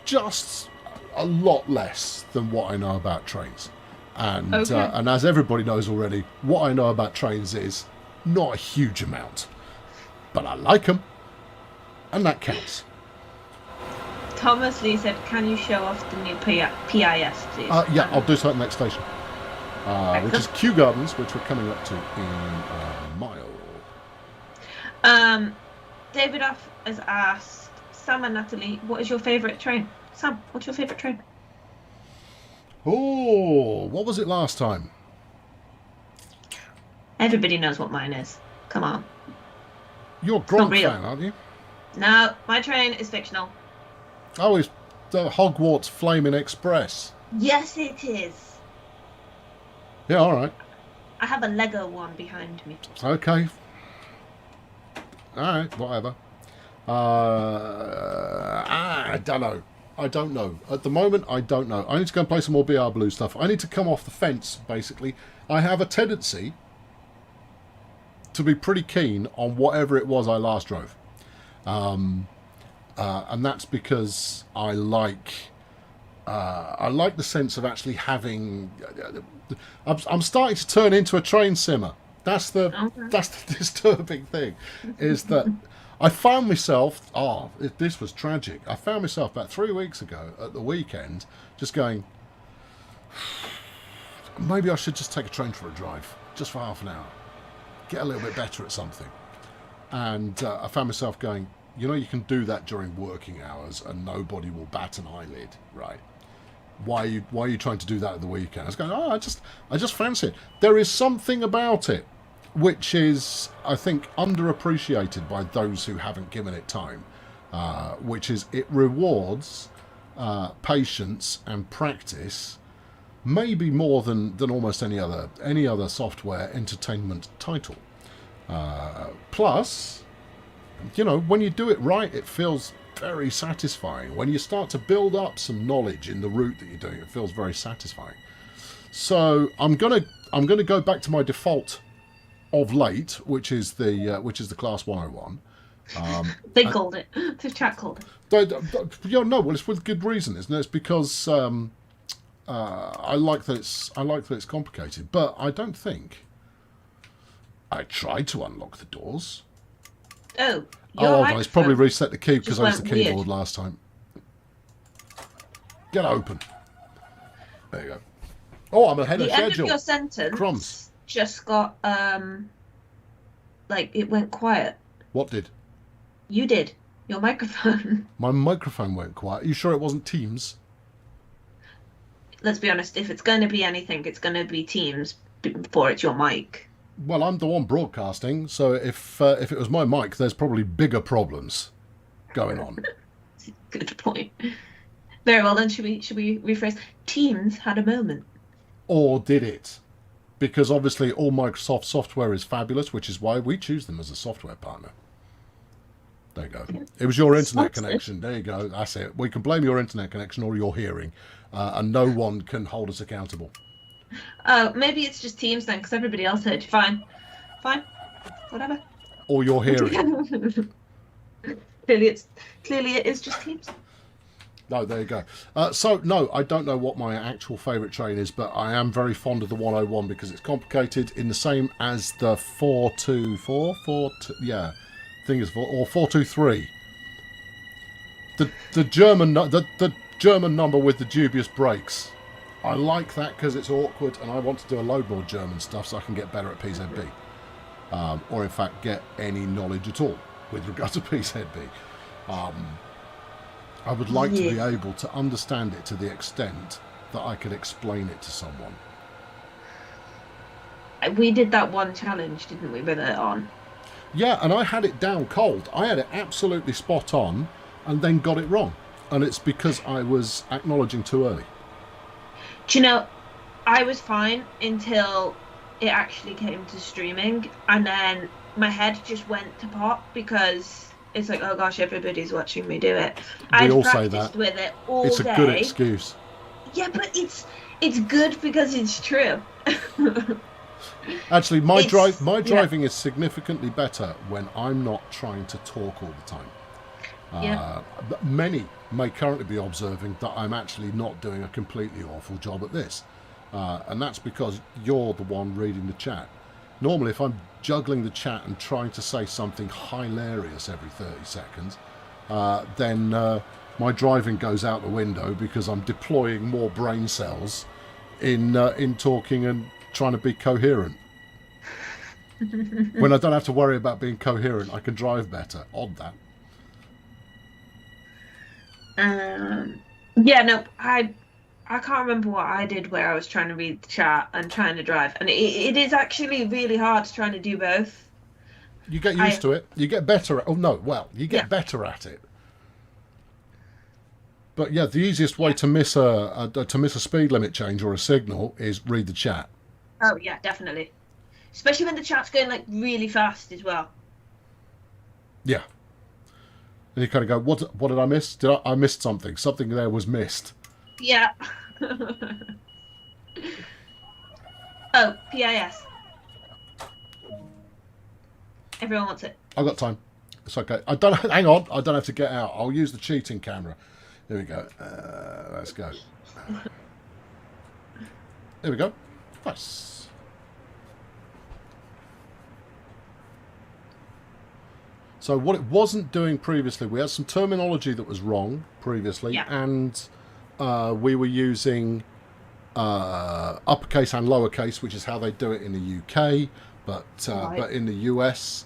just a lot less than what I know about trains. And and as everybody knows already, what I know about trains is not a huge amount, but I like them, and that counts.
Thomas Lee said, can you show off the new PIS, please?
Yeah, I'll do so at the next station, which is Kew Gardens, which we're coming up to in a mile.
David Off has asked, Sam and Natalie, what is your favourite train? Sam, what's your favourite train?
Oh, what was it last time?
Everybody knows what mine is. Come on.
You're a
not
Gronk
real.
fan, aren't you?
No, my train is fictional.
Oh, it's the Hogwarts Flaming Express.
Yes, it is.
Yeah, all right.
I have a Lego one behind me.
Okay. All right, whatever. I don't know. I don't know. At the moment, I don't know. I need to go and play some more BR Blue stuff. I need to come off the fence, basically. I have a tendency to be pretty keen on whatever it was I last drove. And that's because I like the sense of actually having... I'm starting to turn into a train simmer. That's the disturbing thing, is that I found myself, this was tragic. I found myself about 3 weeks ago at the weekend just going, maybe I should just take a train for a drive, just for half an hour, get a little bit better at something. And I found myself going, you can do that during working hours and nobody will bat an eyelid, right? Why are you trying to do that at the weekend? I was going, I just fancy it. There is something about it which is, I think, underappreciated by those who haven't given it time, which is it rewards patience and practice, maybe more than almost any other software entertainment title. Plus, when you do it right, it feels very satisfying. When you start to build up some knowledge in the route that you're doing, it feels very satisfying. So I'm gonna go back to my default of late, which is the Class 101.
They called it. The chat called it.
Well, it's with good reason, isn't it? It's because I like that it's complicated, but I don't think I tried to unlock the doors.
Oh.
It's probably reset the key because I used the
weird.
keyboard last time. Get open. There you go. Oh, I'm ahead of schedule.
The end of your sentence
Crumbs.
just got it went quiet.
What did?
You did. Your microphone.
My microphone went quiet. Are you sure it wasn't Teams?
Let's be honest, if it's going to be anything, it's going to be Teams before it's your mic.
Well, I'm the one broadcasting, so if it was my mic, there's probably bigger problems going on.
Good point. Very well, then should we rephrase? Teams had a moment.
Or did it? Because obviously all Microsoft software is fabulous, which is why we choose them as a software partner. There you go. It was your internet connection. There you go. That's it. We can blame your internet connection or your hearing, and no one can hold us accountable.
Maybe it's just Teams then, because everybody else heard you. Fine, whatever.
Or your hearing.
Clearly it is just Teams.
No, there you go. No, I don't know what my actual favourite train is, but I am very fond of the 101 because it's complicated in the same as the 424, or 423. The German number with the dubious brakes. I like that because it's awkward and I want to do a load more German stuff so I can get better at PZB. Or in fact get any knowledge at all with regard to PZB. I would like to be able to understand it to the extent that I could explain it to someone.
We did that one challenge, didn't we, with it on?
Yeah, and I had it down cold. I had it absolutely spot on and then got it wrong. And it's because I was acknowledging too early.
Do you know, I was fine until it actually came to streaming, and then my head just went to pot because it's like, oh gosh, everybody's watching me do it.
We all say that.
With it all
it's a
day.
Good excuse.
Yeah, but it's good because it's true.
Actually, my driving is significantly better when I'm not trying to talk all the time. Many may currently be observing that I'm actually not doing a completely awful job at this. And that's because you're the one reading the chat. Normally, if I'm juggling the chat and trying to say something hilarious every 30 seconds, then my driving goes out the window because I'm deploying more brain cells in talking and trying to be coherent. When I don't have to worry about being coherent, I can drive better. Odd that.
Yeah, no, I can't remember what I did where I was trying to read the chat and trying to drive, and it is actually really hard trying to do both.
You get used to it. You get better at. Oh no, well, you get
Yeah.
better at it. But yeah, the easiest way to miss a speed limit change or a signal is read the chat.
Oh yeah, definitely. Especially when the chat's going like really fast as well.
Yeah. And you kind of go, what did I miss? I missed something. Something there was missed.
Yeah. Oh, PIS. Everyone wants it.
I've got time. It's okay. I don't. Hang on. I don't have to get out. I'll use the cheating camera. Here we go. Let's go. There we go. Nice. So what it wasn't doing previously, we had some terminology that was wrong previously,
Yeah.
and we were using uppercase and lowercase, which is how they do it in the UK, but
Right.
but in the US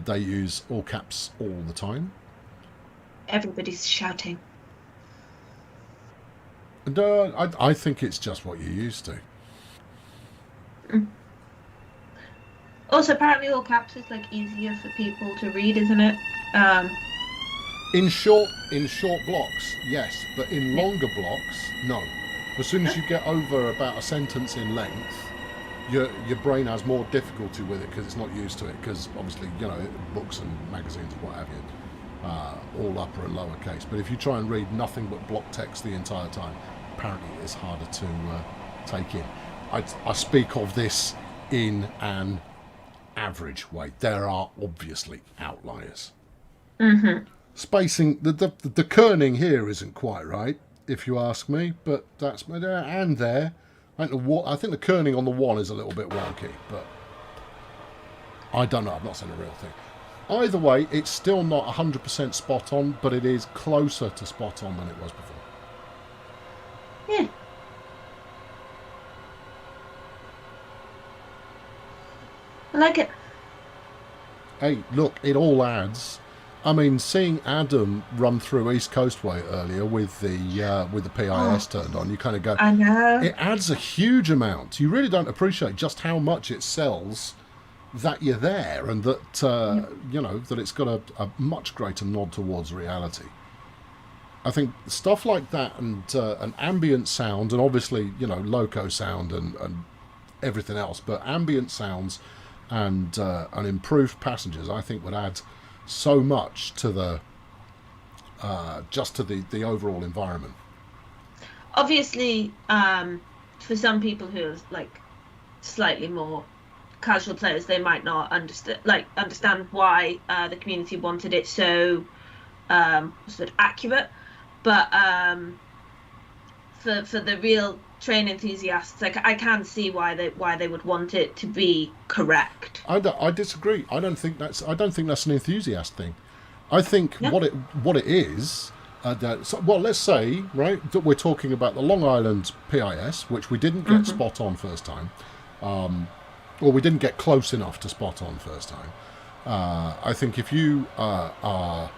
they use all caps all the time.
Everybody's shouting.
And I think it's just what you're used to.
Also, apparently all caps is like easier for people to read, isn't it?
In short blocks, yes, but in longer blocks, no. As soon as you get over about a sentence in length, your brain has more difficulty with it because it's not used to it. Because obviously, books and magazines and what have you, all upper and lower case. But if you try and read nothing but block text the entire time, apparently it's harder to take in. I speak of this in an average way. There are obviously outliers.
Mm-hmm.
Spacing, the kerning here isn't quite right, if you ask me, but that's and there. I think the kerning on the one is a little bit wonky, but I don't know. I've not seen a real thing. Either way, it's still not 100% spot on, but it is closer to spot on than it was before.
Yeah. I like it.
Hey, look, it all adds. I mean, seeing Adam run through East Coastway earlier with the PIS turned on, you kind of go,
I know.
it adds a huge amount. You really don't appreciate just how much it sells that you're there, and that that it's got a much greater nod towards reality. I think stuff like that and ambient sound, and obviously loco sound and everything else, but ambient sounds and improved passengers, I think would add so much to the just to the overall environment.
Obviously, for some people who are like slightly more casual players, they might not understand why the community wanted it so sort of accurate. But for the real train enthusiasts, like I can see why they would want it to be correct.
I disagree. I don't think that's an enthusiast thing. I think
No.
what it is. Let's say that we're talking about the Long Island PIS, which we didn't get spot on first time, or we didn't get close enough to spot on first time. I think if you are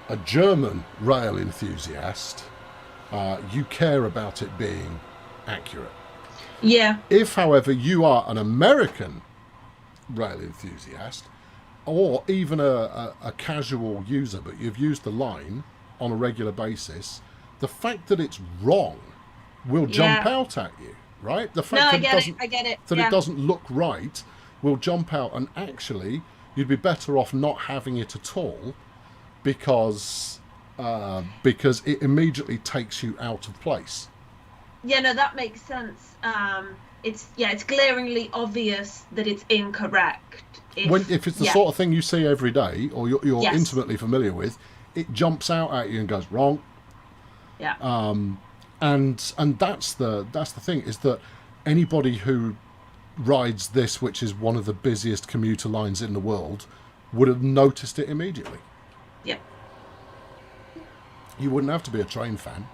a German rail enthusiast, you care about it being accurate.
Yeah.
If, however, you are an American rail enthusiast, or even a casual user, but you've used the line on a regular basis, the fact that it's wrong will jump out at you, right? The fact
No,
that
I get it.
that
Yeah.
it doesn't look right will jump out, and actually you'd be better off not having it at all, because it immediately takes you out of place.
Yeah, no, that makes sense. It's glaringly obvious that it's incorrect.
If it's the sort of thing you see every day, or you're
Yes.
intimately familiar with, it jumps out at you and goes wrong.
Yeah.
And that's the thing, is that anybody who rides this, which is one of the busiest commuter lines in the world, would have noticed it immediately.
Yeah.
You wouldn't have to be a train fan.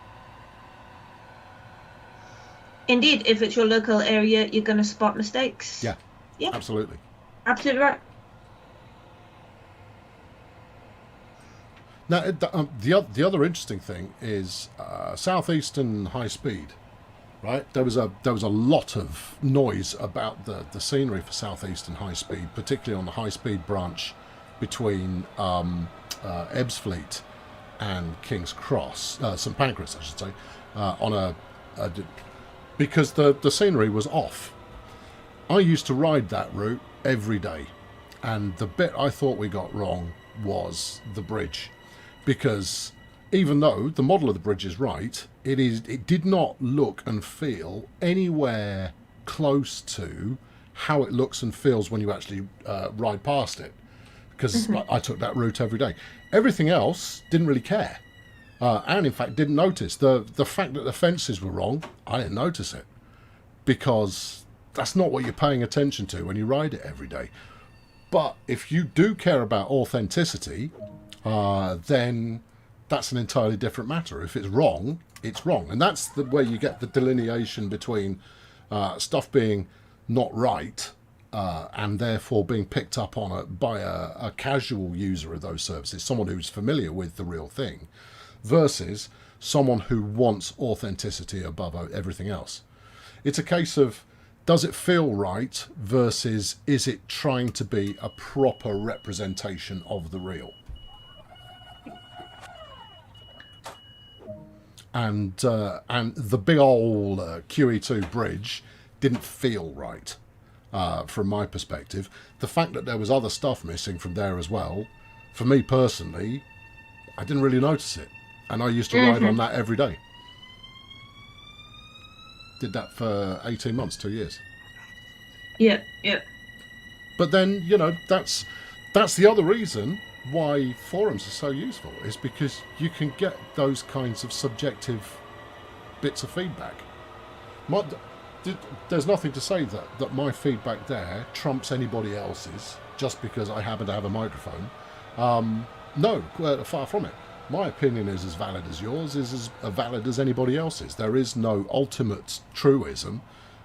Indeed, if it's your local area, you're going to spot mistakes.
Yeah.
Yeah.
Absolutely.
Absolutely right.
Now, the other interesting thing is Southeastern High Speed, right? There was a lot of noise about the scenery for Southeastern High Speed, particularly on the high speed branch between Ebbsfleet and King's Cross, St Pancras, I should say, because the scenery was off. I used to ride that route every day, and the bit I thought we got wrong was the bridge, because even though the model of the bridge is right, it did not look and feel anywhere close to how it looks and feels when you actually ride past it, because I took that route every day. Everything else didn't really care, and in fact didn't notice. The fact that the fences were wrong, I didn't notice it, because that's not what you're paying attention to when you ride it every day. But if you do care about authenticity, then that's an entirely different matter. If it's wrong, it's wrong. And that's where you get the delineation between stuff being not right and therefore being picked up on by a casual user of those services, someone who's familiar with the real thing, versus someone who wants authenticity above everything else. It's a case of, does it feel right versus is it trying to be a proper representation of the real? And the big old QE2 bridge didn't feel right from my perspective. The fact that there was other stuff missing from there as well, for me personally, I didn't really notice it. And I used to ride on that every day. Did that for 18 months, 2 years.
Yeah.
But then, you know, that's the other reason why forums are so useful, is because you can get those kinds of subjective bits of feedback. There's nothing to say that my feedback there trumps anybody else's just because I happen to have a microphone. No, far from it. My opinion is as valid as yours, is as valid as anybody else's. There is no ultimate truism.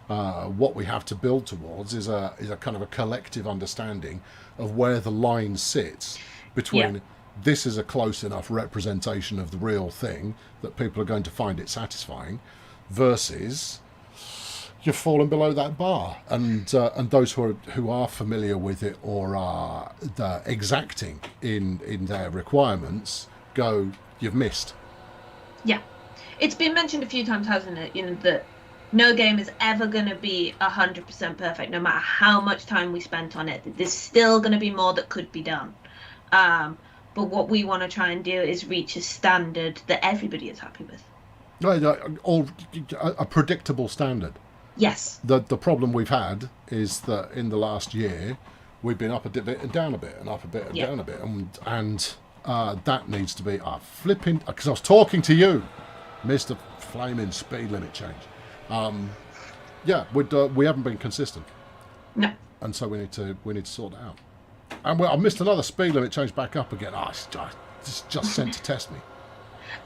What we have to build towards is a kind of a collective understanding of where the line sits between this is a close enough representation of the real thing that people are going to find it satisfying, versus you're falling below that bar, and those who are familiar with it or are exacting in their requirements go, you've missed.
Yeah, it's been mentioned a few times, hasn't it? You know, that no game is ever going to be 100% perfect, no matter how much time we spent on it. There's still going to be more that could be done. But what we want to try and do is reach a standard that everybody is happy with.
Right, or a predictable standard.
Yes.
The problem we've had is that in the last year we've been up a bit and down a bit and up a bit and down a bit, and that needs to be flipping, because I was talking to you, Mr. Flaming Speed Limit Change. We haven't been consistent.
No.
And so we need to sort it out. And I missed another speed limit change back up again. It's just sent to test me.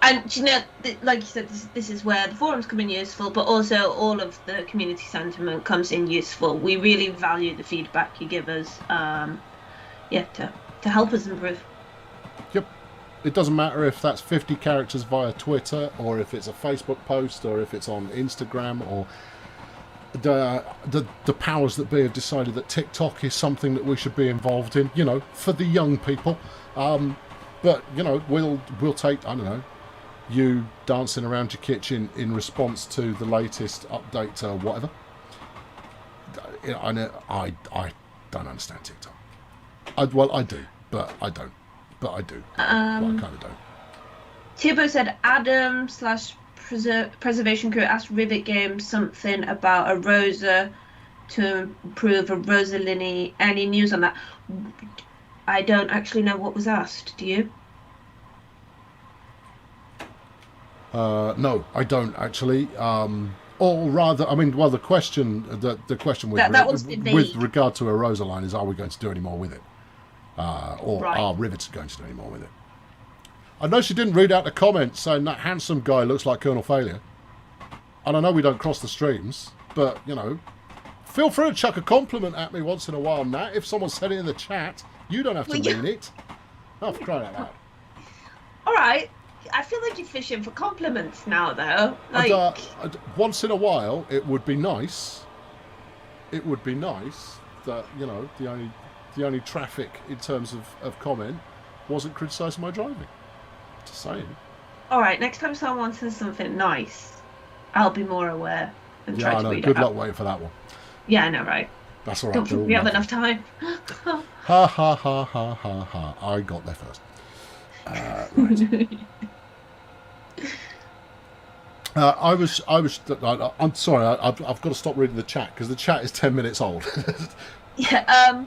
And you know, like you said, this is where the forums come in useful, but also all of the community sentiment comes in useful. We really value the feedback you give us, to help us improve. Yep.
It doesn't matter if that's 50 characters via Twitter, or if it's a Facebook post, or if it's on Instagram, or the powers that be have decided that TikTok is something that we should be involved in, you know, for the young people. But, you know, we'll take, I don't know, you dancing around your kitchen in response to the latest update or whatever. I don't understand TikTok. I do, but I don't. But I do. But I kind of don't.
Turbo said Adam / Preservation Crew asked Rivet Games something about a Rosa to improve a Rosalini. Any news on that? I don't actually know what was asked. Do you? No, I don't actually. Or rather, I mean, well, the question with regard to a Rosaline is, are we going to do any more with it? Are Rivets going to do any more with it? I know she didn't read out the comments saying that handsome guy looks like Colonel Failure. And I know we don't cross the streams, but, you know, feel free to chuck a compliment at me once in a while, Nat. If someone said it in the chat, you don't have to mean it. Oh, for crying out loud. All right. I feel like you're fishing for compliments now, though.
Once in a while, it would be nice. It would be nice that, you know, the only traffic in terms of comment wasn't criticising my driving. Just saying.
All right. Next time someone says something nice, I'll be more aware and try to
I know.
read
Good
it
luck
out.
waiting for that one.
Yeah, I know, right?
That's all right.
Don't think we have enough time.
Ha ha ha ha ha ha. I got there first. Right. I'm sorry. I've got to stop reading the chat because the chat is 10 minutes old.
Yeah.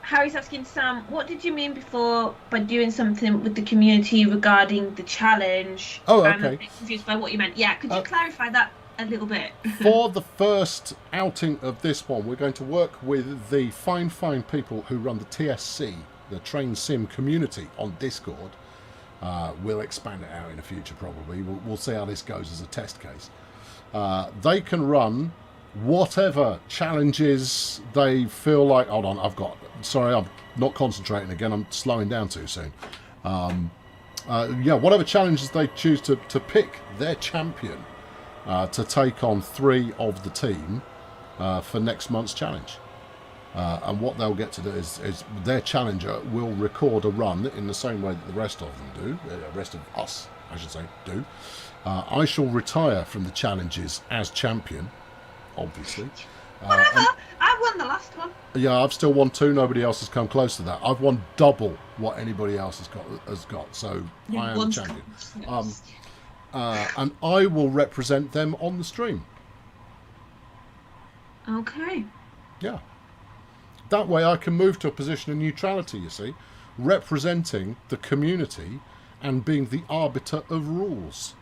Harry's asking Sam, what did you mean before by doing something with the community regarding the challenge?
Oh,
I'm a
okay.
bit confused by what you meant. Yeah, could you clarify that a little bit?
For the first outing of this one, we're going to work with the fine people who run the TSC, the Train Sim community, on Discord. We'll expand it out in the future, probably. We'll see how this goes as a test case. They can run whatever challenges they feel like. Hold on, sorry, I'm not concentrating again. I'm slowing down too soon. Whatever challenges they choose to pick their champion to take on 3 of the team for next month's challenge. And what they'll get to do is their challenger will record a run in the same way that the rest of them do, the rest of us, I should say, do. I shall retire from the challenges as champion, obviously.
Whatever. I won the last one.
Yeah, I've still won 2. Nobody else has come close to that. I've won double what anybody else has got. So I am the champion. And I will represent them on the stream.
Okay.
Yeah. That way I can move to a position of neutrality, you see, representing the community and being the arbiter of rules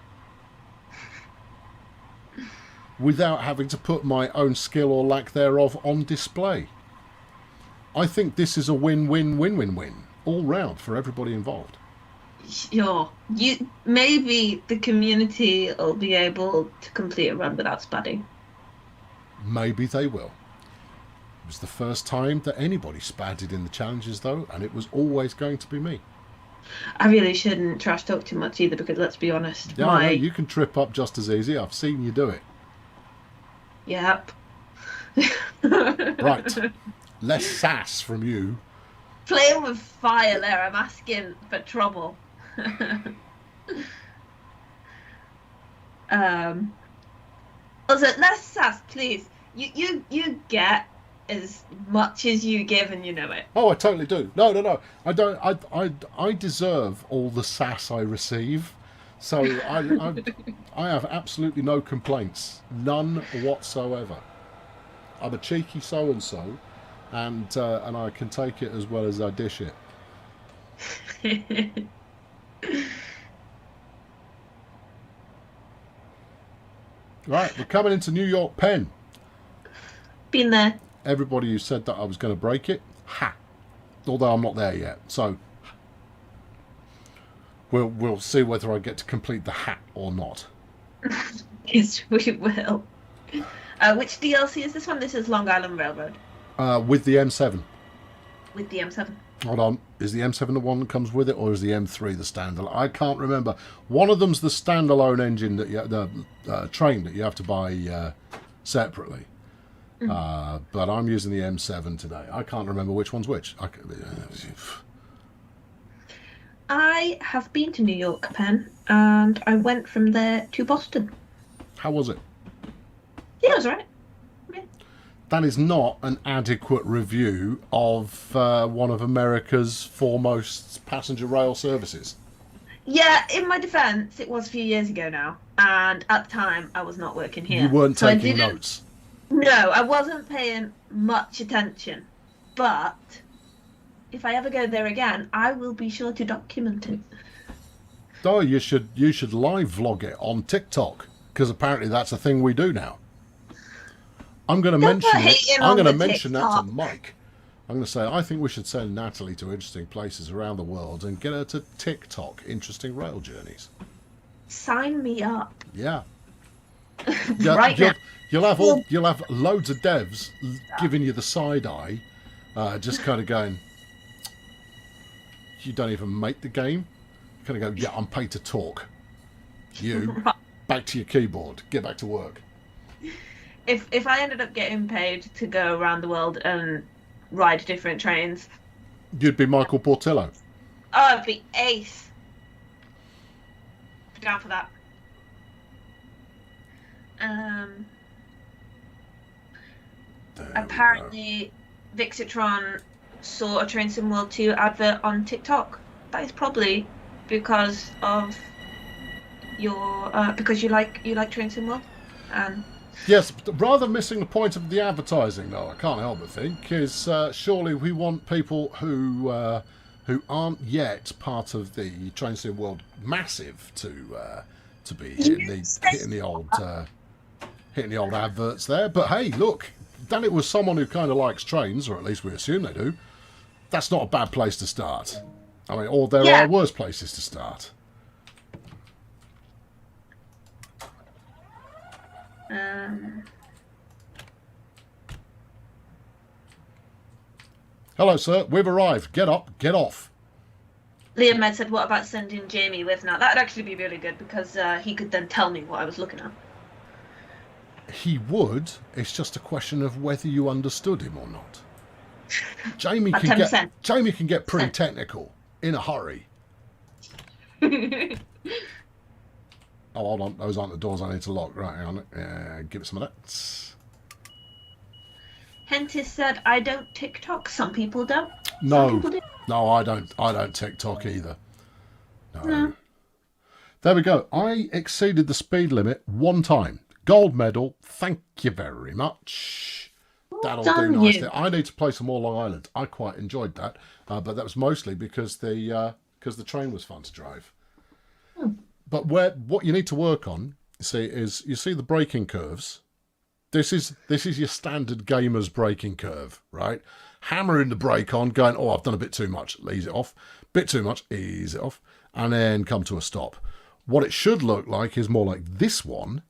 without having to put my own skill or lack thereof on display. I think this is a win-win-win-win-win all round for everybody involved.
Sure. Maybe the community will be able to complete a run without spadding.
Maybe they will. It was the first time that anybody spadded in the challenges, though, and it was always going to be me.
I really shouldn't trash talk too much either, because let's be honest.
Yeah, I know, you can trip up just as easy. I've seen you do it.
Yep.
Right. Less sass from you.
Playing with fire there, I'm asking for trouble. Also, less sass, please. You get as much as you give, and you know it.
Oh, I totally do. No. I don't. I deserve all the sass I receive. So I have absolutely no complaints, none whatsoever. I'm a cheeky so-and-so, and I can take it as well as I dish it. Right, we're coming into New York Pen.
Been there.
Everybody who said that I was going to break it, ha! Although I'm not there yet, so we'll see whether I get to complete the hat or not.
Yes, we will. Which DLC is this one? This is Long Island Railroad.
With the M7.
With the M7.
Hold on, is the M7 the one that comes with it, or is the M3 the standalone? I can't remember. One of them's the standalone engine that the train that you have to buy separately. But I'm using the M7 today. I can't remember which one's which.
I have been to New York, Penn, and I went from there to Boston.
How was it?
Yeah, it was right. Yeah.
That is not an adequate review of one of America's foremost passenger rail services.
Yeah, in my defence, it was a few years ago now, and at the time I was not working here.
You weren't taking notes.
No, I wasn't paying much attention, but if I ever go there again, I will be sure to document it.
Oh, you should live vlog it on TikTok, because apparently that's a thing we do now. I'm going to mention it. I'm going to mention that to Mike. I'm going to say, I think we should send Natalie to interesting places around the world and get her to TikTok interesting rail journeys.
Sign me up.
Yeah.
Right now.
You'll have loads of devs giving you the side eye, just kind of going, you don't even make the game. You're going to go, yeah, I'm paid to talk. You, back to your keyboard. Get back to work.
If I ended up getting paid to go around the world and ride different trains...
You'd be Michael Portillo.
Oh, it'd be ace. Down for that. Apparently, Vixitron saw a Train Sim World 2 advert on TikTok. That is probably because of your because you like Train Sim World.
Yes, but rather missing the point of the advertising, though. I can't help but think is surely we want people who aren't yet part of the Train Sim World massive to be hitting the old adverts there. But hey, look, then it was someone who kind of likes trains, or at least we assume they do. That's not a bad place to start. I mean, or there are worse places to start. Hello, sir. We've arrived. Get up. Get off.
Liam Med said, what about sending Jamie with now? That'd actually be really good because he could then tell me what I was looking at.
He would. It's just a question of whether you understood him or not. Jamie can get pretty technical in a hurry. Oh, hold on. Those aren't the doors I need to lock. Right, hang on. Give it some of that.
Hentis said, I don't TikTok. Some people don't.
No, I don't TikTok either. No. There we go. I exceeded the speed limit one time. Gold medal. Thank you very much. That'll do nicely. I need to play some more Long Island. I quite enjoyed that, but that was mostly because the train was fun to drive. But what you need to work on, is you see the braking curves. This is your standard gamer's braking curve, right? Hammering the brake on, going, oh, I've done a bit too much, ease it off. Bit too much, ease it off, and then come to a stop. What it should look like is more like this one,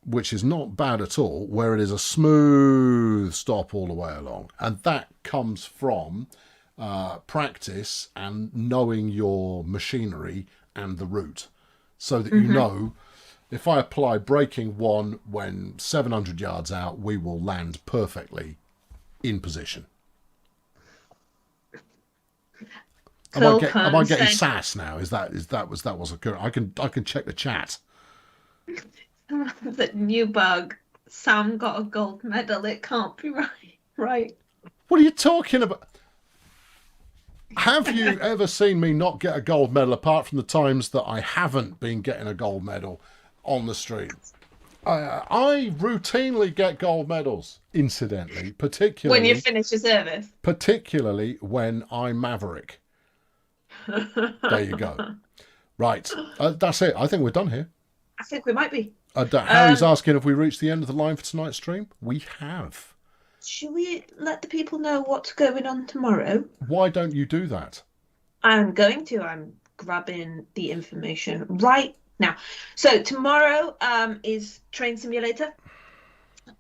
which is not bad at all, where it is a smooth stop all the way along. And that comes from practice and knowing your machinery and the route. So that you know, if I apply braking 1 when 700 yards out, we will land perfectly in position. Am I getting sass now? Was occurring? I can check the chat.
The new bug. Sam got a gold medal. It can't be right.
What are you talking about? Have you ever seen me not get a gold medal apart from the times that I haven't been getting a gold medal on the stream? I routinely get gold medals, incidentally, particularly
when you finish your service.
Particularly when I'm Maverick. There you go. Right, that's it. I think we're done here.
I think we might be.
Harry's asking if we reached the end of the line for tonight's stream. We have.
Should we let the people know what's going on tomorrow?
Why don't you do that?
I'm going to. I'm grabbing the information right now. So tomorrow is Train Simulator.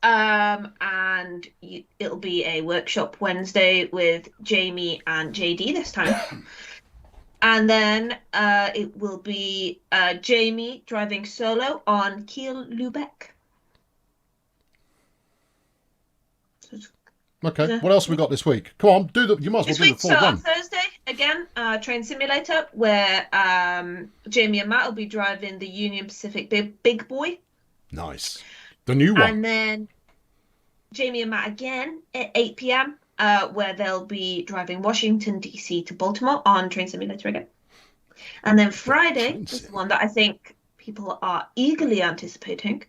And it'll be a workshop Wednesday with Jamie and JD this time. And then it will be Jamie driving solo on Kiel Lübeck.
Okay, what else have we got this week? Come on, you might as well do the full
so
run.
On Thursday, again, Train Simulator, where Jamie and Matt will be driving the Union Pacific Big Boy.
Nice. The new one.
And then Jamie and Matt again at 8 p.m, where they'll be driving Washington, D.C. to Baltimore on Train Simulator again. And then Friday is the one that I think people are eagerly anticipating,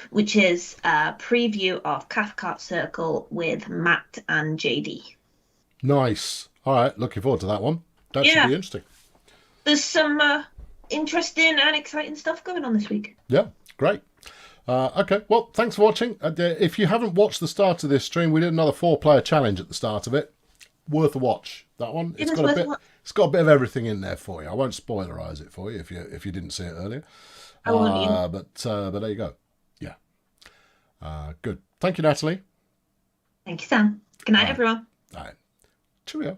which is a preview of Cathcart Circle with Matt and JD.
Nice. All right, looking forward to that one. That should be interesting.
There's some interesting and exciting stuff going on this week.
Yeah, great. Okay, well, thanks for watching. If you haven't watched the start of this stream, we did another 4-player challenge at the start of it. Worth a watch. That one. It's got a bit of everything in there for you. I won't spoilerize it for you if you didn't see it earlier.
I won't
but there you go. Yeah. Good. Thank you, Natalie.
Thank you, Sam. Good night, everyone.
All right. Cheerio.